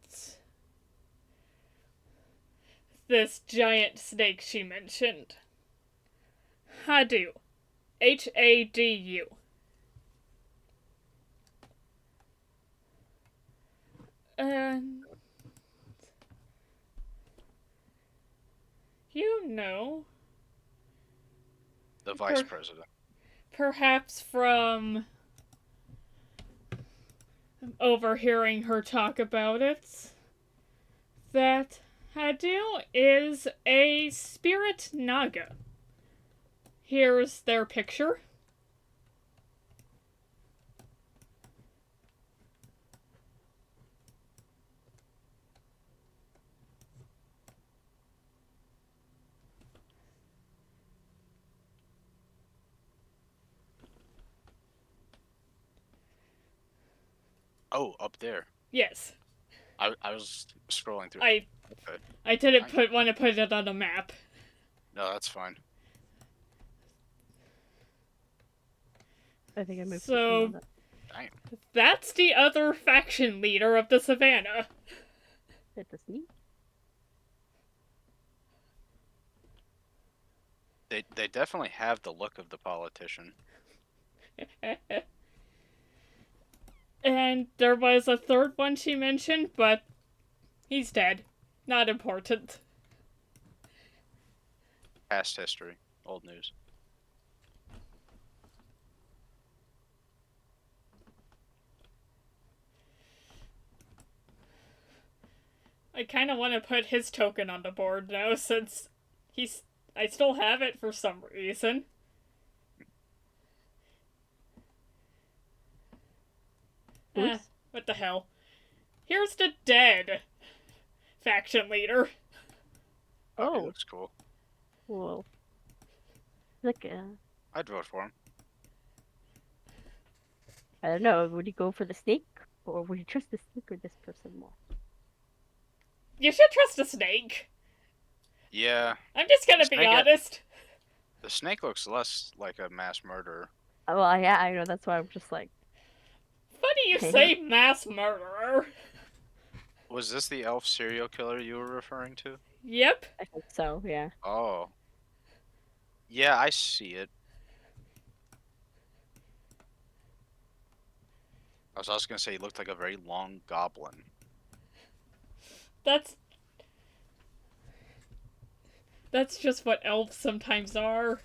this giant snake she mentioned. Hadu. Hadu. And you know, The vice president. perhaps from overhearing her talk about it, that Hadu is a spirit naga. Here's their picture. Oh, up there. Yes. I was scrolling through. I Okay. didn't want to put it on a map. No, that's fine. I think I moved. So Damn. that's the other faction leader of the savannah. That does neat. They definitely have the look of the politician. And there was a third one she mentioned, but he's dead. Not important. Past history. Old news. I kind of want to put his token on the board now since I still have it for some reason. What the hell? Here's the dead faction leader. Oh, Oh. he looks cool. Cool. Like, I'd vote for him. I don't know. Would you go for the snake, or would you trust the snake or this person more? You should trust the snake. Yeah. I'm just gonna be honest. The snake looks less like a mass murderer. Oh, well, yeah, I know. That's why I'm just like. Funny you say mass murderer. Was this the elf serial killer you were referring to? Yep. I think so. Yeah. Oh. Yeah, I see it. I was also gonna say he looked like a very long goblin. That's just what elves sometimes are.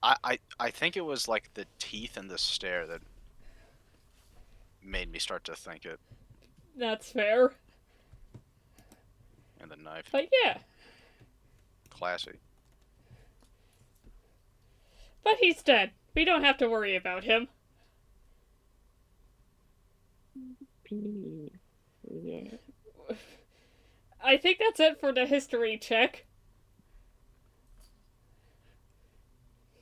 I think it was like the teeth and the stare that made me start to think it, That's fair. and the knife. But yeah. Classy. But he's dead. We don't have to worry about him. Yeah. I think that's it for the history check.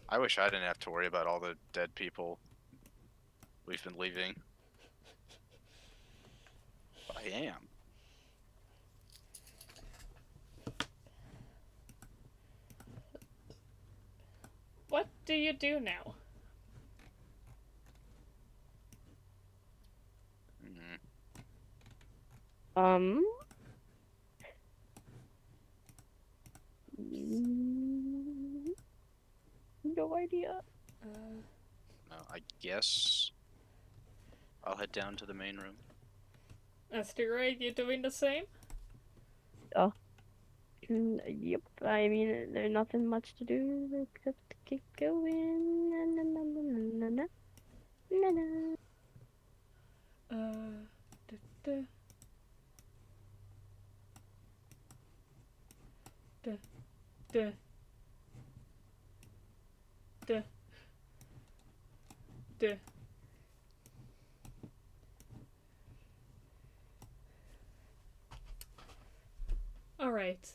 I wish I didn't have to worry about all the dead people we've been leaving. But I am. What do you do now? Mm. No idea. No, I guess I'll head down to the main room. Asteria, you doing the same? Yep. I mean, there's nothing much to do except to keep going. Na, na, na, na, na, na, na, na. Da, da, da, da, da. Alright.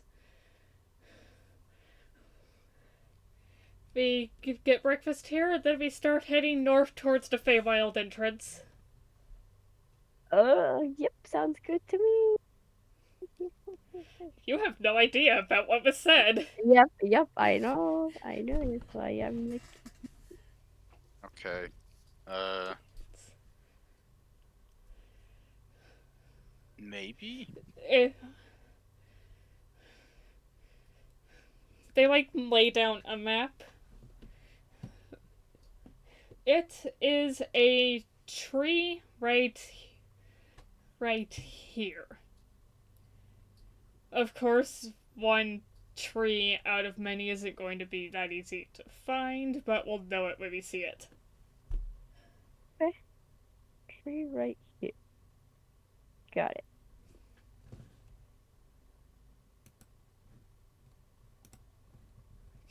We get breakfast here, then we start heading north towards the Feywild entrance. Yep, sounds good to me. You have no idea about what was said. Yep, I know. That's why I'm like, Okay. Maybe? They lay down a map. It is a tree right here. Of course, one tree out of many isn't going to be that easy to find, but we'll know it when we see it. tree right here. Got it.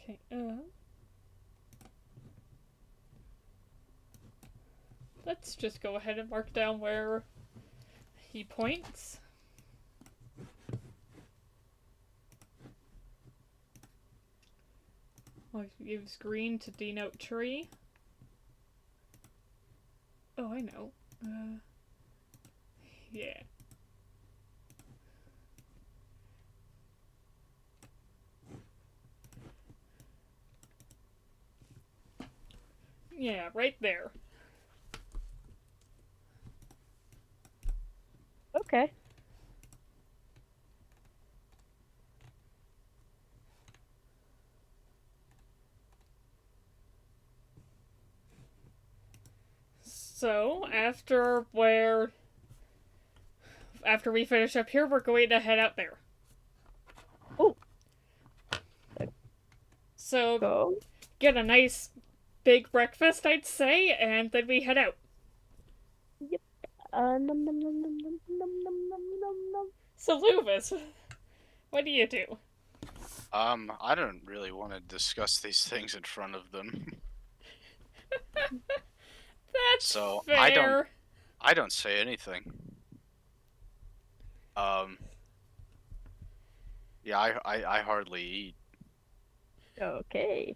Okay, let's just go ahead and mark down where he points. Well, he gives green to denote tree. Oh, I know. Yeah. Yeah, right there. Okay. So, after we finish up here, we're going to head out there. Oh. So, Go. get a nice big breakfast, I'd say, and then we head out. Yep. Nom nom nom nom nom nom nom nom nom nom. Soluvis, what do you do? I don't really want to discuss these things in front of them. That's So, fair. I don't say anything. Yeah, I hardly eat. Okay.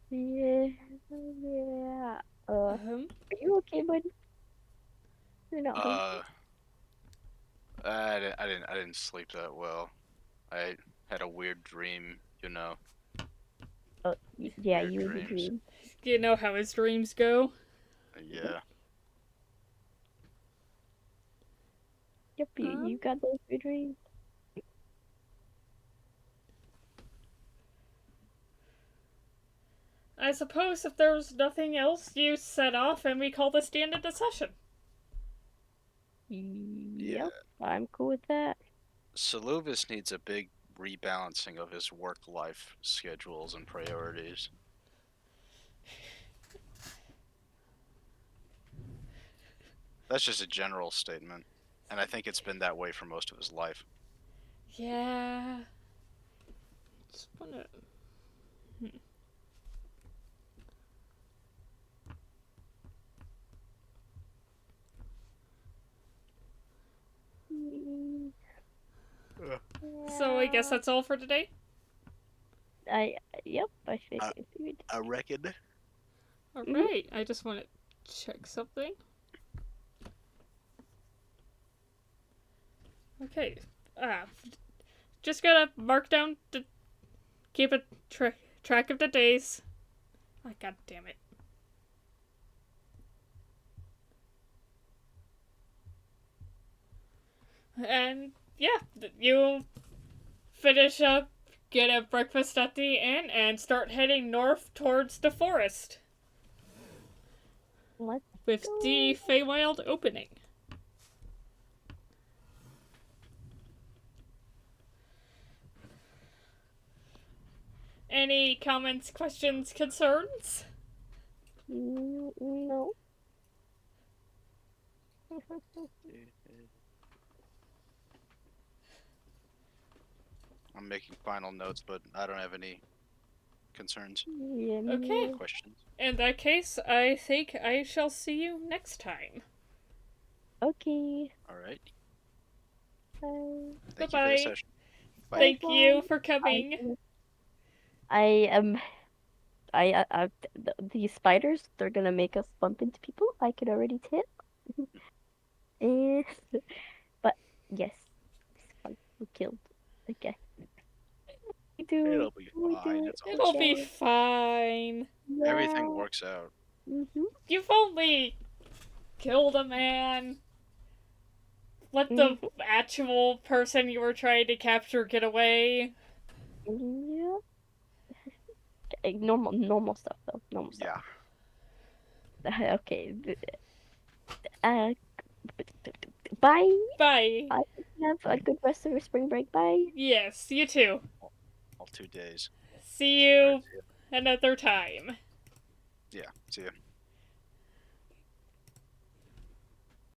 Yeah. Are you okay, bud? You're not hungry? I didn't sleep that well. I had a weird dream, you know. Yeah, Weird you and the dreams. dream. You know how his dreams go. Yeah. Yep, you got those good dreams. I suppose if there's nothing else, you set off and we call this the end of the session. Yep, I'm cool with that. Soluvis needs a big rebalancing of his work-life schedules and priorities. That's just a general statement, and I think it's been that way for most of his life. Yeah. Just wanna... So I guess that's all for today? Yep, I think I reckon. Alright, I just want to check something. Okay, just gotta mark down the... keep a track of the days. Oh, god damn it. And yeah, you finish up, get a breakfast at the inn, and start heading north towards the forest. Let's With go. the Feywild opening. Any comments, questions, concerns? No. I'm making final notes, but I don't have any concerns. Yeah, Okay. Questions. In that case, I think I shall see you next time. Okay. All right. Bye. Thank Bye-bye. you for the session. Bye. Thank you for coming. These spiders, they're gonna make us bump into people. I can already tell. But yes, it's fun. We killed. Okay. We do. It'll be We fine. do. It's all It'll be Okay. fine. Everything Yeah. works out. Mhm. You've only killed a man. Let the actual person you were trying to capture get away. Yeah. Normal stuff though. Normal stuff. Yeah. Okay. Uh, bye. Bye. Have a good rest of your spring break. Bye. Yes, you too. All 2 days. See All right, you see ya. another time. Yeah. See ya.